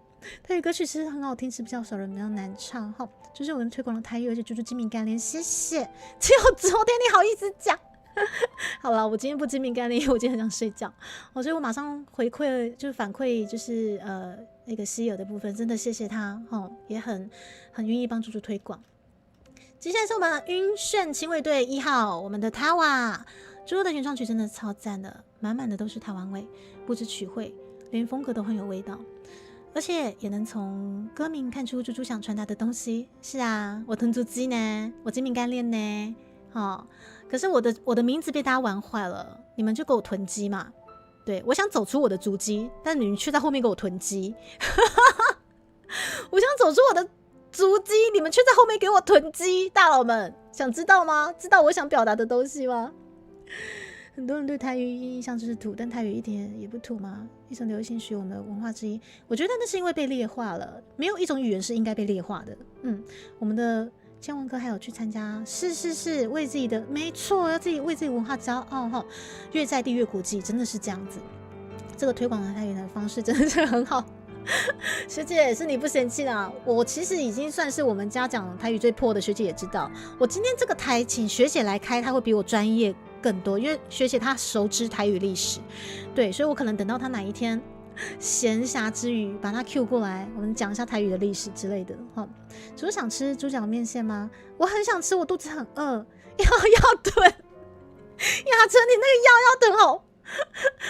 Speaker 1: 台语歌曲其实很好听，是比较少人比较难唱哈。就是我们推广了台语，而且猪猪精明干练，谢谢。只有昨天你好意思讲。好了，我今天不精明干练，因为我今天很想睡觉，所以我马上回馈就是反馈就是那个希尔的部分，真的谢谢他也很愿意帮猪猪推广。接下来是我们的晕眩亲卫队1号，我们的 Tawa 猪猪的原创曲真的超赞的，满满的都是台湾味，不止曲汇，连风格都很有味道，而且也能从歌名看出猪猪想传达的东西。是啊，我囤足迹呢，我精明干练呢，可是我的名字被大家玩坏了，你们就给我囤积嘛。对，我想走出我的足迹，但你们却在后面给我囤积。我想走出我的足迹，你们却在后面给我囤积，大佬们想知道吗？知道我想表达的东西吗？很多人对台语印象就是土，但台语一点也不土吗？一种流行属于我们的文化之一。我觉得那是因为被劣化了，没有一种语言是应该被劣化的。我们的建文哥还有去参加，是为自己的，没错，要为自己文化骄傲哈，越在地越国际，真的是这样子。这个推广的台语的方式真的是很好。学姐是你不嫌弃啦，我其实已经算是我们家讲台语最破的，学姐也知道。我今天这个台请学姐来开，她会比我专业更多，因为学姐她熟知台语历史，对，所以我可能等到她哪一天闲暇之余把她 Q 过来，我们讲一下台语的历史之类的。只是想吃猪脚面线吗？我很想吃，我肚子很饿，要囤。雅晨，你那个要囤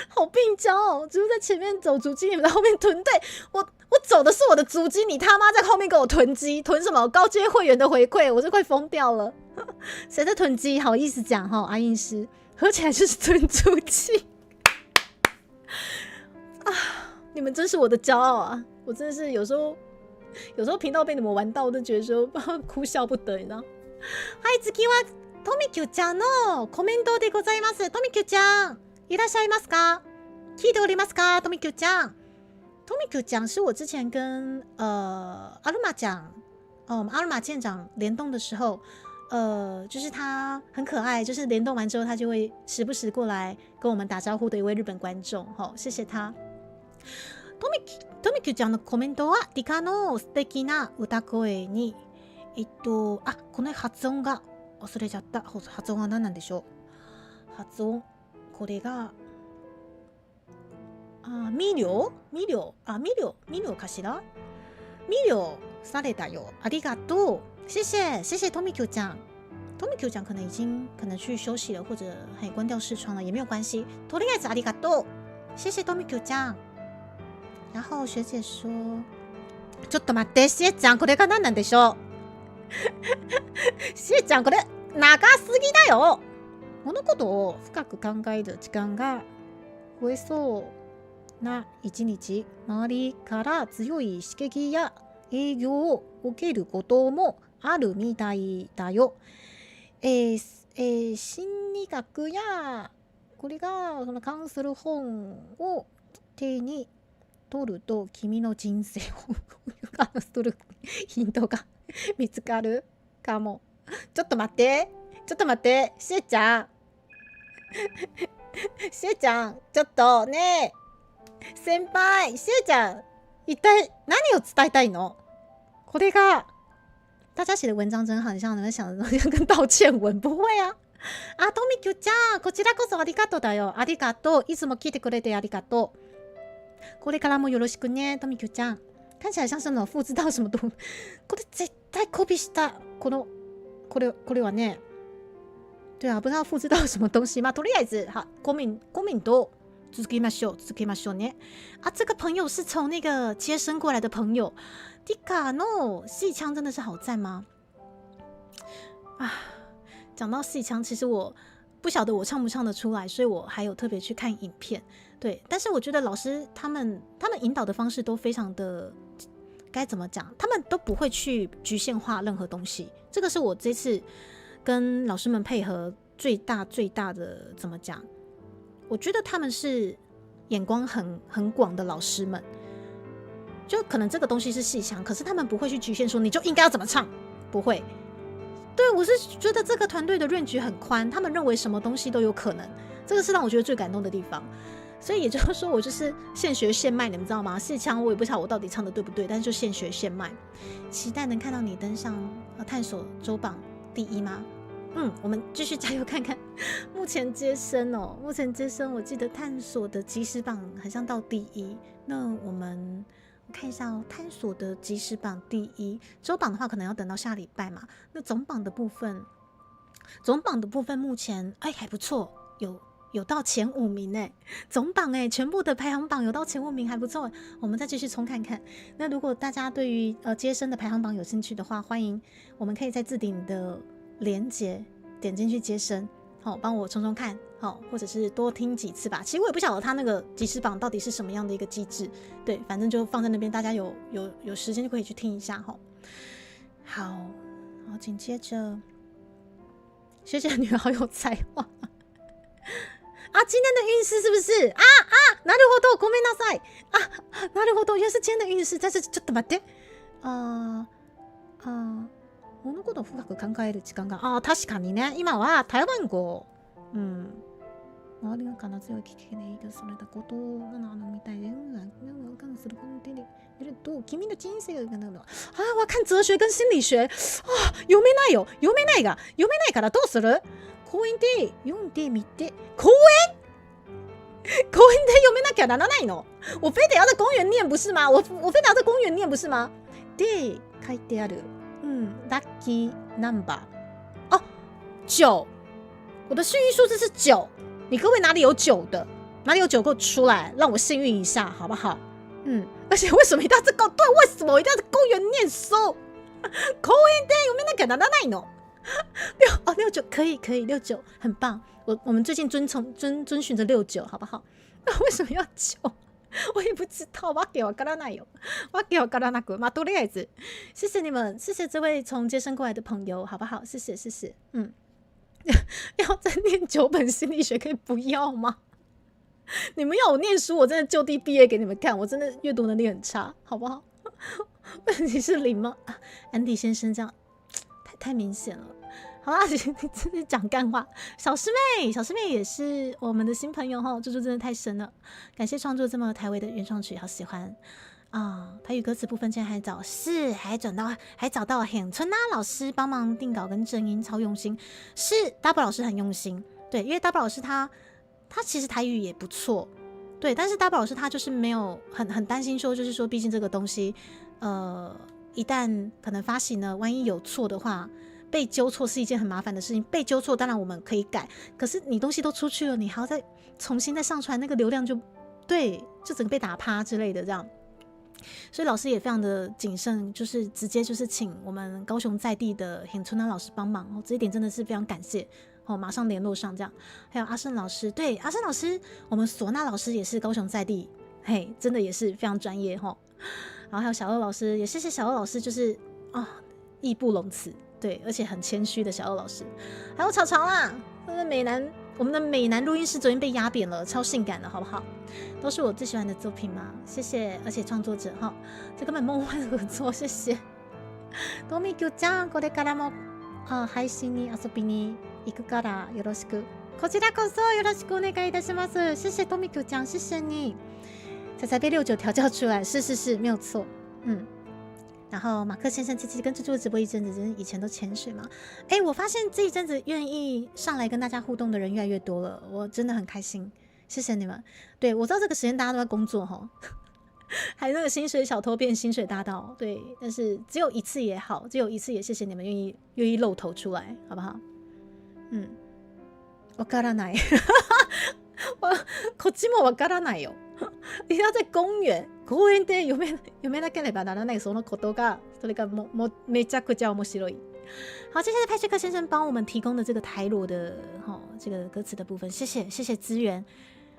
Speaker 1: 好病娇哦！只是在前面走足迹，你们在后面囤。对，我走的是我的足迹，你他妈在后面给我囤积，囤什么高阶会员的回馈？我是快疯掉了！谁在囤积？好意思讲阿英师，合起来就是囤足迹啊！你们真是我的骄傲啊！我真的是有时候频道被你们玩到，我都觉得说哭笑不得，你知道？はい、次はトミキュちゃんのコメントでございます。トミキュちゃん。いらっしゃいますか？聞いておりますか？トミキュちゃん。トミキュちゃん是我之前跟阿鲁玛讲，阿鲁玛舰长联动的时候，就是他很可愛，就是联动完之后他就会时不时过来跟我们打招呼的一位日本观众，謝謝他。トミキュちゃんのコメントはリカの素敵な歌声にこの発音が忘れちゃった。発音は何なんでしょう？発音これがミリョかしら？ミリョされたよ。ありがとう。谢谢 Tomikyu 酱，Tomikyu 酱可能已经去休息了，或者关掉视窗了，也没有关系。とりあえずありがとう，谢谢 Tomikyu 酱。然后学姐说，ちょっと待って、しえちゃんこれが何なんでしょう？しえちゃんこれ長すぎだよ。物事を深く考える時間が増えそうな一日、周りから強い刺激や影響を受けることもあるみたいだよ。心理学やこれが関する本を手に取ると君の人生をするヒントが見つかるかも。ちょっと待って、しえちゃんちょっとねえ先輩、しえちゃん一体何を伝えたいの？これが大家写的文章真好，像你们想的跟道歉文，不会啊。あ、トミキュちゃん、こちらこそありがとうだよ。ありがとう。いつも聞いてくれてありがとう。これからもよろしくね、トミキュちゃん。看起来像是那种不知道什么东西。これ絶対コピーした。これはね。对啊，不知道不知道什么东西吗？とりあえず、好，公民と続けましょうね。啊，这个朋友是从那个接生过来的朋友。迪卡诺戏腔真的是好赞吗？啊，讲到戏腔，其实我不晓得我唱不唱得出来，所以我还有特别去看影片。对，但是我觉得老师他们引导的方式都非常的，该怎么讲？他们都不会去局限化任何东西。这个是我这次跟老师们配合最大的怎么讲？我觉得他们是眼光很广的老师们。就可能这个东西是戏腔，可是他们不会去局限说你就应该要怎么唱，不会。对，我是觉得这个团队的range很宽，他们认为什么东西都有可能，这个是让我觉得最感动的地方。所以也就是说，我就是现学现卖，你们知道吗？戏腔我也不知道我到底唱的对不对，但是就现学现卖。期待能看到你登上探索周榜第1吗？我们继续加油看看。目前接生，我记得探索的即时榜好像到第1，那我们看一下探索的即时榜第1，周榜的话可能要等到下礼拜嘛。那总榜的部分目前还不错，有到前5名哎，总榜全部的排行榜有到前5名，还不错。我们再继续冲看看。那如果大家对于接生的排行榜有兴趣的话，欢迎我们可以在置顶的连结点进去接生，帮我冲看，或者是多听几次吧。其实我也不晓得他那个即时榜到底是什么样的一个机制，对，反正就放在那边，大家有时间就可以去听一下。好，紧接着学姐的女儿好有才华啊！今天的运势是不是なるほど、ごめんなさいなるほど，原来是今天的运勢。但是ちょっと待って物事を深く考える時間が確かにね、今は台湾語周りが金強い危険でいいとされたことがみたいで関する本手でいると君の人生が我看哲学跟心理学読めないからどうする？公園で読んでみて。公園で読めなきゃならないの？我非得要在公园念不是吗？我非得要在公园念不是吗？で書いてあるラッキーナンバー9，我的幸运数字是9。你各位哪里有9的？哪里有9给我出来，让我幸运一下好不好？而且为什么一定要为什么我一定要在公园念书？公園で読めなきゃならないの？69可以69很棒。我们最近遵循着69好不好？那为什么要9？我也不知道，わけわからないよ。わけわからなく。とりあえず谢谢你们，谢谢这位从接生过来的朋友，好不好？谢谢。要再念9本心理学可以不要吗？你们要我念书，我真的就地毕业给你们看，我真的阅读能力很差，好不好？问题是0吗？安迪先生这样太明显了。好啦，你真是讲干话。小师妹也是我们的新朋友猪猪真的太神了，感谢创作这么台味的原创曲，好喜欢台语歌词部分竟然还找到很春娜老师帮忙定稿跟正音，超用心。是 Double 老师很用心，对，因为 Double 老师他其实台语也不错，对，但是 Double 老师他就是没有很担心说，就是说毕竟这个东西一旦可能发行了，万一有错的话，被纠错是一件很麻烦的事情。被纠错当然我们可以改，可是你东西都出去了，你还要再重新再上传，那个流量就整个被打趴之类的这样。所以老师也非常的谨慎，就是直接就是请我们高雄在地的很春兰老师帮忙，这一点真的是非常感谢。马上联络上这样。还有阿胜老师，对，阿胜老师，我们唢呐老师也是高雄在地，嘿，真的也是非常专业齁。然后还有小欧老师，也谢谢小欧老师，就是义不容辞，对，而且很谦虚的小欧老师。还有草草啦，我们的美男录音师昨天被压扁了，超性感的，好不好？都是我最喜欢的作品嘛，谢谢，而且创作者齁，这根本梦幻合作，谢谢。トミキュちゃん、これからも配信に遊びに行くからよろしく。こちらこそよろしくお願いいたします。谢谢トミキュちゃん，谢谢你。才被69调教出来，是，没有错。然后马克先生其实跟蜘蛛直播一阵子，以前都潜水嘛。我发现这一阵子愿意上来跟大家互动的人越来越多了，我真的很开心，谢谢你们。对，我知道这个时间大家都在工作齁，还有那个薪水小偷变薪水大盗，对，但是只有一次也好，只有一次也谢谢你们愿意露头出来，好不好？わからない。こっちもわからないよ。一定要在公園で読めなければならないそのことが、それがめちゃくちゃ面白い。好，接下来派翠克先生帮我们提供的这个台罗的这个歌词的部分，谢谢资源，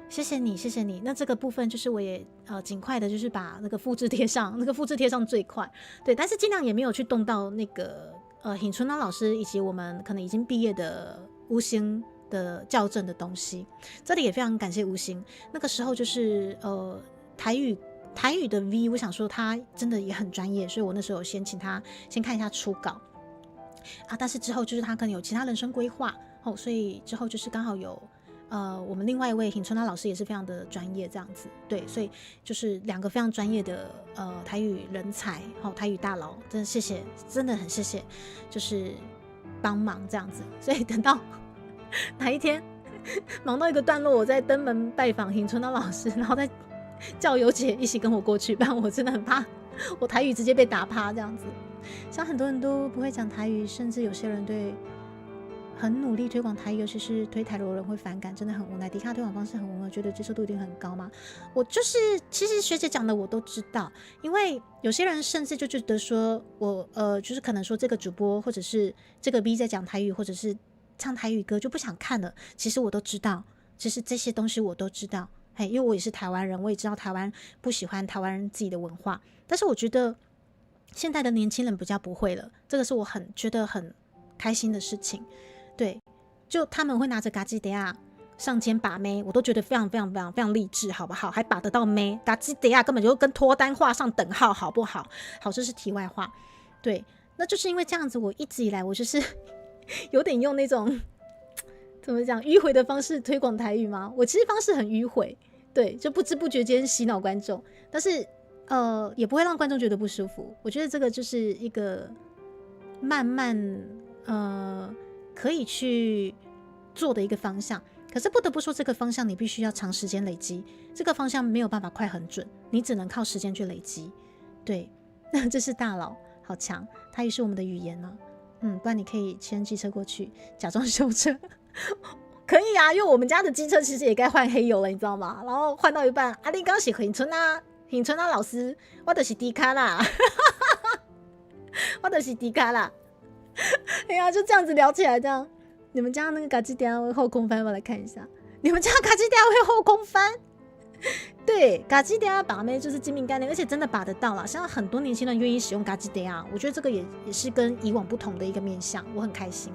Speaker 1: 谢谢你。那这个部分就是我也尽快的，就是把那个复制贴上，最快，对，但是尽量也没有去动到那个尹春兰老师以及我们可能已经毕业的吴兴的校正的东西。这里也非常感谢吴兴，那个时候就是台语的 V， 我想说他真的也很专业，所以我那时候先请他先看一下初稿但是之后就是他可能有其他人生规划所以之后就是刚好有我们另外一位尹春兰老师也是非常的专业这样子，对，所以就是两个非常专业的台语人才台语大佬，真的谢谢，真的很谢谢，就是帮忙这样子。所以等到哪一天忙到一个段落，我在登门拜访尹春兰老师，然后再叫尤姐一起跟我过去，不然我真的很怕我台语直接被打趴这样子。像很多人都不会讲台语，甚至有些人对很努力推广台语，尤其是推台罗人会反感，真的很无奈。迪卡推广方式很无奈，觉得接受度一定很高吗？我就是其实学姐讲的我都知道，因为有些人甚至就觉得说我就是可能说这个主播或者是这个 V 在讲台语，或者是唱台语歌就不想看了，其实我都知道，其实这些东西我都知道，因为我也是台湾人，我也知道台湾不喜欢台湾人自己的文化，但是我觉得现在的年轻人比较不会了，这个是我觉得很开心的事情。对，就他们会拿着嘎吉德亚上肩把妹，我都觉得非常非常非常非常励志，好不好？还把得到妹，嘎吉德亚根本就跟脱单画上等号，好不好？好，这是题外话。对，那就是因为这样子，我一直以来我就是有点用那种怎么讲迂回的方式推广台语吗？我其实方式很迂回，对，就不知不觉间洗脑观众，但是也不会让观众觉得不舒服。我觉得这个就是一个慢慢可以去做的一个方向，可是不得不说这个方向你必须要长时间累积，这个方向没有办法快很准，你只能靠时间去累积。对，这是大佬好强，台语是我们的语言呢。不然你可以牵机车过去假装修车可以啊，因为我们家的机车其实也该换黑油了，你知道吗？然后换到一半你刚是尹春啊老师，我就是迪卡啦我就是迪卡啦哎呀，就这样子聊起来，这样你们家那个嘎吉迪亚会后空翻，我来看一下，你们家嘎吉迪亚会后空翻？对，嘎吉迪亚把妹就是精明概念，而且真的把得到啦。现在很多年轻人愿意使用嘎吉迪亚，我觉得这个也是跟以往不同的一个面向，我很开心。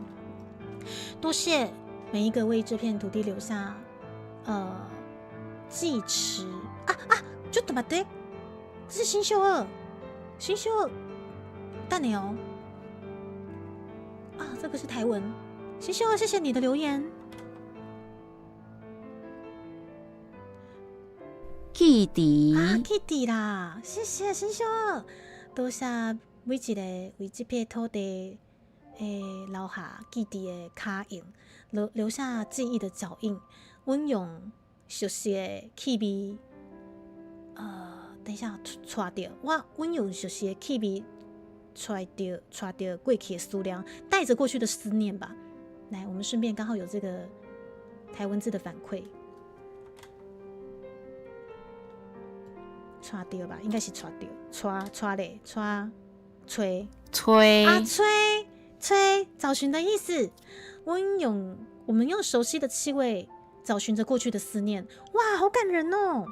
Speaker 1: 多谢每一个为这片土地留下记持ちょっと待って，这是新秀二，蛋你哦。这个是台文，新秀二，谢谢你的留言。Kitty 啦，谢谢新秀二，多谢每一个为这片土地留下记忆的脚印，留下记忆的脚印。阮用熟悉的气味，等一下，错掉，阮用熟悉的气味揣到过去的思量，带着过去的思念吧。来，我们顺便刚好有这个台文字的反馈，揣到吧，应该是揣到，揣嘞，吹啊吹，找寻的意思。我们用熟悉的气味找寻着过去的思念，哇，好感人哦！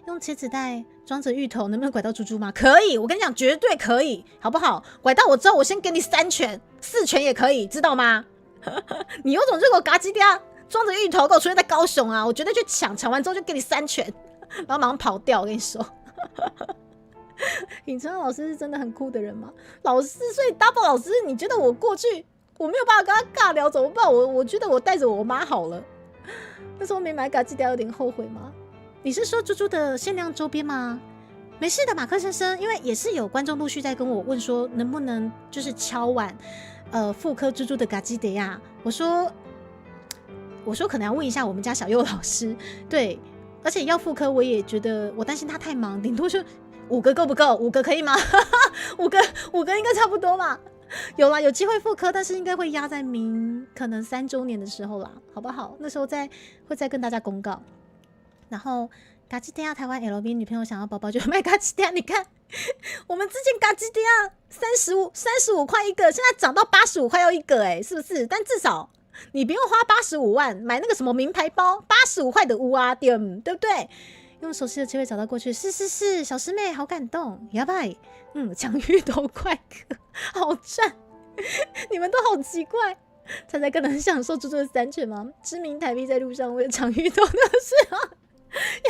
Speaker 1: 用茄子袋装着芋头，能不能拐到猪猪吗？可以，我跟你讲，绝对可以，好不好？拐到我之后，我先给你3拳，4拳也可以，知道吗？你有种就给我嘎叽嗲，装着芋头给我出现在高雄啊！我绝对去抢完之后就给你3拳，然后马上跑掉。我跟你说，尹成老师是真的很酷的人吗？老师，所以 Double 老师，你觉得我过去我没有办法跟他尬聊怎么办？我觉得我带着我妈好了。那时候没买嘎叽嗲，有点后悔吗？你是说猪猪的限量周边吗？没事的，马克先生，因为也是有观众陆续在跟我问说，能不能就是敲碗，复刻猪猪的嘎叽嗲呀？我说可能要问一下我们家小佑老师，对，而且要复刻，我也觉得我担心他太忙，顶多就5个够不够？5个可以吗？5个应该差不多吧。有啦，有机会复刻，但是应该会压在可能3周年的时候啦，好不好？那时候会再跟大家公告。然后嘎叽嗲台湾 LV 女朋友想要包包就卖嘎叽嗲，你看我们之前嘎叽嗲35块一个，现在涨到85块要一个，是不是？但至少你不用花85万买那个什么名牌包，85块的乌啊店，对不对？用熟悉的机会找到过去，是，小师妹好感动，要不然抢芋头快乐，好赚！你们都好奇怪，猜猜更能享受猪猪的3拳吗？知名台币在路上为了抢芋头的时候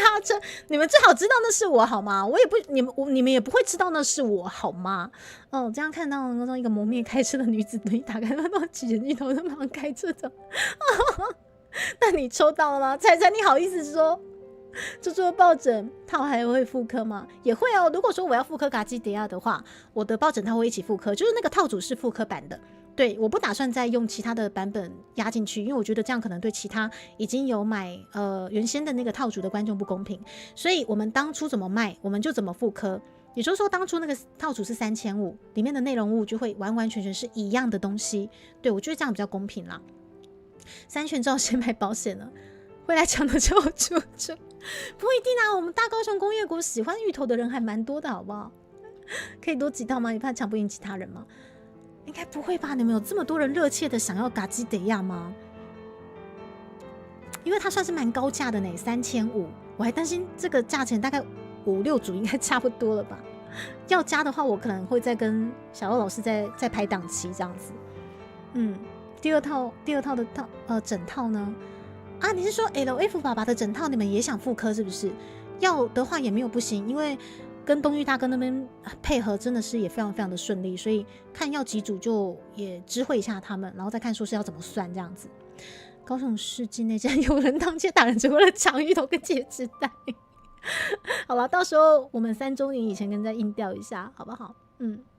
Speaker 1: 压车，你们最好知道那是我好吗？我也不，你们也不会知道那是我好吗？这样看到那种一个蒙面开车的女子，等你打开那种几人芋头，就马上开车走。那你抽到了吗？猜猜你好意思说？猪猪的抱枕套还会复刻吗？也会哦。如果说我要复刻嘎叽嗲亚的话，我的抱枕套会一起复刻，就是那个套组是复刻版的。对，我不打算再用其他的版本压进去，因为我觉得这样可能对其他已经有买原先的那个套组的观众不公平。所以我们当初怎么卖，我们就怎么复刻。也就是说，当初那个套组是3500，里面的内容物就会完完全全是一样的东西。对，我觉得这样比较公平啦。3拳之后先买保险了，会来抢的就猪猪。不一定啊，我们大高雄工业国喜欢芋头的人还蛮多的，好不好？可以多几套吗？你怕抢不赢其他人吗？应该不会吧？你们有这么多人热切的想要嘎叽嗲亚吗？因为它算是蛮高价的呢，3500，我还担心这个价钱大概5、6组应该差不多了吧？要加的话，我可能会再跟小欧老师再排档期这样子。第二套的整套呢？啊，你是说 LF 爸爸的整套你们也想复刻是不是？要的话也没有不行，因为跟东玉大哥那边配合真的是也非常非常的顺利，所以看要几组就也知会一下他们，然后再看说是要怎么算这样子。高雄市境内竟然有人当街打人，只为了抢芋头跟戒指袋。好了，到时候我们3周年以前跟再印调一下，好不好？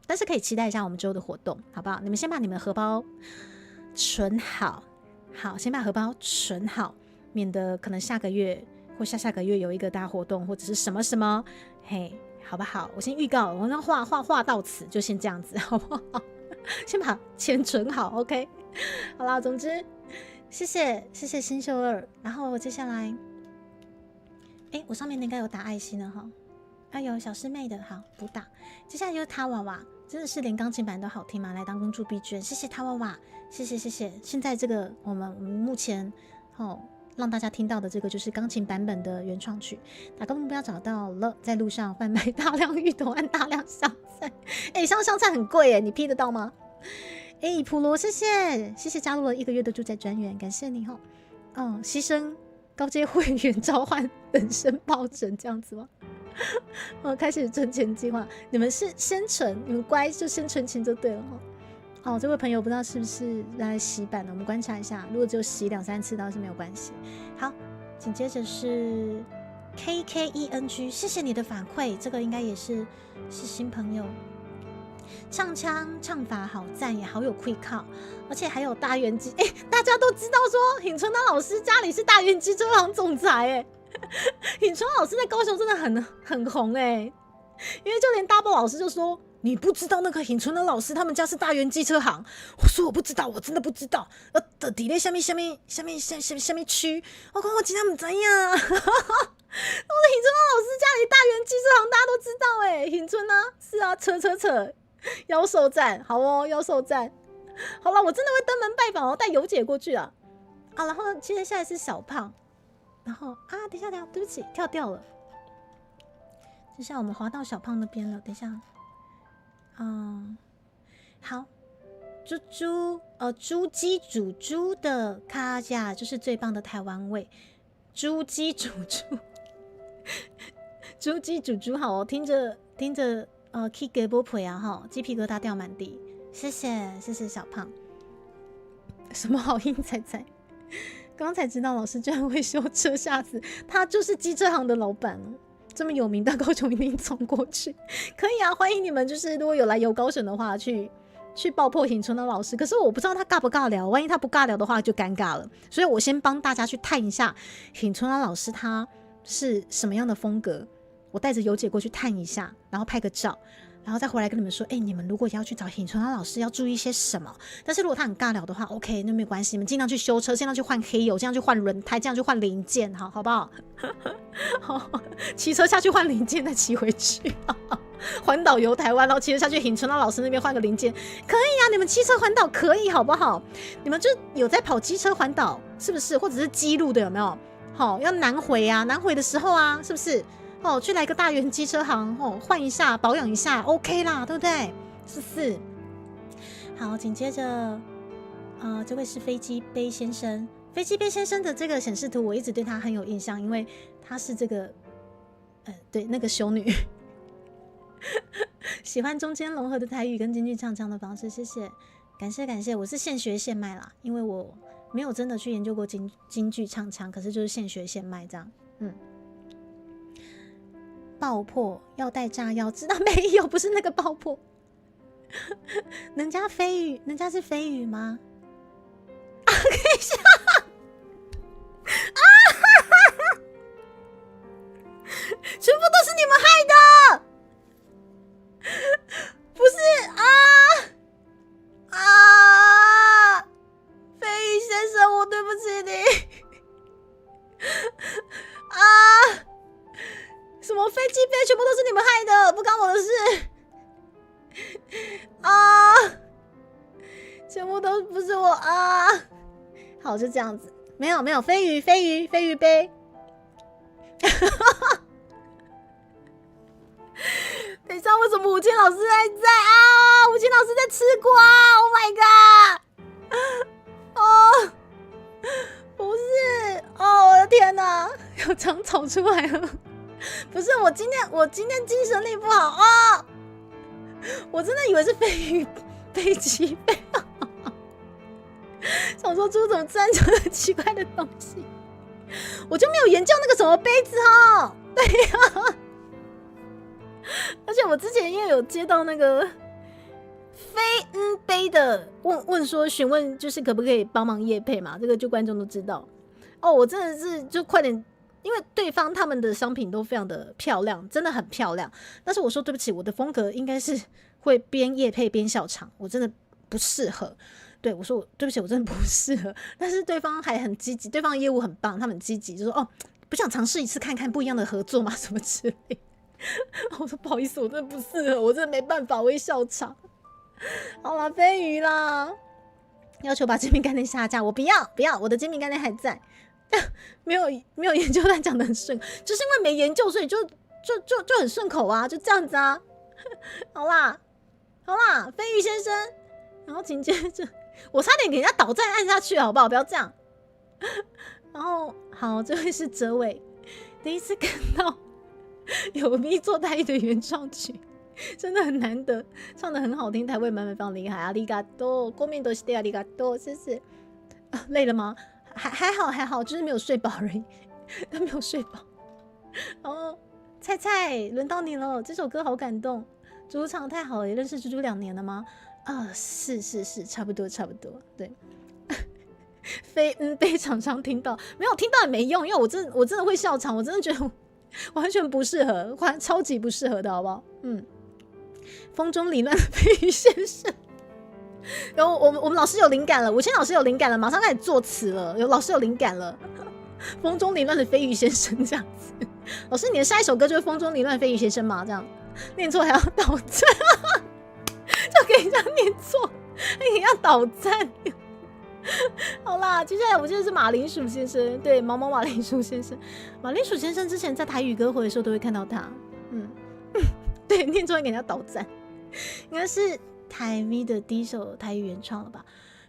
Speaker 1: 但是可以期待一下我们之后的活动，好不好？你们先把你们的荷包存好。好，先把荷包存好，免得可能下个月或下个月有一个大活动或者是什么什么，嘿，好不好？我先预告，我要话到此，就先这样子，好不好？先把钱存好 ，OK？ 好啦，总之谢谢新秀2，然后接下来，我上面应该有打爱心了哈，有小师妹的，好补打。接下来就是他娃娃，真的是连钢琴版都好听吗？来当公主币券，谢谢他娃娃。谢谢。现在这个我们目前让大家听到的这个就是钢琴版本的原创曲。打工目标找到了，在路上贩卖大量芋头和大量香菜。香菜很贵耶，你批得到吗？普罗，谢谢加入了1个月的住宅专员，感谢你牺牲高阶会员召唤等身抱枕这样子吗？开始存钱计划，你们是先存，你们乖就先存钱就对了这位朋友不知道是不是来洗版的，我们观察一下，如果只有洗2、3次倒是没有关系。好，紧接着是 KKENG， 谢谢你的反馈，这个应该也是新朋友。唱法好赞，也好有会靠，而且还有大元机。大家都知道说尹春丹老师家里是大元机车行总裁尹春老师在高雄真的很红因为就连 Double 老师就说你不知道那个尹春的老师他们家是大元机车行？我说我不知道，我真的不知道。的底类下面区，我讲我今天不知呀。我的尹春老师家里大元机车行，大家都知道尹春啊，是啊，扯，妖兽战，好哦，妖兽战。好了，我真的会登门拜访哦，带尤姐过去啊。然后接下来是小胖，然后等一下，对不起，跳掉了。接下来我们滑到小胖那边了，等一下。好，猪鸡煮猪的卡呀，就是最棒的台湾味。猪鸡煮猪，猪鸡煮猪，好哦，听着，K 给波腿啊哈，鸡皮疙瘩掉满地。谢谢小胖。什么好音彩彩？刚才知道老师居然会修车，吓死！他就是机车行的老板哦，这么有名，到高雄一定冲过去。可以啊，欢迎你们，就是如果有来游高雄的话，去爆破尹春的老师。可是我不知道他尬不尬聊，万一他不尬聊的话就尴尬了。所以我先帮大家去探一下尹春的老师他是什么样的风格，我带着尤姐过去探一下，然后拍个照。然后再回来跟你们说，你们如果要去找尹春兰老师，要注意些什么？但是如果他很尬聊的话 ，OK， 那没关系，你们尽量去修车，尽量去换黑油，尽量去换轮胎，尽量去换零件，好不好？好，骑车下去换零件，再骑回去，环岛游台湾，然后骑车下去尹春兰老师那边换个零件，可以啊！你们汽车环岛可以，好不好？你们就有在跑机车环岛，是不是？或者是基路的有没有？好，要南回啊，南回的时候啊，是不是？去来个大元机车行，换一下保养一下 ，OK 啦，对不对？是。好，紧接着，这位是飞机杯先生。飞机杯先生的这个显示图，我一直对他很有印象，因为他是这个，对，那个修女。喜欢中间融合的台语跟京剧唱腔的方式，谢谢，感谢。我是现学现卖啦，因为我没有真的去研究过京剧唱腔，可是就是现学现卖这样，爆破要带炸药，知道没有？不是那个爆破。人家是飞鱼吗？看一下。全部都是你们害的。不是飞鱼先生，我对不起你。什么飞机杯全部都是你们害的，不关我的事全部都不是我好，就这样子，没有飞鱼杯。等一下，为什么武清老师还在武清老师在吃瓜 ！Oh my god！ 不是我的天哪，有长草出来了。不是，我今天精神力不好我真的以为是飞机杯，想说猪怎么沾着奇怪的东西，我就没有研究那个什么杯子对呀，而且我之前因为有接到那个飞杯的询问，就是可不可以帮忙业配嘛，这个就观众都知道我真的是就快点。因为对方他们的商品都非常的漂亮，真的很漂亮。但是我说对不起，我的风格应该是会边业配边笑场，我真的不适合。对我说对不起，我真的不适合。但是对方还很积极，对方的业务很棒，他们很积极，就说不想尝试一次看看不一样的合作吗？什么之类。我说不好意思，我真的不适合，我真的没办法，我会笑场。好啦，飞鱼啦，要求把煎饼概念下架，我不要，我的煎饼概念还在。没有研究，但讲得很顺，就是因为没研究，所以就很顺口就这样子好啦，飞鱼先生，然后紧接着我差点给人家倒站按下去，好不好？不要这样。然后好，这位是哲伟，第一次看到有咪做台语的原创曲，真的很难得，唱得很好听，台味满满，非常厉害。阿里嘎多，国民都是阿里嘎多，谢谢。累了吗？还好，就是没有睡饱而已，没有睡饱。菜轮到你了，这首歌好感动，主唱太好了，也认识猪猪2年了吗？是，差不多，对。被厂商听到，没有听到也没用，因为我真的会笑场，我真的觉得完全不适合，超级不适合的，好不好？风中凌乱的飞鱼先生。然后我们老师有灵感了，我现在老师有灵感了，马上开始作词了。老师有灵感了，风中凌乱的飞鱼先生这样子。老师，你的下一首歌就是风中凌乱的飞鱼先生吗？这样念错还要倒赞，就给人家念错，你要倒赞。好啦，接下来我记得是马铃薯先生，对，毛毛马铃薯先生。马铃薯先生之前在台语歌会的时候都会看到他，对，念错给人家倒赞，应该是台 V 的第一首台语原创了吧？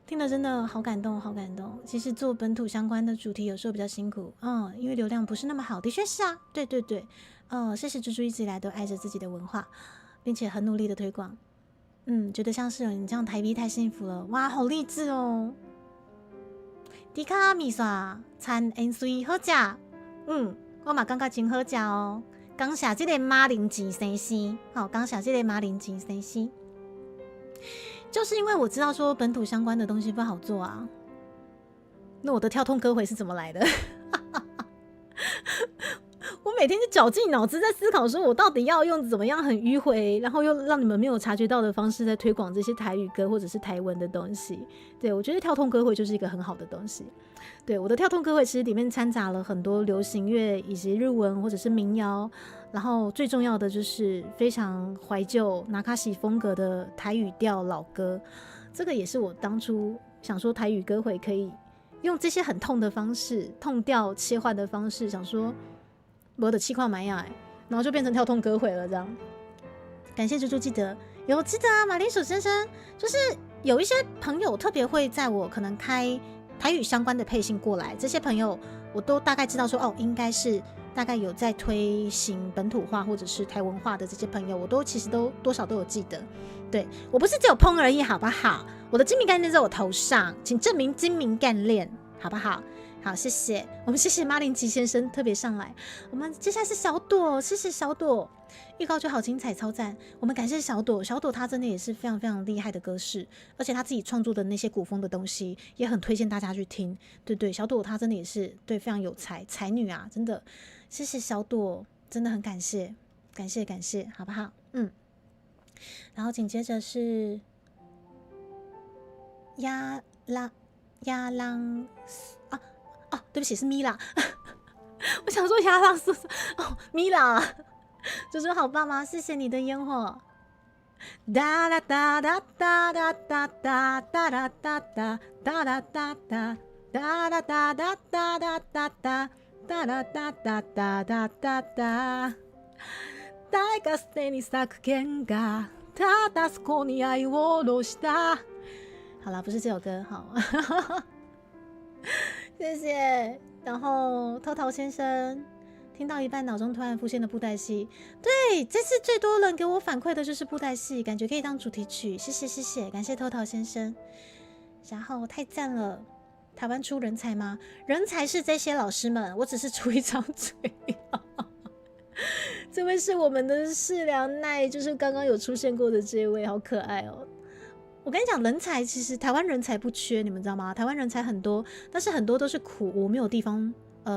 Speaker 1: 听了真的好感动，好感动。其实做本土相关的主题有时候比较辛苦，因为流量不是那么好，的确是啊，对对对，谢谢猪猪一直以来都爱着自己的文化，并且很努力的推广，觉得像是有你这样台 V 太幸福了，哇，好励志哦。迪卡米刷餐烟水好食，我嘛感觉真好食哦。感谢这个马铃薯先生，好，感谢这个马铃薯先生。就是因为我知道说本土相关的东西不好做啊，那我的跳通歌回是怎么来的？我每天就绞尽脑汁在思考，说我到底要用怎么样很迂回，然后又让你们没有察觉到的方式在推广这些台语歌或者是台文的东西。对，我觉得跳通歌会就是一个很好的东西。对，我的跳通歌会其实里面掺杂了很多流行乐以及日文或者是民谣，然后最重要的就是非常怀旧纳卡西风格的台语调老歌。这个也是我当初想说台语歌会可以用这些很痛的方式，痛调切换的方式，想说我的气况蛮呀，然后就变成跳通歌会了这样。感谢猪猪记得有记得啊，马铃薯先生就是有一些朋友特别会在我可能开台语相关的配信过来，这些朋友我都大概知道说应该是大概有在推行本土化或者是台文化的这些朋友，我都其实都多少都有记得。对，我不是只有碰而已好不好？我的精明干练在我头上，请证明精明干练好不好？好，谢谢我们，谢谢马铃吉先生特别上来。我们接下来是小朵，谢谢小朵，预告就好精彩超赞。我们感谢小朵，小朵她真的也是非常非常厉害的歌士，而且她自己创作的那些古风的东西也很推荐大家去听。对对，小朵她真的也是对非常有才女啊，真的谢谢小朵，真的很感谢感谢感谢，好不好？然后紧接着是亚浪对不起，是米拉。我想说亚浪是米拉，猪猪好棒吗？谢谢你的烟火。哒啦哒哒哒哒哒哒哒哒哒哒哒哒哒哒哒啦哒哒哒哒哒哒哒啦哒哒哒哒哒哒。大が捨てに咲く剣がただそこに愛を下ろした。好啦，不是这首歌，好。谢谢。然后偷桃先生听到一半脑中突然浮现的布袋戏，对，这次最多人给我反馈的就是布袋戏，感觉可以当主题曲，谢谢谢谢，感谢偷桃先生。然后太赞了，台湾出人才吗？人才是这些老师们，我只是出一张嘴。这位是我们的世良奈，就是刚刚有出现过的这位，好可爱哦。我跟你讲，人才其实台湾人才不缺，你们知道吗？台湾人才很多，但是很多都是苦无，没有地方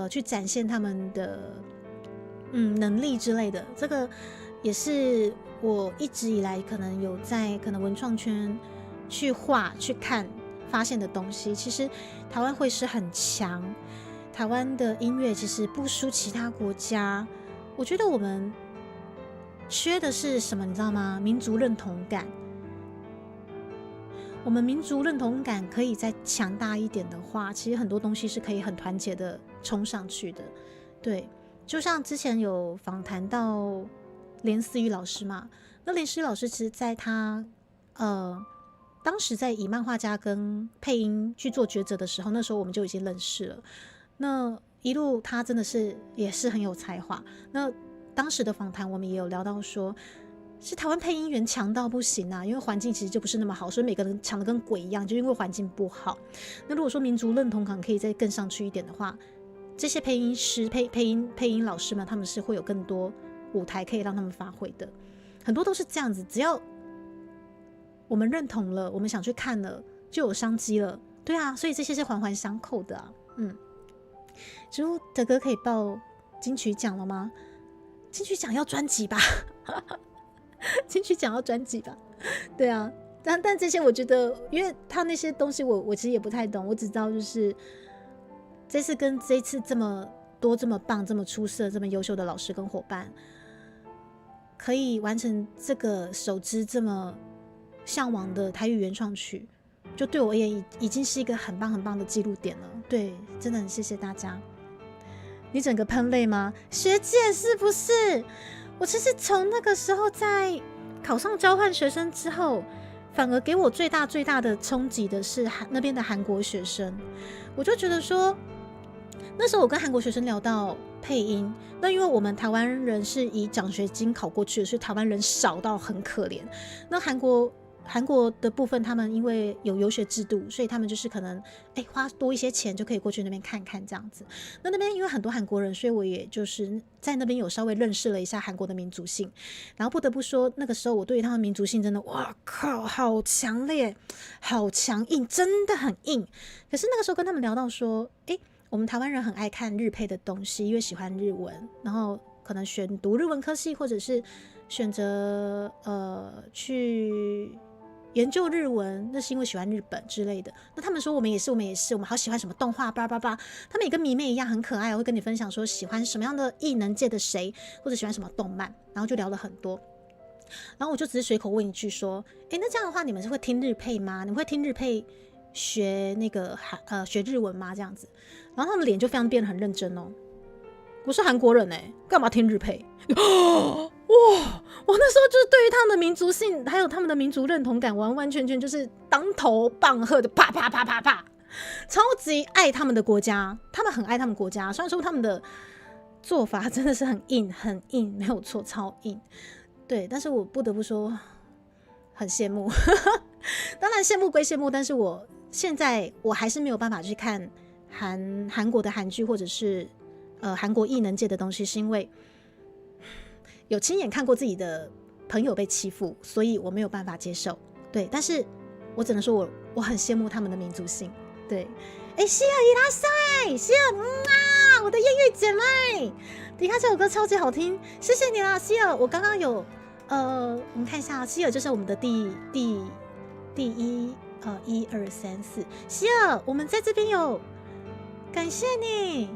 Speaker 1: 去展现他们的能力之类的。这个也是我一直以来可能有在可能文创圈去画去看发现的东西。其实台湾会是很强，台湾的音乐其实不输其他国家。我觉得我们缺的是什么，你知道吗？民族认同感。我们民族认同感可以再强大一点的话，其实很多东西是可以很团结的冲上去的。对，就像之前有访谈到连思雨老师嘛，那连思雨老师其实在他当时在以漫画家跟配音去做抉择的时候，那时候我们就已经认识了。那一路他真的是也是很有才华。那当时的访谈我们也有聊到说，是台湾配音员强到不行啊，因为环境其实就不是那么好，所以每个人强得跟鬼一样，就因为环境不好。那如果说民族认同感可以再更上去一点的话，这些配音师、配音老师们，他们是会有更多舞台可以让他们发挥的。很多都是这样子，只要我们认同了，我们想去看了，就有商机了。对啊，所以这些是环环相扣的啊。猪的歌可以报金曲奖了吗？金曲奖要专辑吧？金曲奖要专辑吧？对啊，但这些我觉得，因为他那些东西我其实也不太懂，我只知道就是这次跟这一次这么多、这么棒、这么出色、这么优秀的老师跟伙伴，可以完成这个首支这么向往的台语原创曲，就对我而言已经是一个很棒很棒的记录点了。对，真的很谢谢大家。你整个喷泪吗？学姐是不是？我其实从那个时候在考上交换学生之后，反而给我最大的冲击的是那边的韩国学生。我就觉得说，那时候我跟韩国学生聊到配音，那因为我们台湾人是以奖学金考过去的，所以台湾人少到很可怜。那韩国的部分，他们因为有游学制度，所以他们就是可能花多一些钱就可以过去那边看看这样子。那边因为很多韩国人，所以我也就是在那边有稍微认识了一下韩国的民族性。然后不得不说，那个时候我对于他们民族性真的，哇靠，好强烈，好强硬，真的很硬。可是那个时候跟他们聊到说，我们台湾人很爱看日配的东西，因为喜欢日文，然后可能选读日文科系，或者是选择去研究日文，那是因为喜欢日本之类的。那他们说我们也是，我们好喜欢什么动画，叭叭叭。他们也跟迷妹一样很可爱，会跟你分享说喜欢什么样的艺能界的谁，或者喜欢什么动漫，然后就聊了很多。然后我就只是随口问一句说，那这样的话你们是会听日配吗？你们会听日配学那个学日文吗？这样子，然后他们脸就非常变得很认真哦。我是韩国人干嘛听日配？哇！我那时候就是对于他们的民族性，还有他们的民族认同感，完完全全就是当头棒喝的，啪啪啪啪啪，超级爱他们的国家，他们很爱他们国家。虽然说他们的做法真的是很硬，很硬，没有错，超硬。对，但是我不得不说，很羡慕。当然羡慕归羡慕，但是现在我还是没有办法去看韩国的韩剧，或者是韩国艺能界的东西，是因为有亲眼看过自己的朋友被欺负，所以我没有办法接受。对，但是我只能说我很羡慕他们的民族性。对，希尔伊拉塞，希尔，我的艳遇姐妹，你看这首歌超级好听，谢谢你啦，希尔。我刚刚有我们看一下，希尔就是我们的第一1、2、3、4，希尔，我们在这边有，感谢你。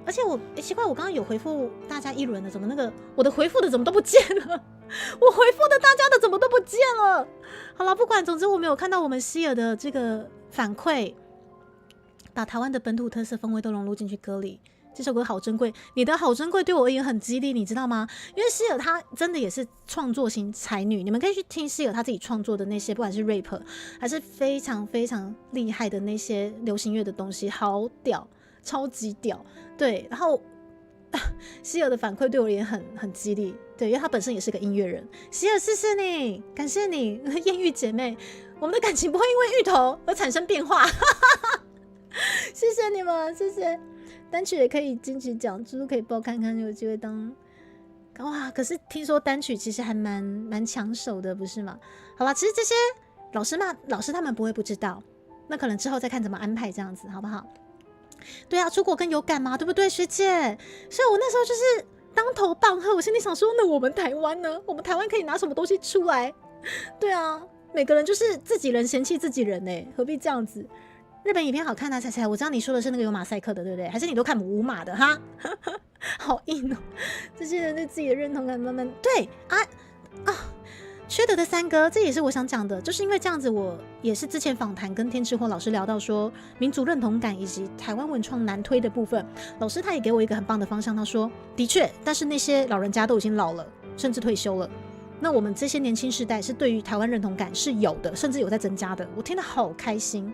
Speaker 1: 而且奇怪，我刚刚有回复大家一轮的，怎么那个我的回复的怎么都不见了？我回复的大家的怎么都不见了？好了，不管，总之我没有看到我们希尔的这个反馈，把台湾的本土特色风味都融入进去歌里。这首歌好珍贵，你的好珍贵对我而言很激励，你知道吗？因为希尔她真的也是创作型才女，你们可以去听希尔她自己创作的那些，不管是 rap 还是非常非常厉害的那些流行乐的东西，好屌，超级屌。对，然后希尔的反馈对我也很激励，对，因为他本身也是个音乐人。希尔，谢谢你，感谢你，艳遇姐妹，我们的感情不会因为芋头而产生变化。谢谢你们，谢谢。单曲也可以金曲奖，就是可以报看看，有机会当哇！可是听说单曲其实还蛮抢手的，不是吗？好吧，其实这些老师他们不会不知道，那可能之后再看怎么安排这样子，好不好？对啊，出国更有感嘛，对不对，学姐？所以我那时候就是当头棒喝，我心里想说，那我们台湾呢？我们台湾可以拿什么东西出来？对啊，每个人就是自己人嫌弃自己人何必这样子？日本影片好看啊，彩彩，我知道你说的是那个有马赛克的，对不对？还是你都看无码的哈？好硬哦！这些人对自己的认同感慢慢对缺德的三哥，这也是我想讲的，就是因为这样子，我也是之前访谈跟天之火老师聊到说民族认同感以及台湾文创难推的部分，老师他也给我一个很棒的方向，他说的确，但是那些老人家都已经老了，甚至退休了。那我们这些年轻世代是对于台湾认同感是有的，甚至有在增加的，我听得好开心。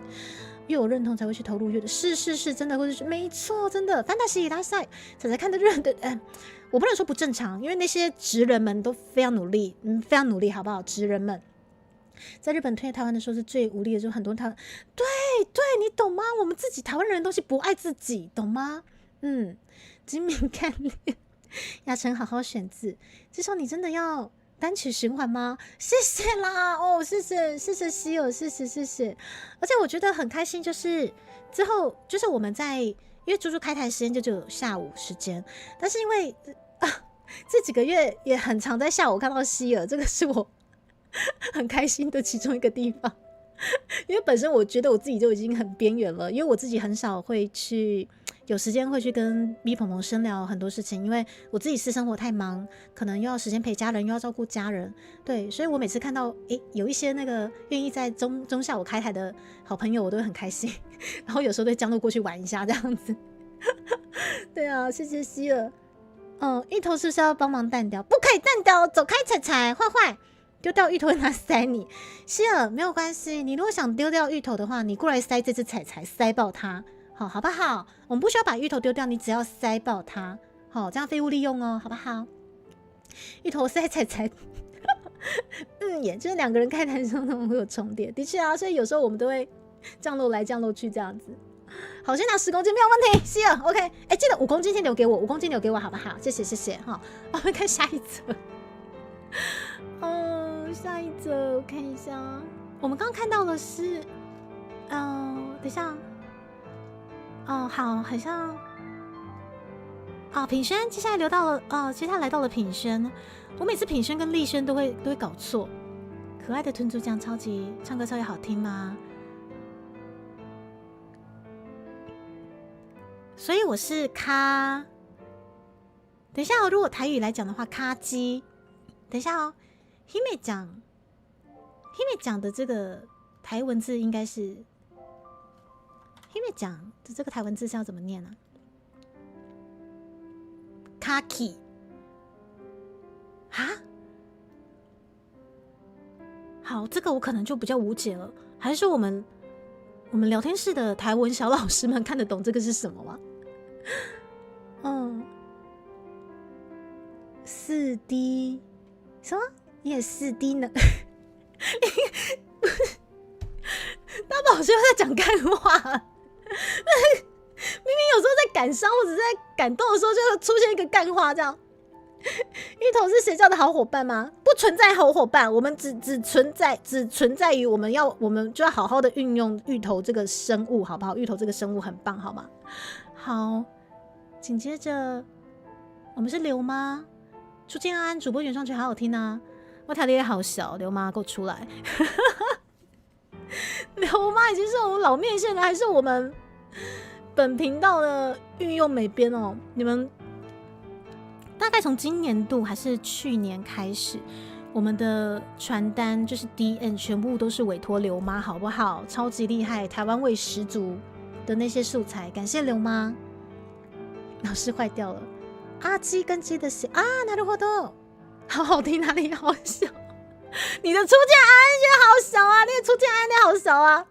Speaker 1: 越有认同才会去投入，越的是真的，或者是没错，真的。范达西大赛才看得认的，我不能说不正常，因为那些职人们都非常努力，非常努力，好不好？职人们在日本推台湾的时候是最无力的，就很多台湾，对，你懂吗？我们自己台湾人的东西不爱自己，懂吗？精明干练，雅晨好好选字，至少你真的要单曲循环吗？谢谢啦，谢谢希尔，谢谢。而且我觉得很开心，就是之后就是我们在，因为猪猪开台时间就只有下午时间，但是因为这几个月也很常在下午看到希尔，这个是我很开心的其中一个地方。因为本身我觉得我自己就已经很边缘了，因为我自己很少会去有时间会去跟咪鹏鹏深聊很多事情，因为我自己私生活太忙，可能又要时间陪家人，又要照顾家人，对，所以我每次看到有一些那个愿意在中下午开台的好朋友，我都会很开心，然后有时候对江路过去玩一下这样子。对啊，谢谢希尔。芋头是不是要帮忙淡掉？不可以淡掉，走开，彩彩，坏坏。丢掉芋头会拿塞你，希尔没有关系。你如果想丢掉芋头的话，你过来塞这只彩彩，塞爆它，好不好？我们不需要把芋头丢掉，你只要塞爆它，好，这样废物利用哦，好不好？芋头塞彩彩，也就是两个人开台的时候会有重叠，的确啊，所以有时候我们都会降落来降落去这样子。好，先拿10公斤没有问题，希尔 OK。记得5公斤先留给我，5公斤留给我，好不好？谢谢哈。我们看下一则。下一则我看一下，我们刚刚看到的是，等一下，好，好像，品轩，接下来留到了，接下来来到了品轩。我每次品轩跟丽轩都会搞错。可爱的豚猪酱超级唱歌超级好听吗？所以我是咖。等一下如果台语来讲的话，咖鸡。等一下姫讲的这个台文字应该是姫讲的这个台文字是要怎么念呢？kaki 啊？好，这个我可能就比较无解了。还是说我们聊天室的台文小老师们看得懂这个是什么吗？4D 什么？你也4D 呢？大宝好像在讲干话，明明有时候在感伤或者在感动的时候，就会出现一个干话这样。芋头是谁叫的好伙伴吗？不存在好伙伴，我们只存在于我们就要好好的运用芋头这个生物，好不好？芋头这个生物很棒，好吗？好，紧接着我们是刘妈，初见安安主播原创曲好好听啊！我条理也好小，刘妈给我出来。刘妈已经是我们老面线了，还是我们本频道的御用美编哦？你们大概从今年度还是去年开始，我们的传单就是 DN 全部都是委托刘妈，好不好？超级厉害，台湾味十足的那些素材，感谢刘妈。老师坏掉了，阿基跟鸡的血啊，なるほど。好好听，哪里好笑？你的初见安也好小啊，那个初见安也好小啊，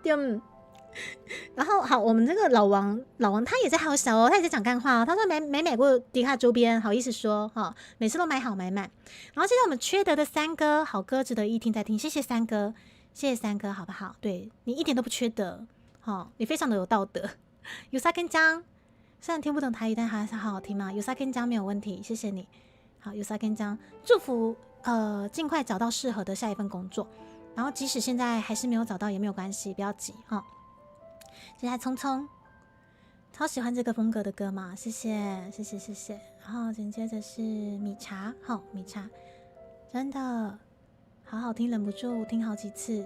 Speaker 1: 然后好，我们这个老王他也在好小哦，他也在讲干话哦。他说没买过迪卡周边，好意思说哈，每次都买好买满。然后接着我们缺德的三哥，好歌值得一听再听，谢谢三哥，谢谢三哥，好不好？对你一点都不缺德，你非常的有道德。有沙跟江，虽然听不懂台语，但还是好好听嘛。有沙跟江没有问题，谢谢你。好，有沙跟江，祝福尽快找到适合的下一份工作。然后即使现在还是没有找到也没有关系，不要急哈。接下来聪聪，超喜欢这个风格的歌嘛，谢谢。然后紧接着是米茶，好米茶，真的好好听，忍不住听好几次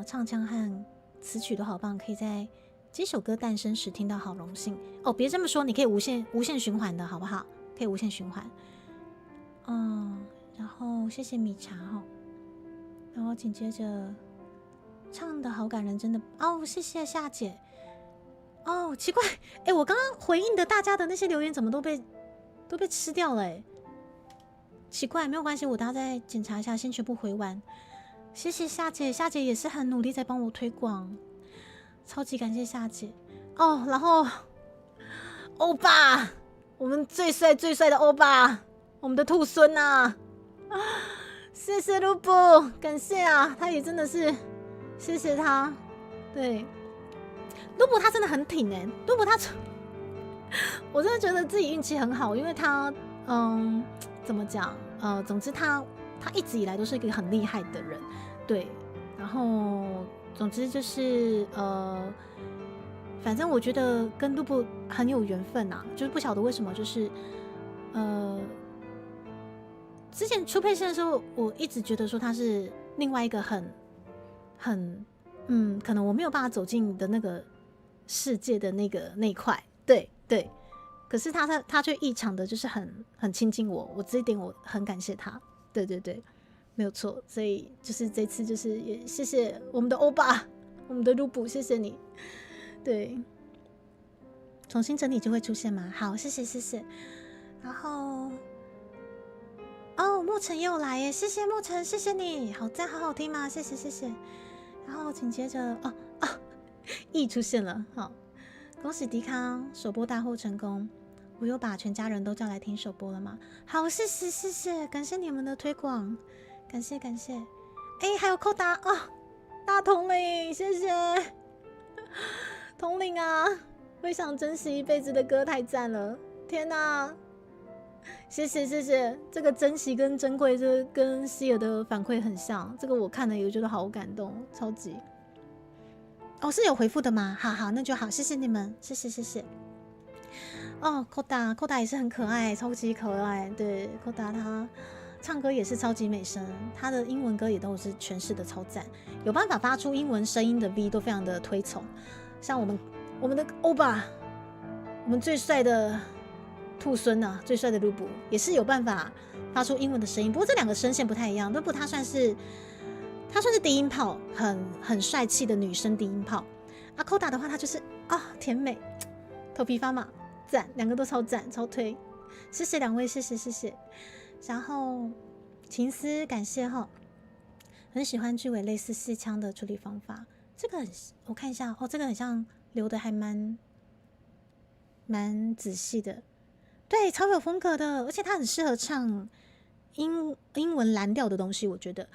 Speaker 1: 唱腔和词曲都好棒，可以在这首歌诞生时听到，好荣幸哦。别这么说，你可以无限循环的好不好？可以无限循环。然后谢谢米茶哈，然后紧接着唱的好感人，真的哦，谢谢夏姐。哦，奇怪，我刚刚回应的大家的那些留言怎么都被吃掉了奇怪，没有关系，我等下再检查一下，先全部回完。谢谢夏姐，夏姐也是很努力在帮我推广，超级感谢夏姐哦。然后欧巴，我们最帅的欧巴，我们的兔孙啊，谢谢卢布，感谢啊，他也真的是谢谢他。对，卢布他真的很挺卢布他我真的觉得自己运气很好，因为他怎么讲总之他一直以来都是一个很厉害的人，对，然后总之就是反正我觉得跟卢布很有缘分啊，就是不晓得为什么，就是之前初配线的时候，我一直觉得说它是另外一个很可能我没有办法走进的那个世界的那一块，对对。可是他却异常的，就是很亲近我，这一点我很感谢他，对对对，没有错。所以就是这次就是也谢谢我们的欧巴，我们的卢布，谢谢你。对，重新整理就会出现吗？好，谢谢谢谢。然后莫尘也有来耶，谢谢莫尘，谢谢你，好赞，好好听吗？谢谢谢谢。然后紧接着E 出现了，好，恭喜迪康首播大获成功。我有把全家人都叫来听首播了吗？好，谢谢谢谢，感谢你们的推广，感谢感谢。还有扣达大统领，谢谢统领啊！会想珍惜一辈子的歌太赞了，天哪！谢谢谢谢，这个珍惜跟珍贵，这跟希尔的反馈很像，这个我看了也觉得好感动，超级。是有回复的吗？好好，那就好，谢谢你们，谢谢谢谢。扣达也是很可爱，超级可爱。对，扣达他唱歌也是超级美声，他的英文歌也都是诠释的超赞，有办法发出英文声音的 V 都非常的推崇。像我们的欧巴，我们最帅的兔孙啊，最帅的卢布也是有办法发出英文的声音。不过这两个声线不太一样，卢布他算是低音炮，很帅气的女生低音炮。扣达的话，他就是甜美，头皮发麻。赞，两个都超赞，超推，谢谢两位，谢谢谢谢。然后情思感谢很喜欢句尾类似四腔的处理方法，这个我看一下这个很像留的还蛮仔细的，对，超有风格的，而且它很适合唱英文蓝调的东西，我觉得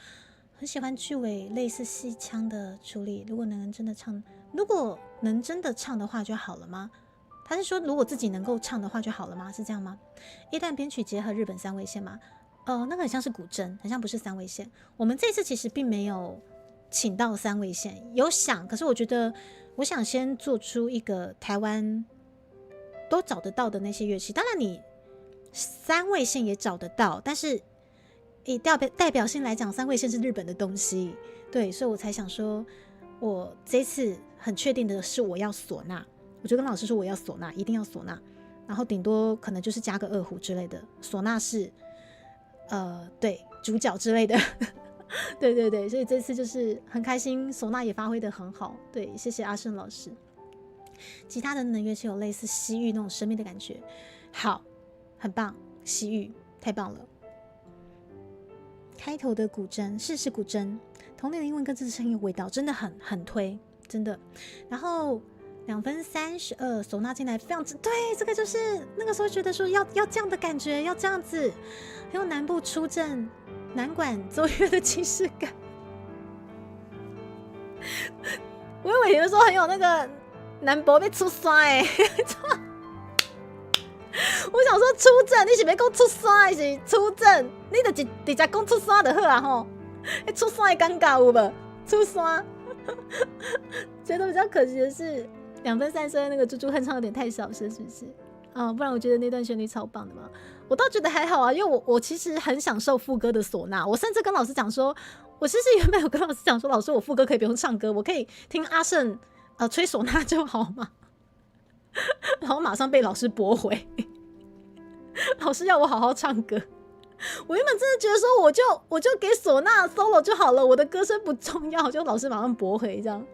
Speaker 1: 很喜欢句尾类似四腔的处理。如果能真的唱的话就好了吗？他是说，如果自己能够唱的话就好了吗？是这样吗？一段编曲结合日本三味线吗？那个很像是古筝，很像不是三味线。我们这次其实并没有请到三味线，有想，可是我想先做出一个台湾都找得到的那些乐器。当然，你三味线也找得到，但是以代表性来讲，三味线是日本的东西，对，所以我才想说，我这次很确定的是我要唢呐。我就跟老师说我要唢呐，一定要唢呐，然后顶多可能就是加个二胡之类的，唢呐是对，主角之类的对对对，所以这次就是很开心，唢呐也发挥得很好，对，谢谢阿胜老师。其他的乐器有类似西域那种神秘的感觉，好，很棒，西域太棒了。开头的古筝是古筝，童年的英文歌真的是很有味道，真的很推，真的。然后2分32，唢呐进来非常对，这个就是那个时候觉得说要这样的感觉，要这样子，很有南部出阵南管奏乐的气势感。我以为有的时候很有那个南部被出山我想说出阵，你是要讲出山还是出阵？你就直接讲出山就好啊吼！出山的尴尬有无？出山，觉得比较可惜的是。2分32那个猪猪哼唱有点太小声，是不是？不然我觉得那段旋律超棒的嘛。我倒觉得还好啊，因为我其实很享受副歌的唢呐。我甚至跟老师讲说，我其实原本有跟老师讲说，老师我副歌可以不用唱歌，我可以听阿胜吹唢呐就好嘛。然后马上被老师驳回，老师要我好好唱歌。我原本真的觉得说，我就给唢呐 solo 就好了，我的歌声不重要，就老师马上驳回这样。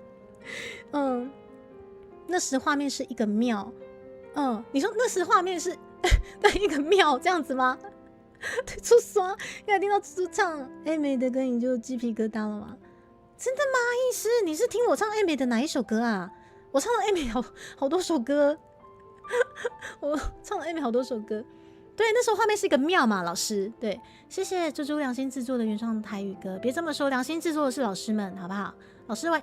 Speaker 1: 那时画面是一个庙，你说那时画面是对一个庙这样子吗？出刷，刚才听到猪唱A美的歌，你就鸡皮疙瘩了吗？真的吗？医师，你是听我唱 A美的哪一首歌啊？我唱了 A美好多首歌，我唱了 A美好多首歌。对，那时候画面是一个庙嘛，老师。对，谢谢猪猪良心制作的原创台语歌，别这么说，良心制作的是老师们，好不好？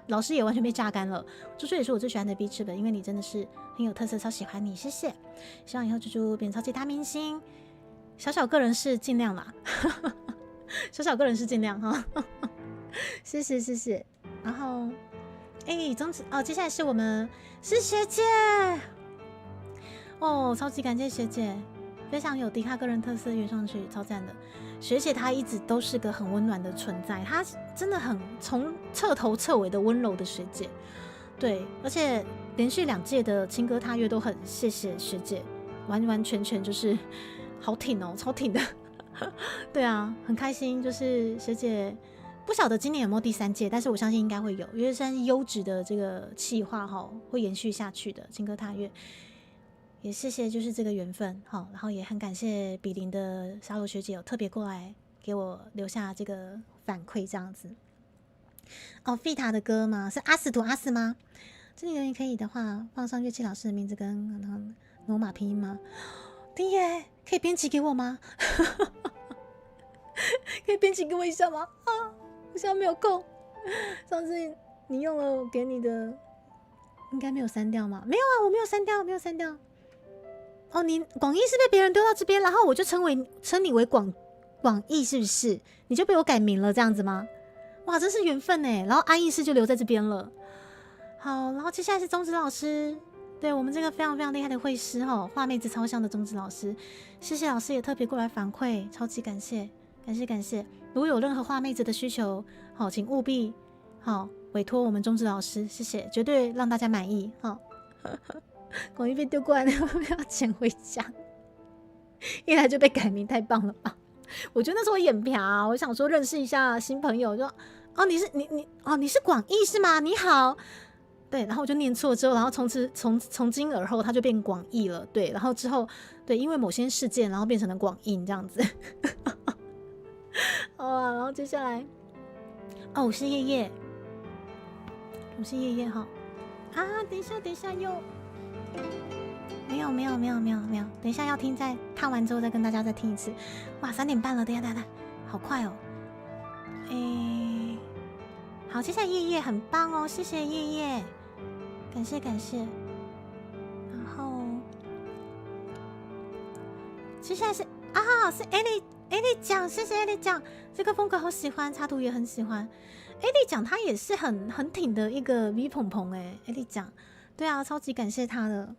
Speaker 1: 老师也完全被榨干了。猪猪也是我最喜欢的 B 翅本，因为你真的是很有特色，超喜欢你，谢谢。希望以后猪猪变超级大明星。小个人是尽量啦，小个人是尽量哈。谢谢。然后，接下来是我们是学姐，超级感谢学姐。非常有迪卡个人特色原创曲，超赞的。学姐她一直都是个很温暖的存在，她真的很从彻头彻尾的温柔的学姐。对，而且连续2届的青歌踏月都很谢谢学姐，完完全全就是好挺哦，超挺的。对啊，很开心，就是学姐不晓得今年有没有第3届，但是我相信应该会有，因为算是优质的这个企划会延续下去的青歌踏月。也谢谢就是这个缘分，然后也很感谢比邻的沙罗学姐有特别过来给我留下这个反馈这样子。哦，Fita 的歌吗？是阿斯图阿斯吗？这里留言可以的话，放上乐器老师的名字跟罗马拼音吗？丁爷可以编辑给我吗？可以编辑给我一下吗？我现在没有空。上次你用了我给你的，应该没有删掉吗？没有啊，我没有删掉，没有删掉。哦，你广义是被别人丢到这边，然后我就称你为广义，是不是？你就被我改名了，这样子吗？哇，真是缘分哎！然后安逸师就留在这边了。好，然后接下来是中指老师，对我们这个非常非常厉害的绘师画妹子超像的中指老师，谢谢老师也特别过来反馈，超级感谢，感谢感谢！如果有任何画妹子的需求，请务必委托我们中指老师，谢谢，绝对让大家满意广义被丢过来的要捡回家，一来就被改名，太棒了吧！我觉得那时候我眼瓢我想说认识一下新朋友，就你是广义是吗？你好，对，然后我就念错之后，然后从今而后他就变广义了，对，然后之后对，因为某些事件，然后变成了广印这样子。好啊，然后接下来，我是叶叶，哈，等一下又。没有，等一下要听，再看完之后再跟大家再听一次。哇，3点半了，等一下，好快哦。好，接下来叶叶很棒哦，谢谢叶叶，感谢。然后接下来是艾莉讲，谢谢艾莉讲，这个风格好喜欢，插图也很喜欢。艾莉讲她也是很挺的一个 V 鹏鹏艾莉讲。对啊，超级感谢他的。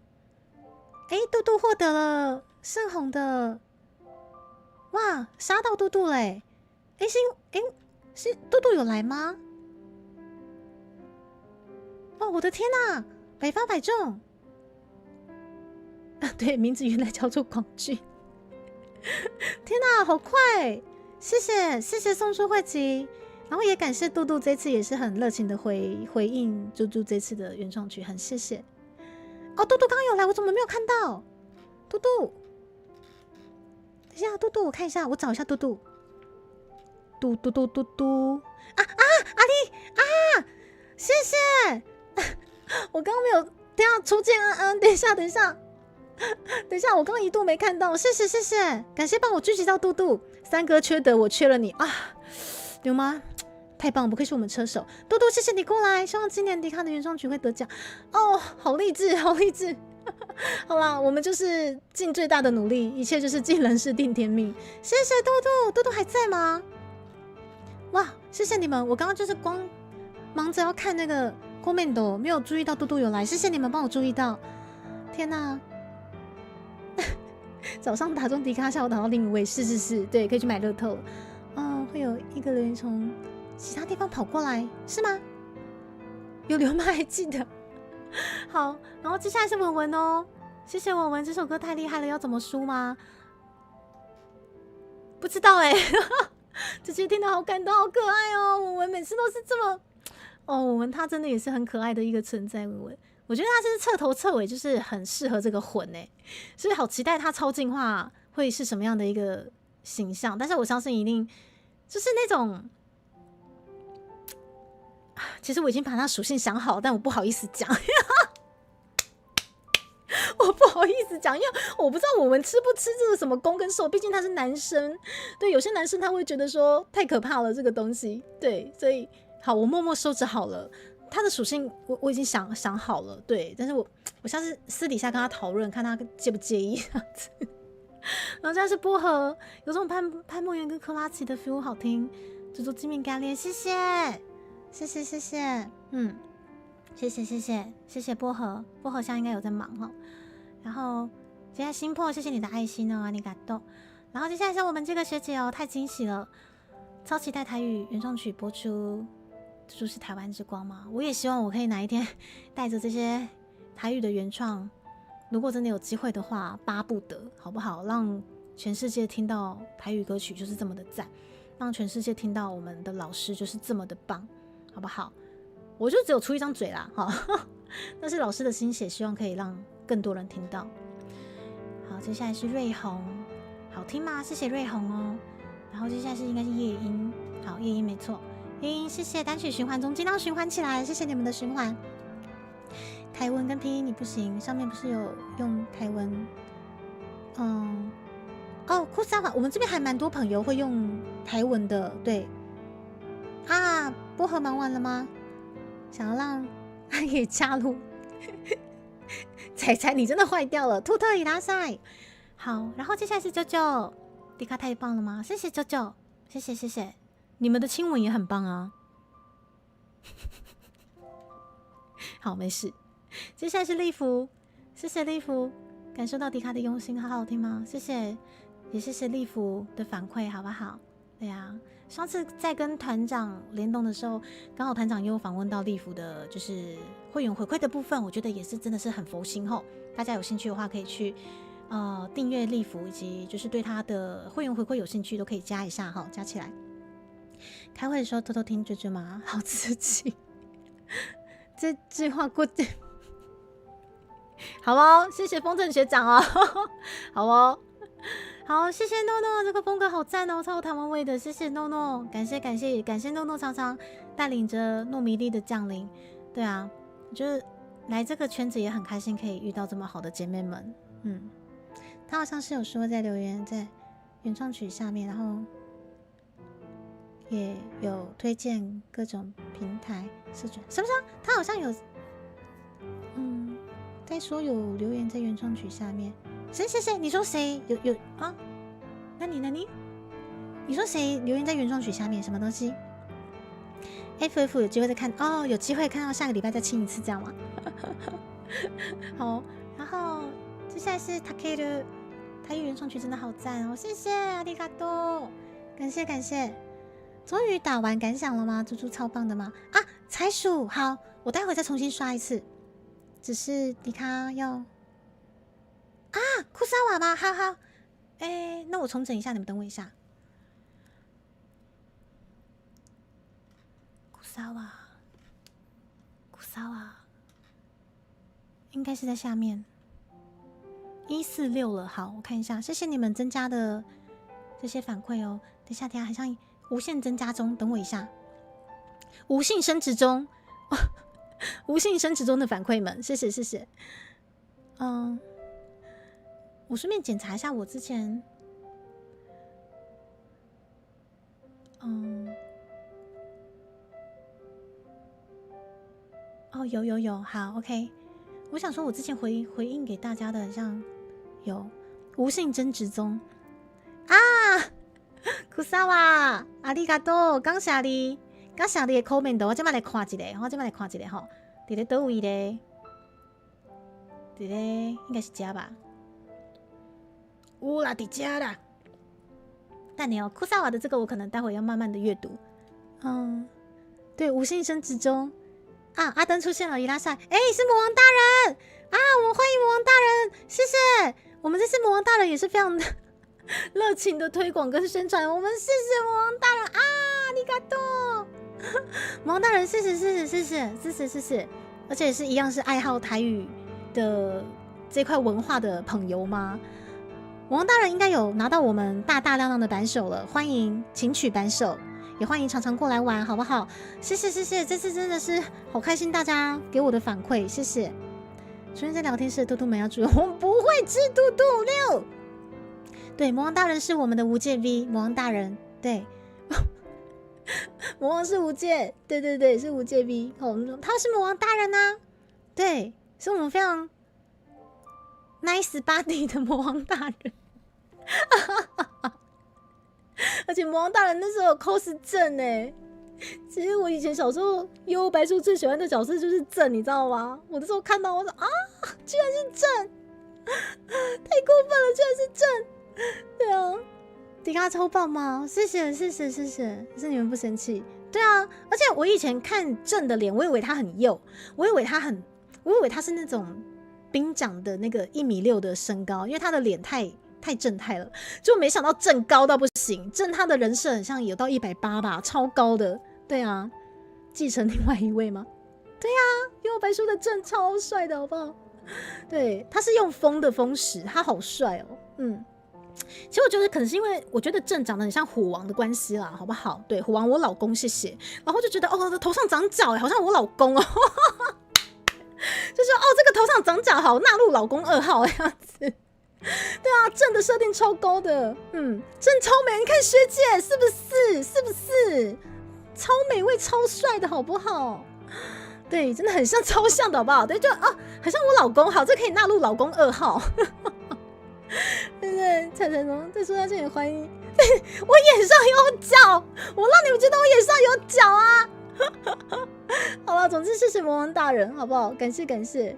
Speaker 1: 杜杜获得了盛虹的，哇，杀到杜杜嘞！是杜杜有来吗？哦，我的天哪，百发百中！对，名字原来叫做广剧。天哪，好快！谢谢送出汇集，然后也感谢杜杜这次也是很热情的回应猪猪这次的原创曲，很谢谢。杜杜刚刚有来，我怎么没有看到？杜杜，等一下，杜杜，我看一下，我找一下杜杜。嘟，阿丽谢谢。我刚刚没有，等一下初见安安，等一下，我刚刚一度没看到，谢谢，感谢帮我聚集到杜杜。三哥缺德，我缺了你啊，有吗？太棒，不愧是我们车手杜杜，谢谢你过来，希望今年迪卡的原创曲会得奖哦，好励志。好啦，我们就是尽最大的努力，一切就是尽人事定天命。谢谢杜杜还在吗？哇，谢谢你们，我刚刚就是光忙着要看那个 comment， 没有注意到杜杜有来，谢谢你们帮我注意到。天哪！早上打中迪卡，下午打到另一位，是，对，可以去买乐透了。会有一个留言从其他地方跑过来，是吗？有留吗？还记得？好，然后接下来是文文哦，谢谢文文，这首歌太厉害了，要怎么输吗？不知道这些听得好感动，好可爱哦。文文每次都是这么，文文他真的也是很可爱的一个存在。文文，我觉得他就是彻头彻尾就是很适合这个混所以好期待他超进化会是什么样的一个形象。但是我相信一定就是那种。其实我已经把他属性想好，但我不好意思讲。我不好意思讲，因为我不知道我们吃不吃这个什么攻跟受，毕竟他是男生。对，有些男生他会觉得说太可怕了这个东西。对，所以好，我默默收着好了。他的属性我已经想好了，对，但是我下次私底下跟他讨论，看他介不介意这样子。然后这样是薄荷，有种潘梦妍跟克拉奇的 feel， 好听。猪猪精明干练，谢谢，谢谢薄荷，薄荷现在应该有在忙哈。然后接下来心破，谢谢你的爱心哦，阿里嘎多。然后接下来是我们这个学姐哦，太惊喜了，超期待台语原创曲播出，这就是台湾之光嘛。我也希望我可以哪一天带着这些台语的原创，如果真的有机会的话，巴不得好不好？让全世界听到台语歌曲就是这么的赞，让全世界听到我们的老师就是这么的棒，好不好？我就只有出一张嘴啦，哈，那是老师的心血，希望可以让更多人听到。好，接下来是瑞红，好听吗？谢谢瑞红哦。然后接下来应该是夜莺，好，夜莺没错，夜莺谢谢单曲循环中尽量循环起来，谢谢你们的循环。台文跟拼音你不行，上面不是有用台文？哦，库萨瓦，我们这边还蛮多朋友会用台文的，对。啊，薄荷忙完了吗？想要让他也加入。彩彩，你真的坏掉了！兔特里拉塞，好，然后接下来是九九，迪卡太棒了吗？谢谢九九，谢谢谢谢，你们的亲吻也很棒啊。好，没事。接下来是利福，谢谢利福，感受到迪卡的用心，好好听吗？谢谢，也谢谢利福的反馈，好不好？对啊，上次在跟团长联动的时候，刚好团长也有访问到利福的，就是会员回馈的部分，我觉得也是真的是很佛心吼。大家有兴趣的话，可以去订阅利福，以及就是对他的会员回馈有兴趣，都可以加一下哈，加起来。开会的时候偷偷听追追吗？好刺激！这句话过去，好哦，谢谢风筝学长哦，好哦。好，谢谢诺诺，这个风格好赞哦，超有台湾味的，谢谢诺诺，感谢感谢感谢诺诺常常带领着糯米粒的降临。对啊，我觉得来这个圈子也很开心，可以遇到这么好的姐妹们。他好像是有说在留言在原创曲下面，然后也有推荐各种平台社群，是不是啊？他好像有在说有留言在原创曲下面。谁？你说谁？有啊？那你？你说谁留言在原创曲下面？什么东西 ？FF 有机会再看哦，有机会看到下个礼拜再亲一次，这样吗？好，然后接下来是 Takeru， 台语原创曲真的好赞哦，谢谢阿里嘎多，感谢。终于打完感想了吗？猪猪超棒的吗？啊，财鼠，好，我待会再重新刷一次，只是迪卡要。啊，库萨瓦吗？好，那我重整一下，你们等我一下。库萨瓦，应该是在下面146了。好，我看一下，谢谢你们增加的这些反馈哦。等一下，好像无限增加中，等我一下。无性生殖中，无性生殖中的反馈们，谢谢。我顺便检查一下我之前，有，好 ，OK。我想说，我之前回应给大家的，像有无性争执中啊，库萨瓦，阿里嘎多，感谢你的 comment， 我今麦来看一下，吼，伫咧倒位咧，伫咧应该是这吧。啦，底加啦！但你库萨瓦的这个，我可能待会要慢慢的阅读。对，无性生殖中啊，阿登出现了，伊拉塞，是魔王大人啊！我们欢迎魔王大人，谢谢。我们这次魔王大人也是非常的热情的推广跟宣传，我们谢谢魔王大人啊！ありがとう，魔王大人，谢谢，而且是一样是爱好台语的这块文化的朋友吗？王大人应该有拿到我们大量的版手了，欢迎请取版手，也欢迎常常过来玩，好不好？谢谢，这次真的是好开心，大家给我的反馈，谢谢。出现在聊天室的兔兔们要注意，我们不会吃兔兔六。对，魔王大人是我们的无界 V， 魔王大人，对，魔王是无界，对，是无界 V， 他是魔王大人啊，对，是我们非常 nice body 的魔王大人。而且魔王大人那时候有 cos 正其实我以前小时候幽白书最喜欢的角色就是正，你知道吗？我那时候看到我说啊，居然是正，太过分了，居然是正。对啊，迪卡超棒吗？谢谢，是你们不生气。对啊，而且我以前看正的脸，我以为他很幼，我以为他是那种兵长的那个1.6米的身高，因为他的脸太正太了，就没想到正高到不行。正他的人设很像有到180吧，超高的。对啊，继承另外一位吗？对啊，幽白书的正超帅的，好不好？对，他是用风的风石，他好帅哦。其实我觉得可能是因为我觉得正长得很像虎王的关系啦，好不好？对，虎王我老公，谢谢。然后就觉得哦，头上长角，好像我老公哦，就说哦，这个头上长角好，纳入老公2号这样子。对啊，正的设定超高的，正超美，你看学姐是不是？超美味超帅的好不好？对，真的很像，超像的好不好？对，就很像我老公，好，这可以纳入老公2号。对不对？彩彩农再说下去也欢迎。我眼上有角，我让你们觉得我眼上有角啊！好了，总之谢谢魔王大人，好不好？感谢。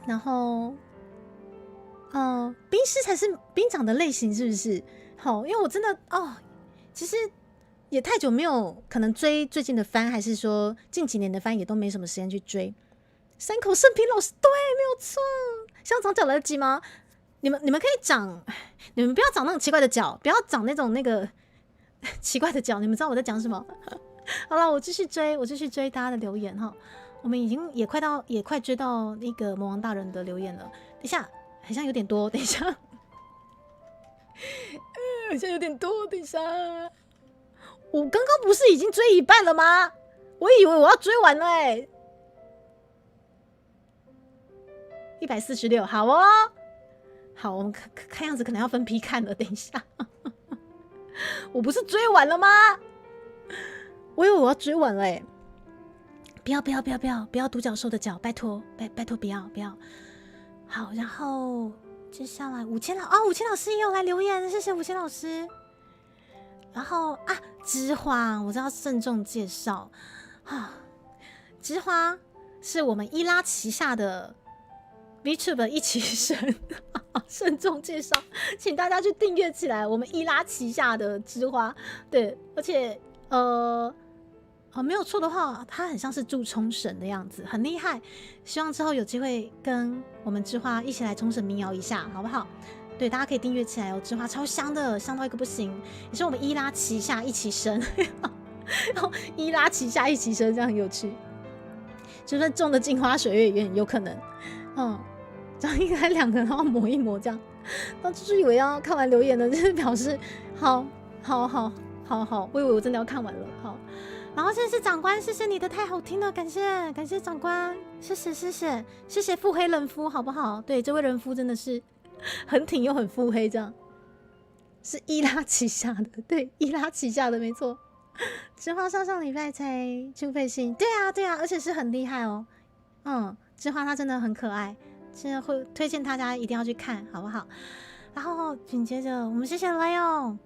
Speaker 1: 然后，兵师才是兵长的类型，是不是？好，因为我真的其实也太久没有可能追最近的番，还是说近几年的番也都没什么时间去追。山口胜平老师，对，没有错。想长脚来得及吗？你们可以长，你们不要长那种奇怪的脚，不要长那种那个奇怪的脚。你们知道我在讲什么？好了，我继续追大家的留言哈。我们已经也快追到那个魔王大人的留言了。等一下，好像有点多。等一下，好像有点多。等一下，我刚刚不是已经追一半了吗？我以为我要追完了146，好哦。好，我们看样子可能要分批看了。等一下，我不是追完了吗？我以为我要追完了不要独角兽的脚，拜托不要。好，然后接下来武谦老师也有来留言，谢谢武谦老师。然后芝花，我知道慎重介绍芝花是我们伊拉旗下的 VTuber 一起生。慎重介绍，请大家去订阅起来。我们伊拉旗下的芝花，对，而且没有错的话，他很像是住冲绳的样子，很厉害。希望之后有机会跟我们芝花一起来冲绳民谣一下，好不好？对，大家可以订阅起来哦。芝花超香的，香到一个不行，也是我们伊拉旗下一起生，然后伊拉旗下一起生，这样很有趣。就算种的镜花水月也很有可能，长应该2个，然后磨一磨这样。然后就是以为要看完留言的，就是表示好，我以为我真的要看完了。好，然后谢谢长官，谢谢你的太好听了，感谢长官，谢谢腹黑人夫，好不好？对，这位人夫真的是很挺又很腹黑，这样是伊拉旗下的，对，伊拉旗下的没错。芝花上礼拜才出配信，对啊，而且是很厉害哦。芝花她真的很可爱。现在会推荐大家一定要去看，好不好？然后紧接着我们谢谢 Leon，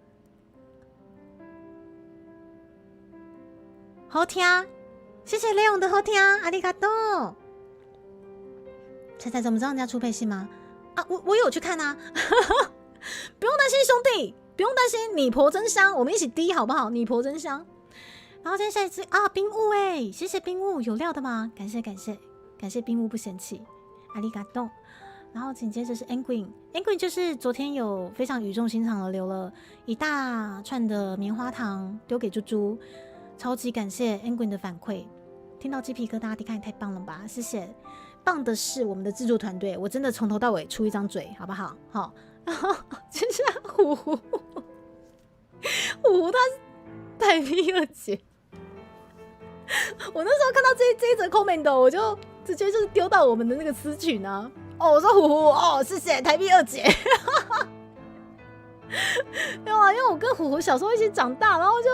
Speaker 1: 好听，谢谢 Leon 的好听，阿里嘎多。彩怎么知道人家出配信吗？我有去看啊，不用担心兄弟，不用担心，你婆真香，我们一起滴好不好？你婆真香。然后接下来是冰雾谢谢冰雾，有料的吗？感谢冰雾不嫌弃。阿里嘎多，然后紧接着是 Angwin 就是昨天有非常语重心长的留了一大串的棉花糖丢给猪猪，超级感谢 Angwin 的反馈，听到鸡皮疙瘩，迪卡也太棒了吧，谢谢，棒的是我们的制作团队，我真的从头到尾出一张嘴，好不好？好，然后接下来虎虎他是台币2姐，我那时候看到这一则 comment， 我就直接就是丢到我们的那个私群啊！我说虎虎谢谢台币2姐，没有啊，因为我跟虎虎小时候一起长大，然后就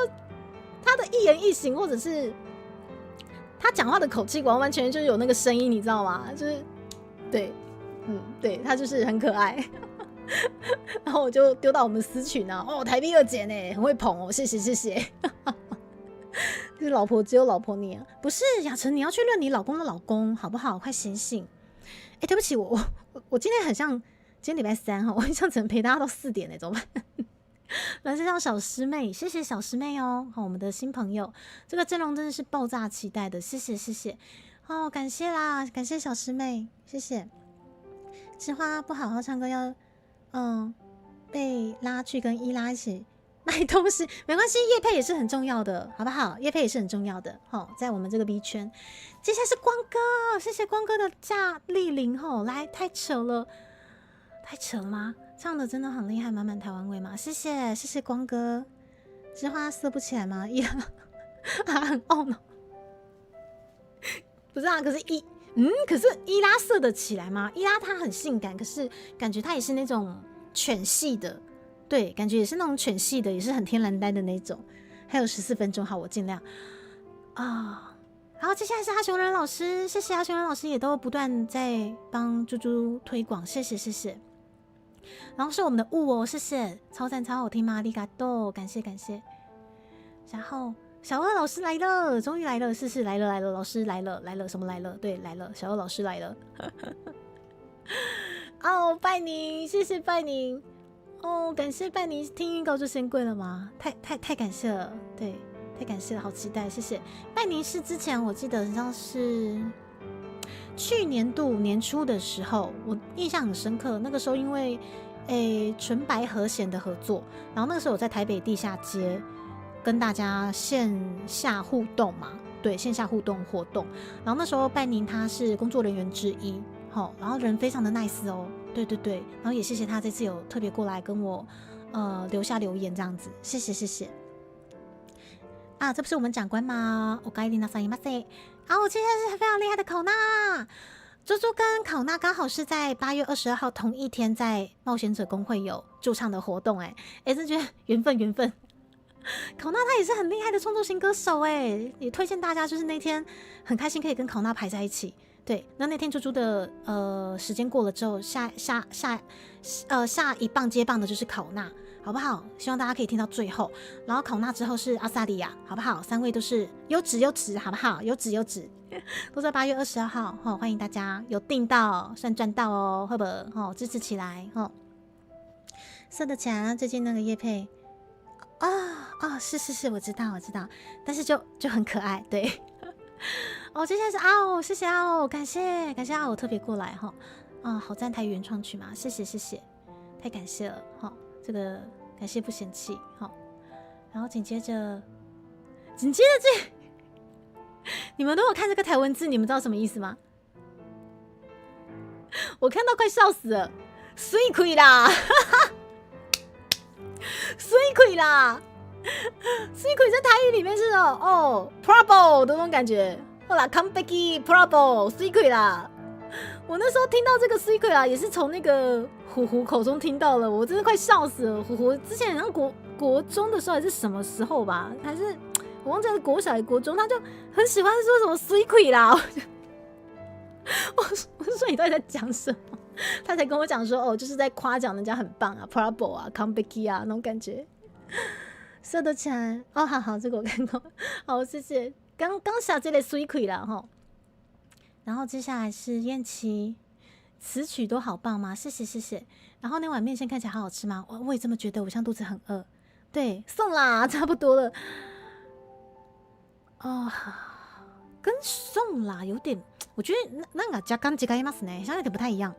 Speaker 1: 他的一言一行或者是他讲话的口气，完完全全就是有那个声音，你知道吗？就是对，他就是很可爱。然后我就丢到我们私群啊，台币2姐呢，很会捧谢谢。就是老婆只有老婆你啊，不是雅晨，你要去认你老公的老公好不好？快醒醒！对不起，我今天很像今天礼拜3哈，我很像只能陪大家到4点怎么办？来自像小师妹，谢谢小师妹哦，好，我们的新朋友，这个阵容真的是爆炸期待的，谢谢哦，感谢啦，感谢小师妹，谢谢。之花不好好唱歌要被拉去跟伊拉一起买东西，没关系，业配也是很重要的，好不好？业配也是很重要的，在我们这个 B 圈。接下来是光哥，谢谢光哥的夏丽玲来，太扯了吗？唱的真的很厉害，满满台湾味嘛！谢谢光哥。之花色不起来吗？伊拉很懊恼，不是啊？可是伊拉色得起来吗？伊拉她很性感，可是感觉她也是那种犬系的，对，感觉也是那种犬系的，也是很天然呆的那种。还有14分钟，好，我尽量啊。然后接下来是阿雄人老师，谢谢阿雄人老师，也都不断在帮猪猪推广，谢谢。然后是我们的雾哦，谢谢，超赞超好听吗？阿里嘎多，感谢。然后小二老师来了，终于来了，是来了，老师来了，什么来了？对，来了，小二老师来了。哦，拜您，谢谢拜您。哦，感谢拜您，听预告就先跪了吗？太感谢了，对，太感谢了，好期待，谢谢。拜您是之前我记得好像是去年度年初的时候，我印象很深刻。那个时候因为纯白和弦的合作，然后那个时候我在台北地下街跟大家线下互动嘛，对，线下互动活动。然后那时候拜宁他是工作人员之一，然后人非常的 nice 哦，对，然后也谢谢他这次有特别过来跟我留下留言这样子，谢谢。啊，这不是我们长官吗？我该领到31啊，我接下来是非常厉害的考纳。猪猪跟考纳刚好是在8月22号同一天在冒险者公会有驻唱的活动，真觉得缘分。考纳他也是很厉害的创作型歌手，也推荐大家就是那天很开心可以跟考纳排在一起。对，那天猪猪的时间过了之后，下一棒接棒的就是考纳，好不好？希望大家可以听到最后。然后考纳之后是阿萨利亚，好不好？3位都是优质，好不好？优质，都在8月22号，欢迎大家有订到算赚到哦，会不会支持起来色的强，最近那个业配是，我知道，但是就很可爱，对。接下来是阿欧，谢谢阿欧，感谢阿欧特别过来好赞台语原创曲嘛，谢谢，太感谢了这个感谢不嫌弃然后紧接着这你们都有看这个台文字，你们知道什么意思吗？我看到快笑死了，水亏啦，水亏在台语里面是trouble 的那种感觉。好啦 ，come back trouble 水亏啦。我那时候听到这个水亏啦，也是从那个虎虎口中听到了，我真的快笑死了。虎虎之前好像国中的时候还是什么时候吧，还是我忘记了国小还是国中，他就很喜欢说什么水亏啦。我说你到底在讲什么？他才跟我讲说就是在夸奖人家很棒啊 ，trouble 啊 ，come back 啊那种感觉。色得起来好，这个我看过，好，谢谢。刚下这类水亏啦然后接下来是燕琪，词曲都好棒吗？谢谢。然后那碗面线看起来好好吃吗？我也这么觉得，我现在肚子很饿。对，送啦，差不多了。跟送啦有点，我觉得那个加刚違いますね，像有点不太一样。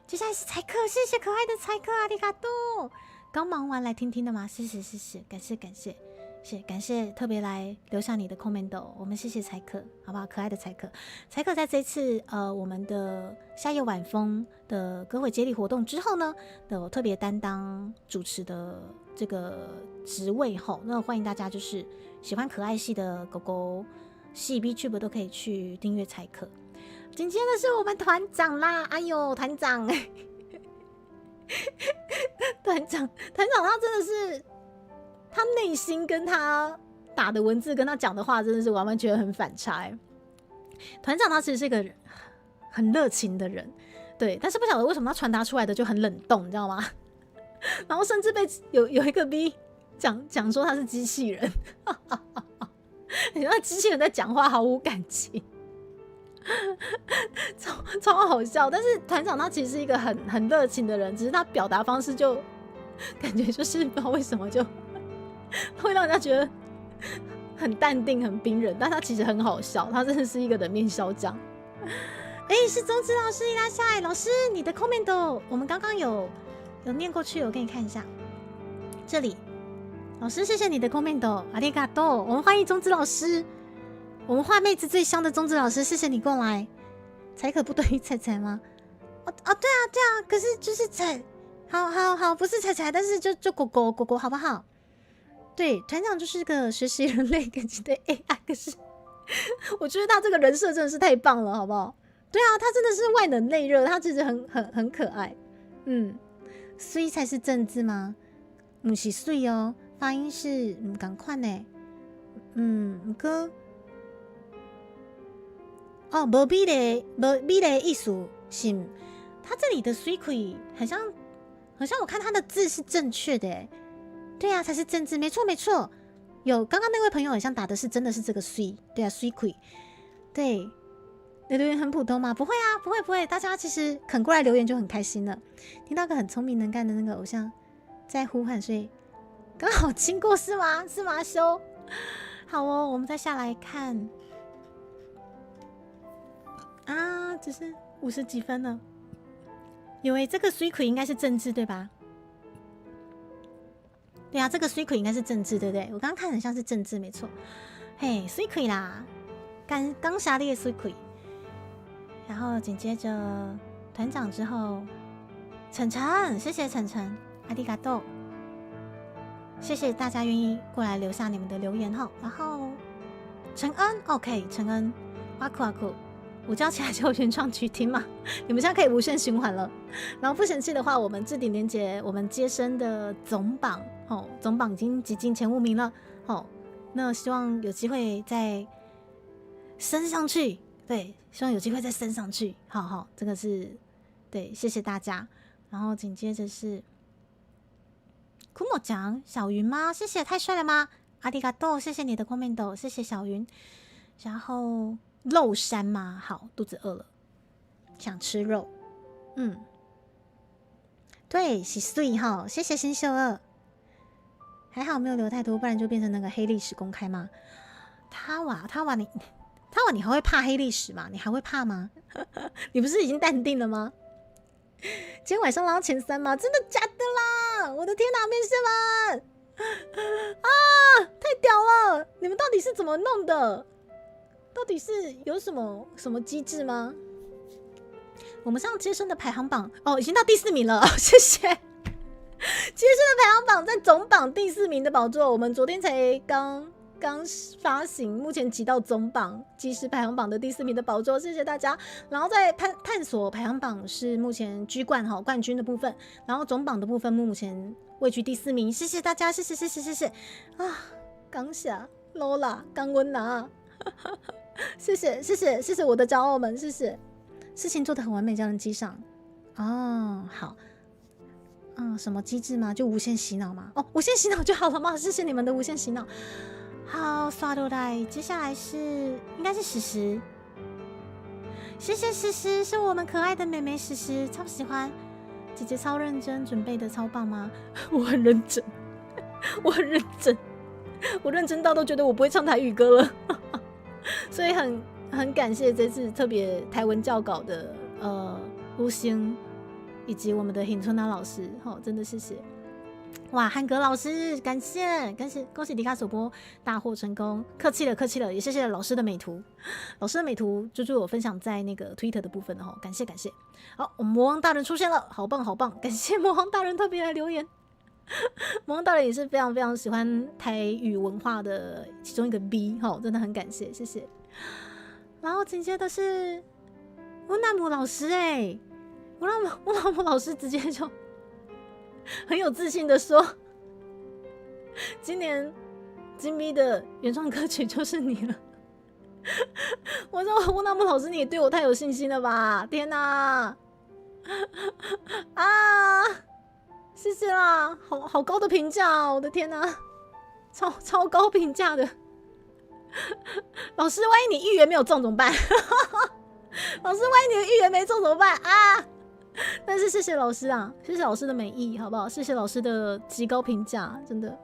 Speaker 1: 接下来是财克，谢谢可爱的财克，ありがとう。刚忙完来听听的吗？谢谢，感谢特别来留下你的 comment， 我们谢谢财克，好不好？可爱的财克在这次我们的夏夜晚风的歌会接力活动之后呢，有特别担当主持的这个职位那欢迎大家就是喜欢可爱系的狗狗系 B-Tube 都可以去订阅财克。紧接着是我们团长啦，哎呦，团长团长他真的是，他内心跟他打的文字跟他讲的话真的是完完全全很反差。团长他其实是一个很热情的人，对，但是不晓得为什么他传达出来的就很冷冻，你知道吗？然后甚至被有一个 B 讲说他是机器人，你知道机器人在讲话毫无感情。超好笑。但是团长他其实是一个很热情的人，只是他表达方式就感觉就是不知道为什么就会让人家觉得很淡定、很冰冷，但他其实很好笑，他真的是一个人面笑匠。是中子老师，伊拉夏老师，你的 comment 我们刚刚有念过去，我给你看一下。这里，老师，谢谢你的 comment， 阿里嘎多。我们欢迎中子老师，我们画妹子最香的中子老师，谢谢你过来。才可不等于彩彩吗？对啊，可是就是彩，好，不是彩彩，但是就果果好不好？对，团长就是个学习人类感情的 AI， 可是我觉得他这个人设真的是太棒了，好不好？对啊，他真的是外冷内热，他其实很可爱。水才是正字吗？不是水哦，发音是赶快呢。哥，没比的意思是，他这里的水可以很像我看他的字是正确的诶。对啊，才是正字，没错。有刚刚那位朋友好像打的是真的是这个水，对啊，水亏。对，留言很普通吗？不会啊，不会，大家其实肯过来留言就很开心了。听到个很聪明能干的那个偶像在呼喊，所以刚好经过是吗？是吗？修好哦，我们再下来看啊，只是50几分了。有诶，这个水亏应该是正字对吧？对啊，这个水亏应该是正字，对不对？我刚刚看很像是正字，没错。嘿，水亏啦，刚下列水亏。然后紧接着团长之后，晨晨，谢谢晨晨，阿里嘎多，谢谢大家愿意过来留下你们的留言哈。然后陈恩 ，OK， 陈恩，哇酷，我叫起来就有原创曲听嘛，你们现在可以无限循环了。然后不嫌弃的话，我们置顶连结我们接生的总榜，总榜已经挤进前5名了，那希望有机会再升上去。对，希望有机会再升上去。好，这个是对，谢谢大家。然后紧接着是库莫讲小云吗？谢谢，太帅了吗？阿里嘎多，谢谢你的 comment， 谢谢小云。然后肉山吗？好，肚子饿了，想吃肉。对，是水哈，谢谢新秀二。还好没有留太多，不然就变成那个黑历史公开吗？他瓦你还会怕黑历史吗？你还会怕吗？你不是已经淡定了吗？今天晚上拉到前3吗？真的假的啦？我的天哪，面试们啊，太屌了！你们到底是怎么弄的？到底是有什么机制吗？我们上接生的排行榜已经到第4名了，谢谢。接生的排行榜在总榜第4名的宝座，我们昨天才刚发行，目前挤到总榜即时排行榜的第4名的宝座，谢谢大家。然后在探索排行榜是目前居冠冠军的部分，然后总榜的部分目前位居第4名，谢谢大家，谢谢啊！刚下 Lola 刚温拿，谢谢我的骄傲们，谢谢。事情做得很完美，叫人机上好。什么机制吗？就无限洗脑吗？无限洗脑就好了吗？谢谢你们的无限洗脑。好，刷到来，接下来应该是实时，谢谢实时，是我们可爱的妹妹实时，超喜欢，姐姐超认真，准备的超棒吗？我很认真，我认真到都觉得我不会唱台语歌了，所以很感谢这次特别台文教稿的吴星以及我们的尹春娜老师，真的谢谢。哇，汉格老师，感谢，恭喜迪卡首播大获成功，客气了，也谢谢老师的美图，猪猪有分享在那个 Twitter 的部分的感谢。好，我们魔王大人出现了，好棒，感谢魔王大人特别来留言。魔王大人也是非常非常喜欢台语文化的其中一个 B， 真的很感谢，谢谢。然后紧接着是温纳姆老师，温纳姆老师直接就很有自信的说，今年金币的原创歌曲就是你了。我说温纳姆老师，你也对我太有信心了吧？天哪！谢谢啦，好高的评价，我的天哪，超高评价的。老师，万一你预言没有中怎么办？老师，万一你的预言没中怎么办啊？但是谢谢老师啊，谢谢老师的美意，好不好？谢谢老师的极高评价，真的，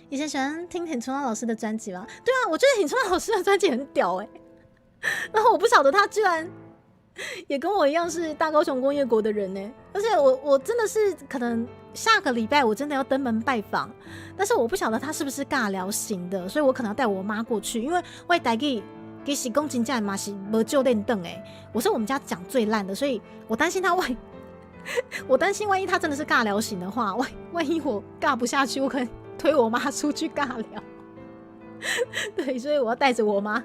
Speaker 1: 以前喜欢听挺春浪老师的专辑吗？对啊，我觉得挺春浪老师的专辑很屌然后我不晓得他居然也跟我一样是大高雄工业国的人而且我真的是可能下个礼拜我真的要登门拜访，但是我不晓得他是不是尬聊型的，所以我可能要带我妈过去，因为我的台语其实讲真正嘛是没就练凳我是我们家讲最烂的，所以我担心他我担心万一他真的是尬聊型的话，万一我尬不下去，我可能推我妈出去尬聊。对，所以我要带着我妈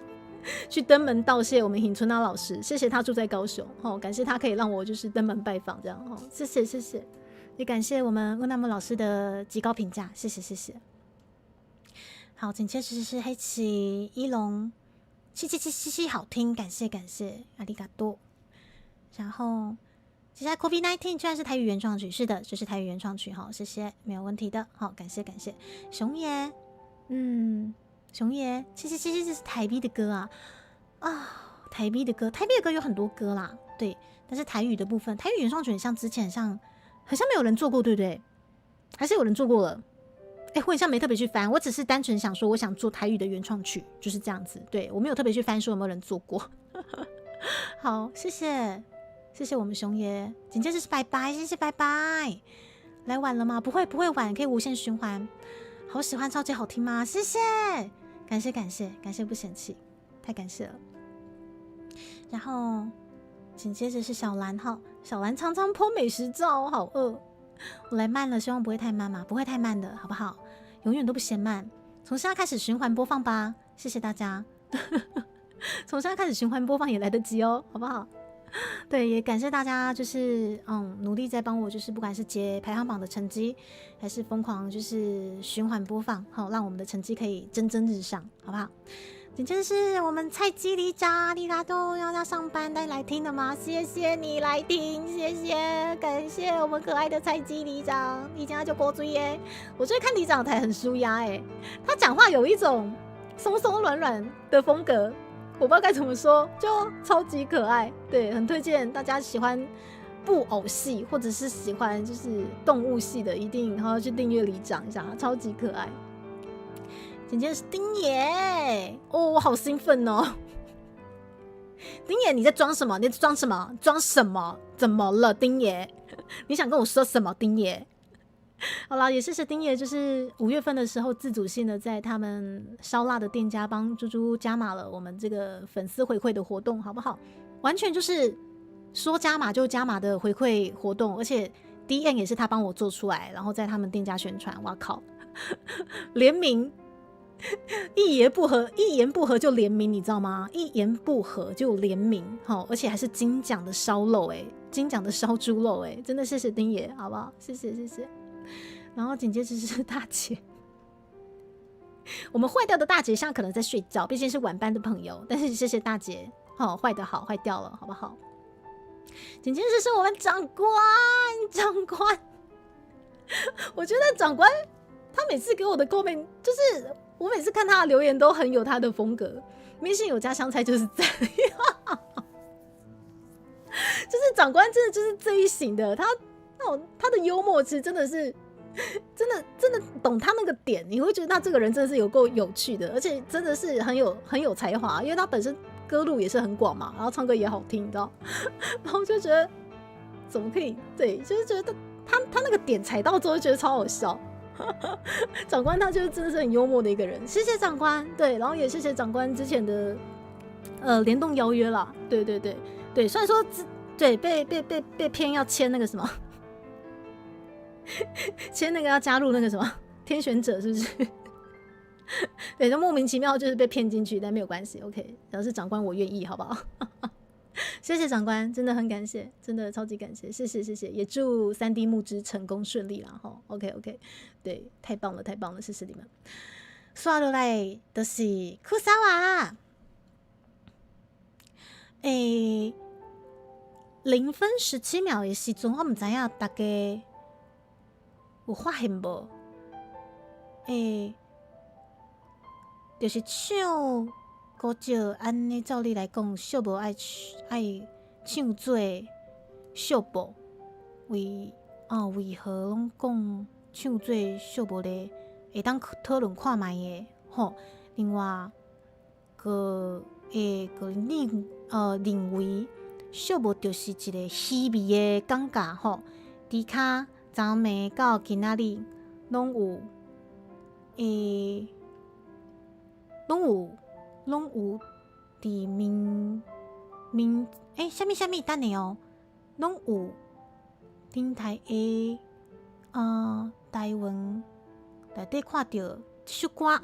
Speaker 1: 去登门道谢我们尹春娜老师，谢谢他住在高雄感谢他可以让我就是登门拜访这样谢谢，也感谢我们温纳木老师的极高评价，谢谢。好，紧接着是黑崎一龙777好听，感谢阿里嘎多。然后接下来 COVID-19 居然是台语原创曲，是的，就是台语原创曲谢谢，没有问题的感谢熊爷熊爷777这是台币的歌台币的歌有很多歌啦，对，但是台语的部分，台语原创曲很像之前很像没有人做过，对不对？还是有人做过了？我很像没特别去翻，我只是单纯想说我想做台语的原创曲，就是这样子。对，我没有特别去翻说有没有人做过。好，谢谢我们熊爷，紧接着是拜拜，谢谢拜拜。来晚了吗？不会晚，可以无限循环。好喜欢，超级好听吗？谢谢，感谢不嫌弃，太感谢了。然后紧接着是小兰小兰常常 po 美食照，好饿。我来慢了，希望不会太慢嘛，不会太慢的，好不好？永远都不嫌慢。从现在开始循环播放吧，谢谢大家。从现在开始循环播放也来得及好不好？对，也感谢大家，就是努力在帮我，就是不管是接排行榜的成绩，还是疯狂就是循环播放，让我们的成绩可以蒸蒸日上，好不好？紧接着是我们菜鸡里长里拉都要上班，但来听了吗？谢谢你来听，谢谢，感谢我们可爱的菜鸡里长，你家就国追耶。我觉得看里长台很舒压他讲话有一种松松软软的风格，我不知道该怎么说，就超级可爱。对，很推荐大家喜欢布偶系或者是喜欢就是动物系的，一定好好去订阅里长一下，超级可爱。紧接着是丁爷我好兴奋丁爷你在装什么？你在装什么？装什么？怎么了丁爷？你想跟我说什么丁爷？好啦，也谢谢丁爷，就是5月份的时候自主性的在他们烧腊的店家帮猪猪加码了我们这个粉丝回馈的活动，好不好？完全就是说加码就加码的回馈活动，而且 DM 也是他帮我做出来，然后在他们店家宣传，哇靠，联名。一言不合就联名，你知道吗？一言不合就联名，而且还是金奖的烧肉金奖的烧猪肉真的谢谢丁爷，好不好？谢谢。然后紧接着是大姐，我们坏掉的大姐现在可能在睡觉，毕竟是晚班的朋友，但是谢谢大姐，坏的好，坏掉了，好不好？紧接着是我们长官，我觉得长官他每次给我的 comment 就是。我每次看他的留言都很有他的风格，明星有家香菜就是这样，就是长官真的就是这一型的，他的幽默其实真的是真的懂他那个点，你会觉得他这个人真的是有够有趣的，而且真的是很有才华，因为他本身歌路也是很广嘛，然后唱歌也好听，你知道，然后就觉得怎么可以对，就是觉得他那个点踩到之后就觉得超好笑。长官他就真的是很幽默的一个人，谢谢长官。对，然后也谢谢长官之前的联动邀约啦。对，虽然说对被骗要签那个什么，签那个要加入那个什么天选者，是不是？对，就莫名其妙就是被骗进去，但没有关系 ，OK。只要是长官我愿意，好不好？谢谢长官，真的很感谢，真的超级感谢，谢谢，也祝3D 募资成功顺利啦吼 ，OK， 对，太棒了，谢谢你们。刷落来就是库萨瓦，0分17秒的时阵，我唔知影大家有发现无？就是唱古少，安尼照理来讲，小无爱唱做小步，为何拢讲唱做小步咧？会当讨论看卖诶，吼。另外，个认为小步就是一个虚伪诶感觉，吼。伫骹昨暝到今仔日拢有伫虾米等下哦，拢有顶台诶台湾内底看到这首歌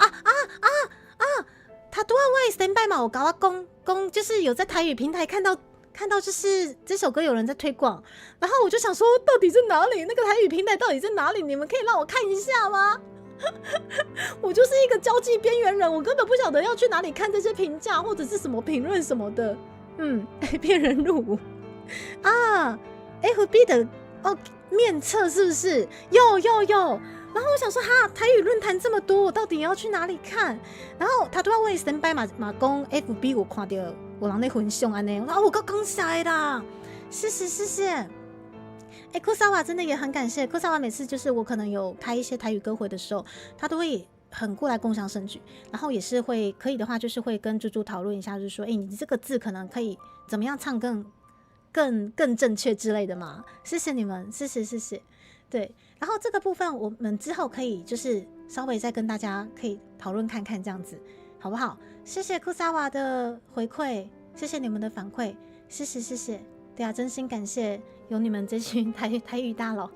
Speaker 1: 他拄仔我的 standby 嘛，有甲我讲，就是有在台语平台看到，就是这首歌有人在推广，然后我就想说，到底在哪里？那个台语平台到底在哪里？你们可以让我看一下吗？我就是一个交际边缘人，我根本不晓得要去哪里看这些评价或者是什么评论什么的。骗人入伍啊 ，FB 的面册是不是？有。然后我想说，台语论坛这么多，我到底要去哪里看？然后他都要为神拜嘛讲 FB 我看到有人在分享安尼，我刚晒啦，谢谢。库萨瓦真的也很感谢库萨瓦，每次就是我可能有开一些台语歌会的时候，他都会很过来共襄盛举，然后也是会可以的话，就是会跟猪猪讨论一下，就是说，你这个字可能可以怎么样唱更正确之类的嘛？谢谢你们，谢谢。对，然后这个部分我们之后可以就是稍微再跟大家可以讨论看看，这样子好不好？谢谢库萨瓦的回馈，谢谢你们的反馈，谢谢。对啊，真心感谢有你们这群台语大佬，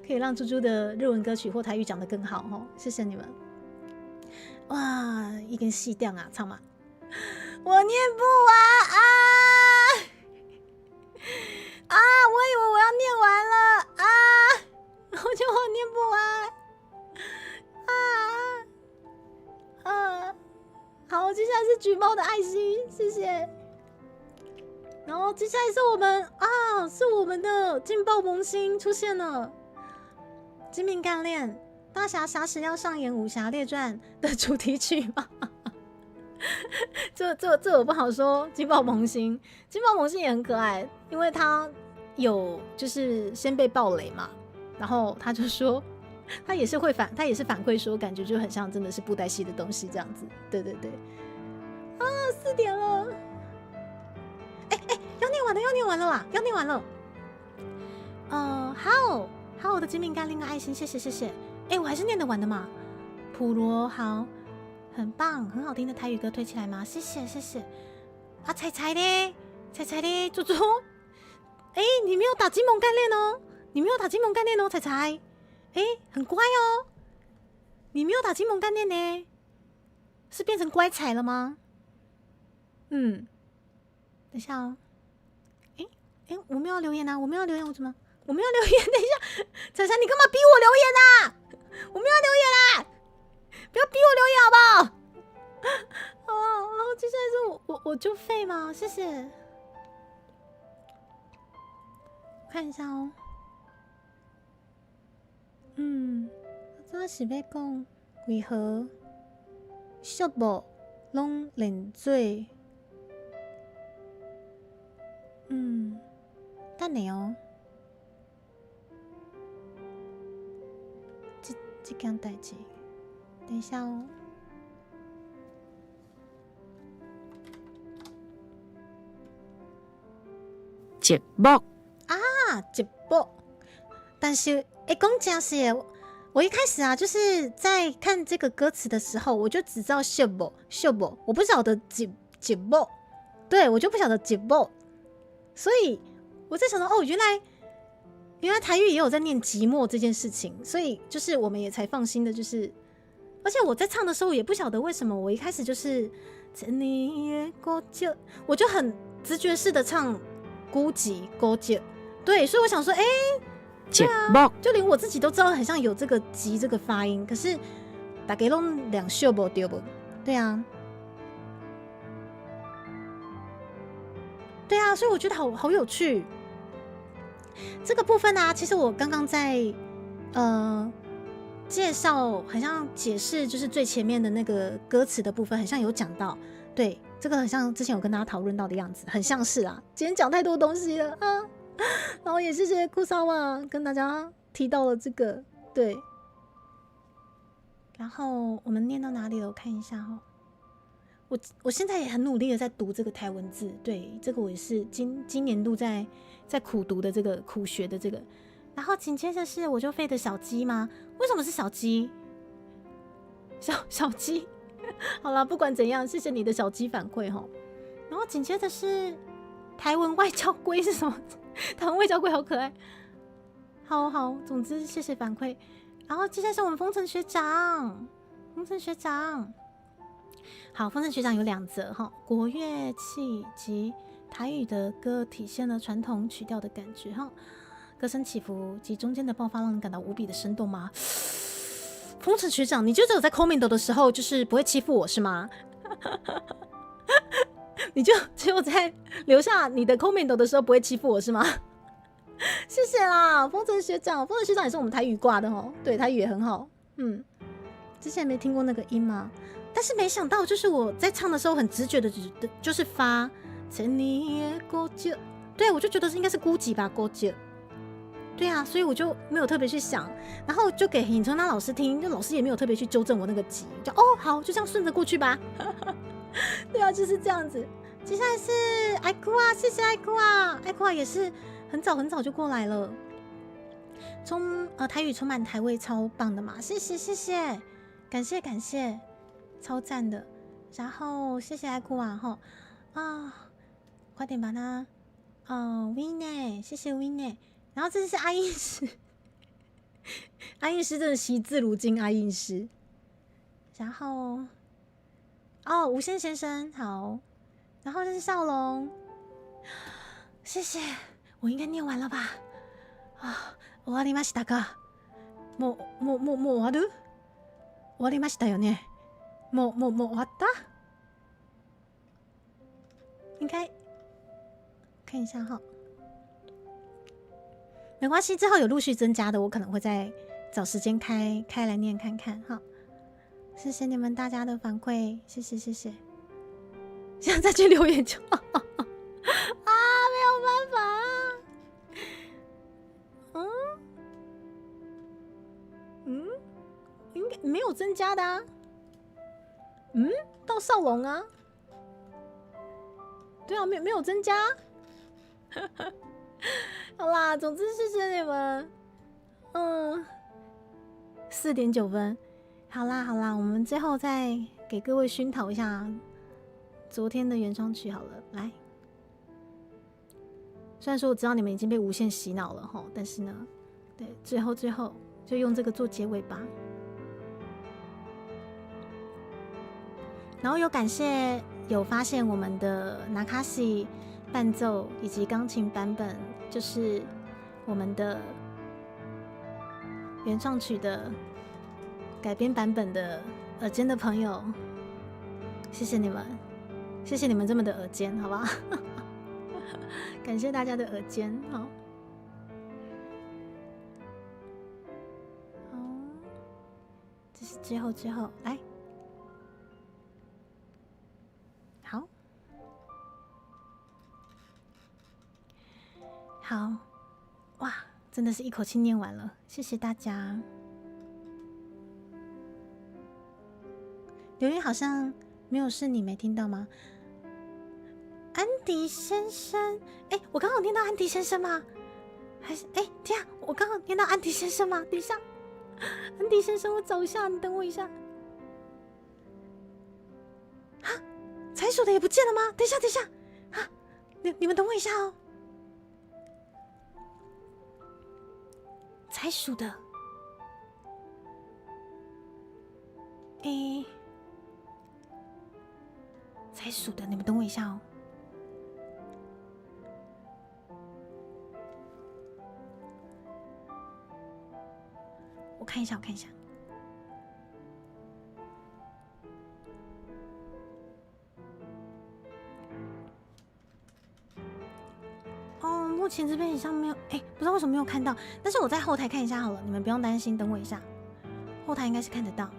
Speaker 1: 可以让猪猪的日文歌曲或台语讲得更好哦，谢谢你们。哇，已经死掉啊，唱嘛，我念不完我以为我要念完了我觉得我念不完好，接下来是橘猫的爱心，谢谢。然后接下来是我们的劲爆萌新出现了，精明干练，大侠侠士要上演《武侠列传》的主题曲吗？这我不好说。劲爆萌新也很可爱，因为他有就是先被爆雷嘛，然后他就说他也是反馈说，感觉就很像真的是布袋戏的东西这样子。对4点了，要念完了啦，要念完了。好，我的精明干练的爱心，谢谢。我还是念得完的嘛。普罗好，很棒，很好听的台语歌推起来吗？谢谢。彩彩嘞，猪猪，你没有打金蒙干练哦，彩彩，很乖哦，你没有打金蒙干练呢，是变成乖彩了吗？等一下哦。我没有留言啊！我没有留言，我怎么？我没有留言，等一下，彩彩，你干嘛逼我留言啊？我没有留言啦，不要逼我留言好不好？接下来是我就废吗？谢谢。我看一下哦。这是要讲为何小步拢连做？等下哦，这件代志，等一下哦。
Speaker 2: 节目
Speaker 1: 节目，但是讲真实的，我一开始就是在看这个歌词的时候，我就只知道小步，我不晓得节目，对我就不晓得节目，所以我在想说，原来台语也有在念寂寞这件事情，所以就是我们也才放心的，就是而且我在唱的时候也不晓得为什么我一开始就是我就很直觉式的唱孤寂孤寂，对，所以我想说
Speaker 2: 节目
Speaker 1: 就连我自己都知道很像有这个寂这个发音，可是大家都两秀不对不？对啊，所以我觉得好有趣。这个部分其实我刚刚在介绍，好像解释就是最前面的那个歌词的部分，好像有讲到，对，这个很像之前有跟大家讨论到的样子，很像是啊。今天讲太多东西了啊，然后也谢谢库萨瓦跟大家提到了这个，对。然后我们念到哪里了？我看一下哈。我现在也很努力的在读这个台文字，对，这个我也是今年度在苦读的这个苦学的这个。然后紧接着是我就飞的小鸡吗？为什么是小鸡？小鸡，好啦，不管怎样，谢谢你的小鸡反馈哈。然后紧接着是台湾外交龟是什么？台湾外交龟好可爱。好，总之谢谢反馈。然后接下来是我们丰臣学长，好，丰臣学长有2则哈，国乐器及台语的歌体现了传统曲调的感觉哈，歌声起伏及中间的爆发让人感到无比的生动吗？丰臣学长，你就只有在 comment 的时候就是不会欺负我是吗？你就只有在留下你的 comment 的时候不会欺负我是吗？谢谢啦，丰臣学长也是我们台语挂的哦，对，台语也很好，之前没听过那个音吗？但是没想到，就是我在唱的时候很直觉的，就是发对，我就觉得应该是孤寂吧，孤寂。对啊，所以我就没有特别去想，然后就给尹春娜老师听，就老师也没有特别去纠正我那个急，就好，就这样顺着过去吧。对啊，就是这样子。接下来是爱哭啊，谢谢爱哭啊也是很早就过来了。台语充满台味，超棒的嘛，谢谢，感谢。超赞的，然后谢谢爱哭啊快点把它Winnie， 谢谢 Winnie， 然后这是阿印师，阿印师真的惜字如金，阿印师，然后无限先生好，然后这是少龙，谢谢，我应该念完了吧？終わりましたか？もう終わる？終わりましたよね？もう終わった？应该看一下哈，没关系，之后有陆续增加的，我可能会再找时间开来念看看哈。谢谢你们大家的反馈，谢谢。现在再去留言就好没有办法应该没有增加的啊。到少龙啊，对啊，没有增加。好啦，总之谢谢你们。4.9分。好啦，我们最后再给各位熏陶一下昨天的原创曲好了，来。虽然说我知道你们已经被无限洗脑了齁，但是呢，对，最后就用这个做结尾吧。然后有感谢有发现我们的 Nakashi 伴奏以及钢琴版本，就是我们的原创曲的改编版本的耳尖的朋友，谢谢你们，谢谢你们这么的耳尖，好不好？感谢大家的耳尖，好，这是最后来。好，哇，真的是一口气念完了，谢谢大家。留言好像没有是你没听到吗？安迪先生，我刚好念到安迪先生吗？还是天啊，我刚好念到安迪先生吗？等一下，安迪先生，我找一下，你等我一下。财鼠的也不见了吗？等一下，你们等我一下哦。财鼠的，财鼠的，你们等我一下哦。我看一下。目前这边好像没有，不知道为什么没有看到，但是我在后台看一下好了，你们不用担心，等我一下，后台应该是看得到。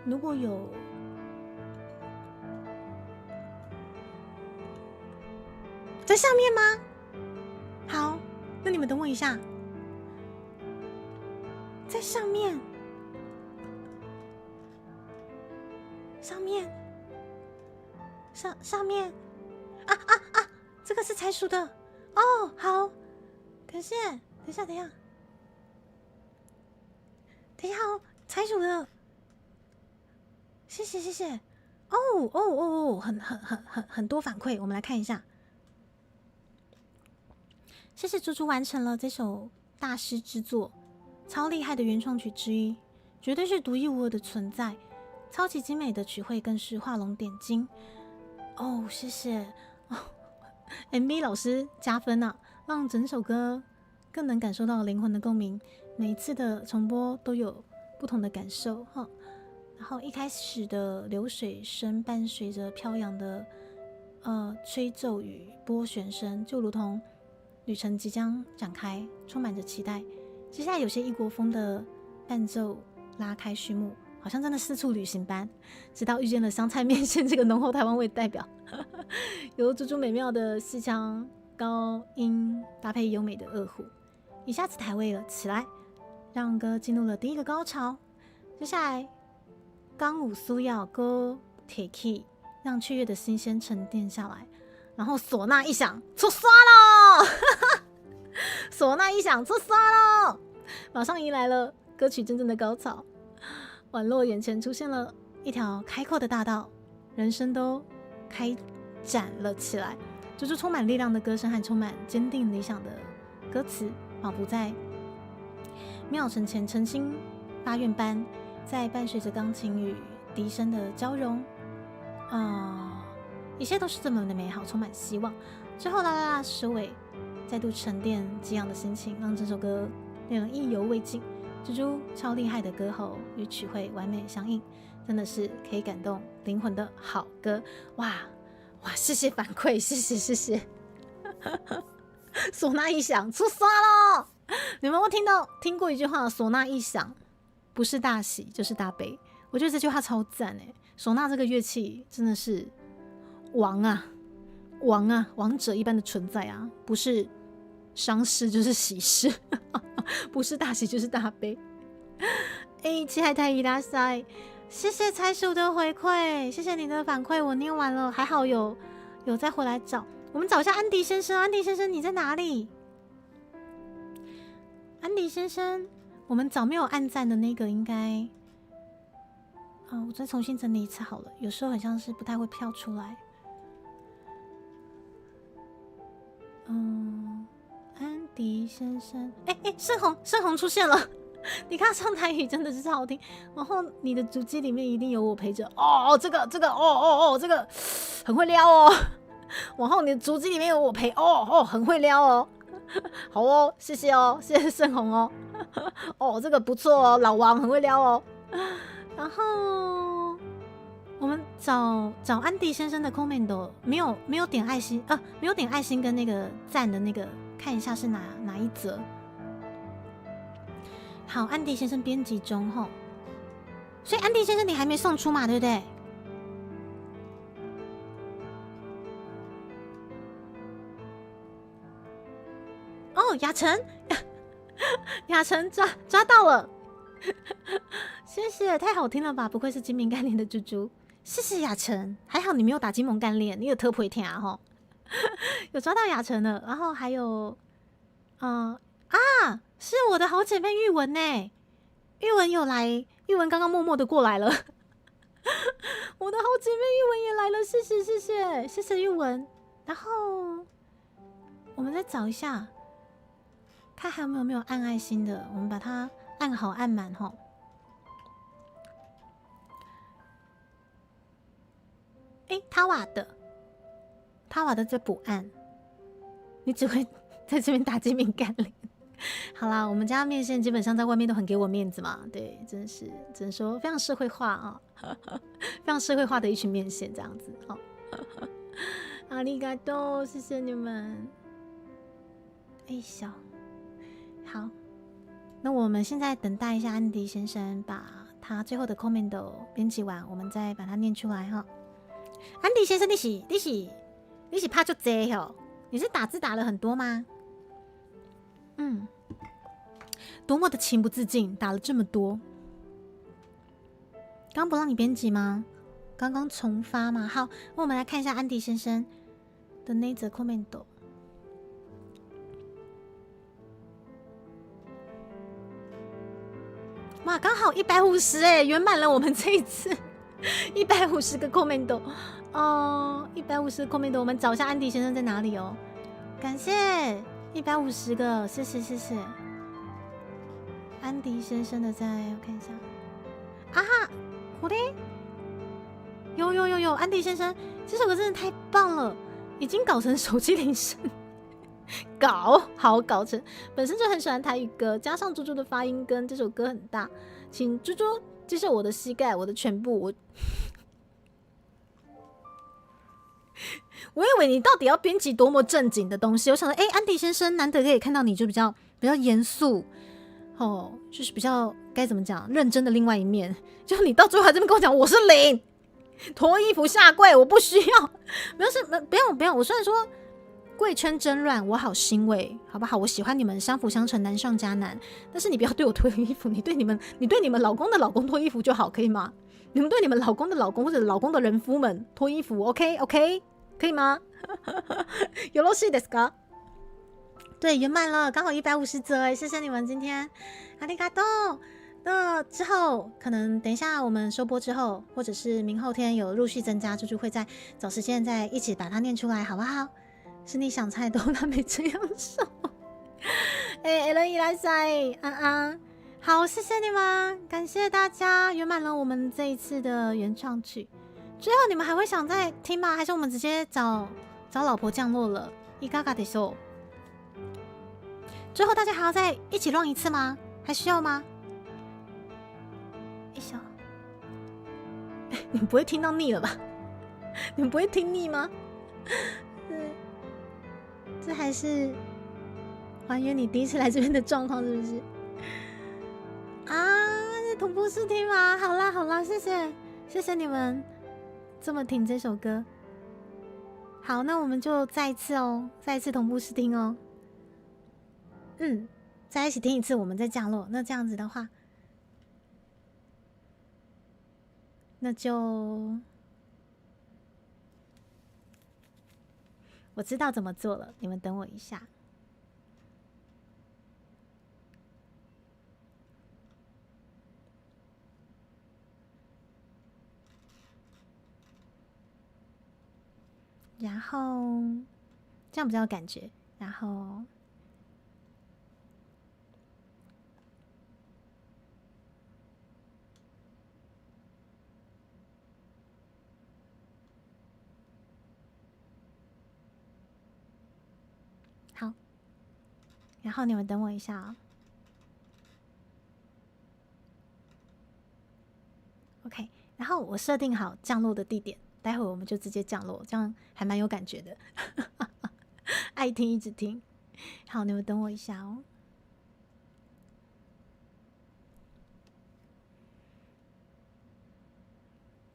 Speaker 1: 如果有在上面吗？好，那你们等我一下，在上面，上面，上面，啊！这个是财鼠的哦，好，可是等一下哦，财鼠的，谢谢，哦，很多反馈，我们来看一下。谢谢猪猪完成了这首大师之作，超厉害的原创曲之一，绝对是独一无二的存在，超级精美的曲汇更是画龙点睛。哦，谢谢哦 ，MV 老师加分啊，让整首歌更能感受到灵魂的共鸣，每一次的重播都有不同的感受哈。然后一开始的流水声伴随着飘扬的吹奏与拨弦声，就如同旅程即将展开，充满着期待。接下来有些异国风的伴奏拉开序幕，好像真的四处旅行般，直到遇见了香菜面线这个浓厚台湾味代表，由猪猪美妙的戏腔高音搭配优美的二胡，一下子台味了起来，让歌进入了第一个高潮。接下来钢舞苏要歌铁 key， 让雀跃的心先沉淀下来，然后唢呐一响，出刷喽！唢呐一响，出刷喽！马上迎来了歌曲真正的高潮。宛若眼前出现了一条开阔的大道，人生都开展了起来。猪猪充满力量的歌声和充满坚定理想的歌词，仿佛在庙城前诚心发愿般，在伴随着钢琴与笛声的交融，一切都是这么的美好，充满希望。最后啦啦啦收尾，再度沉淀激昂的心情，让这首歌令人意犹未尽。猪猪超厉害的歌喉与曲汇完美相应，真的是可以感动灵魂的好歌。哇，谢谢反馈，谢谢。唢呐一响，出刷咯！你们有没有听过一句话？唢呐一响，不是大喜就是大悲。我觉得这句话超赞哎！唢呐这个乐器真的是王啊，王者一般的存在啊，不是丧事就是喜事，不是大喜就是大悲。七海太伊拉塞，谢谢财鼠的回馈，谢谢你的反馈，我念完了，还好有再回来找。我们找一下安迪先生，安迪先生你在哪里？安迪先生，我们找没有按赞的那个应该，我再重新整理一次好了，有时候很像是不太会跳出来。安迪先生，盛红出现了，你看上台语真的是超好听。然后你的主机里面一定有我陪着哦，这个这个很会撩哦。往后你的主机里面有我陪很会撩哦。好哦，谢谢哦，谢谢盛红哦。这个不错哦，老王很会撩哦。然后我们找安迪先生的 comment 没有点爱心没有点爱心跟那个赞的那个，看一下是哪一则。好，安迪先生编辑中吼，所以安迪先生你还没送出嘛，对不对？哦，雅晨抓到了，谢谢，太好听了吧！不愧是金明干练的猪猪，谢谢雅晨，还好你没有打金蒙干练，你有特别听啊吼，有抓到雅晨了。然后还有，是我的好姐妹玉文呢，玉文有来，玉文刚刚默默的过来了，我的好姐妹玉文也来了，谢谢玉文。然后我们再找一下。看还有没有按爱心的，我们把它按好按满吼。塔瓦的这补按，你只会在这边打金敏干练。好啦，我们家面线基本上在外面都很给我面子嘛，对，真是只能说非常社会化啊，非常社会化的一群面线这样子哦。ありがとう，谢谢你们。好，那我们现在等待一下安迪先生把他最后的 comment 编辑完，我们再把它念出来哈。安迪先生，你是拍就多吼，你是打字打了很多吗？多么的情不自禁，打了这么多。刚不让你编辑吗？刚刚重发嘛。好，那我们来看一下安迪先生的那则 comment。哇，刚好150哎，圆满了我们这一次150个 comment 哦，150个 comment， 我们找一下安迪先生在哪里哦。感谢150个，谢谢谢谢。安迪先生的在，我看一下。啊哈，我的有，安迪先生，这首歌真的太棒了，已经搞成手机铃声。搞成，本身就很喜欢台语歌，加上猪猪的发音跟这首歌很大，请猪猪接受我的膝盖，我的全部。我以为你到底要编辑多么正经的东西，我想说，安迪先生难得可以看到你就比较严肃，就是比较该怎么讲认真的另外一面，就你到最后还这么跟我讲我是零，脱衣服下跪，我不需要，不用，我虽然说。贵圈真乱，我好欣慰，好不好？我喜欢你们相辅相成，难上加难。但是你不要对我脱衣服，你对你们老公的老公脱衣服就好，可以吗？你们对你们老公的老公或者老公的人夫们脱衣服 ，OK， 可以吗？よろしいですか？对，圆满了，刚好150则哎，谢谢你们今天，ありがとう。那之后可能等一下我们收播之后，或者是明后天有陆续增加，猪猪会再找时间再一起把它念出来，好不好？是你想猜都他没这样说。Ellen 伊莱塞，安安，好，谢谢你们，感谢大家，圆满了我们这一次的原创曲。最后你们还会想再听吗？还是我们直接找老婆降落了？いかがでしょう？最后大家还要再一起 run 一次吗？还需要吗？一小，你们不会听到腻了吧？你们不会听腻吗？这还是还原你第一次来这边的状况，是不是？啊，是同步试听吗？好啦，谢谢你们这么听这首歌。好，那我们就再一次同步试听哦。再一起听一次，我们再降落。那这样子的话，那就。我知道怎么做了，你们等我一下。然后这样比较有感觉。然后然后你们等我一下哦。OK， 然后我设定好降落的地点，待会我们就直接降落，这样还蛮有感觉的。爱听一直听。好，你们等我一下哦。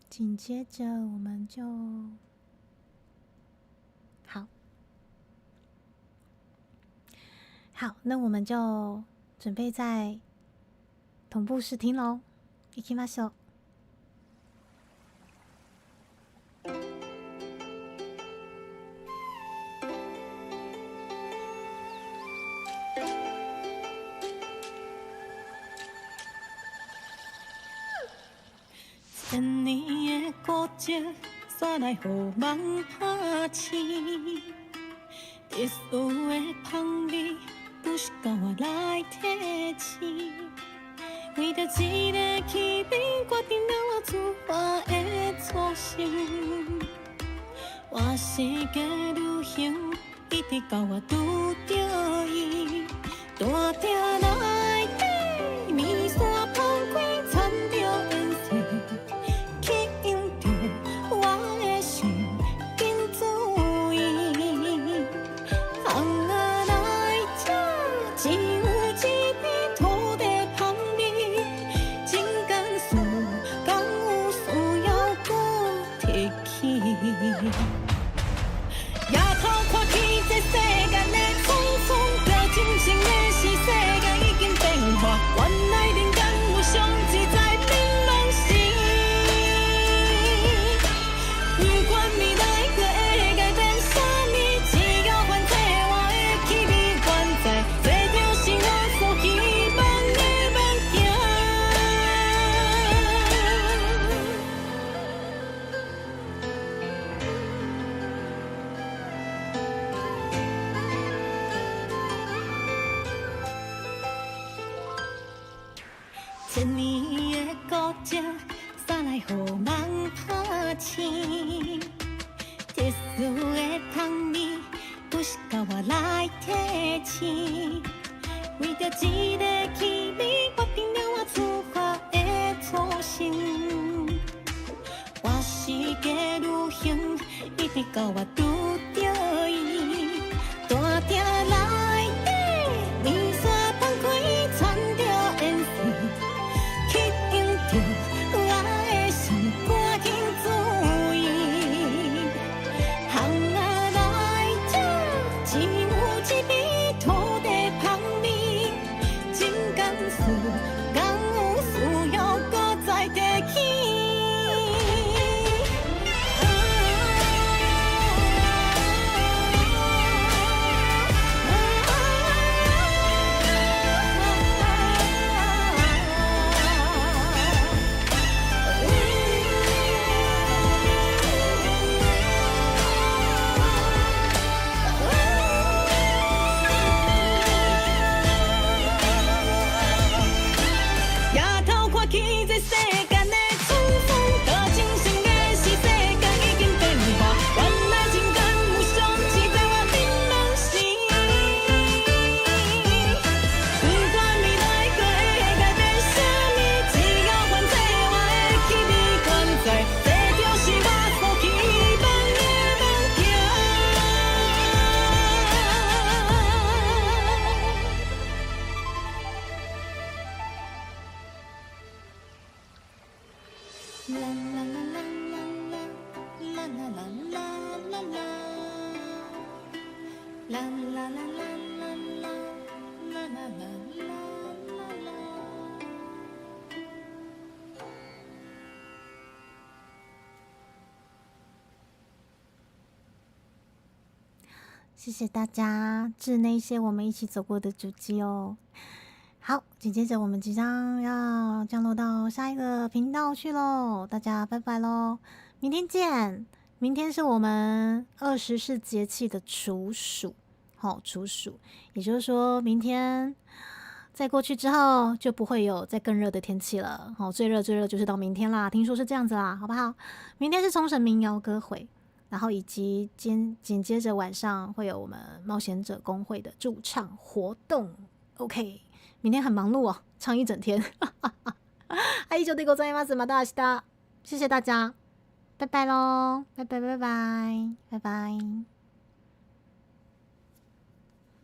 Speaker 1: 紧接着我们就好，那我们就准备在同步试听喽。行きましょう。
Speaker 5: 千年的孤寂，煞来予梦拍醒。特殊的香味。不是甲我来提醒，为着一个气味，决定了我自发的初心。我世界旅行，一直到我拄着伊，大鼎内底面线放开，掺着颜色，吸引着我的心，紧注意。只有一片土地旁边，情感事敢有需要搁提起？夜头看起这。千年的固执，啥来予人拍醒？特殊的香味，不是甲我来提醒。为着一个气味，决定了我出发的初心。我是个旅行，一直到我拄着伊。大鼎内底，面纱放开，穿着烟丝，吸引着我的心，赶紧注意。行啊来这，一有一味土地香味，真甘肃，敢有需要搁再提起？夜头看起这世间的沧桑，多情深的是世间已经变化，原来情感有相似，在我面拢是。不管未来搁会改变啥物，只要还这我的气味存在，这就是我所期望的梦境。啦啦啦啦啦啦啦啦啦啦啦，啦啦啦啦啦啦啦啦啦啦。
Speaker 1: 谢谢大家致那些我们一起走过的足迹哦。好，紧接着我们即将要降落到下一个频道去喽，大家拜拜喽，明天见。明天是我们24节气的处暑，处暑，也就是说明天在过去之后就不会有再更热的天气了。最热就是到明天啦，听说是这样子啦，好不好？明天是冲绳民谣歌会，然后以及紧接着晚上会有我们冒险者公会的驻唱活动。OK。明天很忙碌哦，唱一整天。以上でございます。また明日。谢谢大家，拜拜喽，拜拜拜拜拜拜。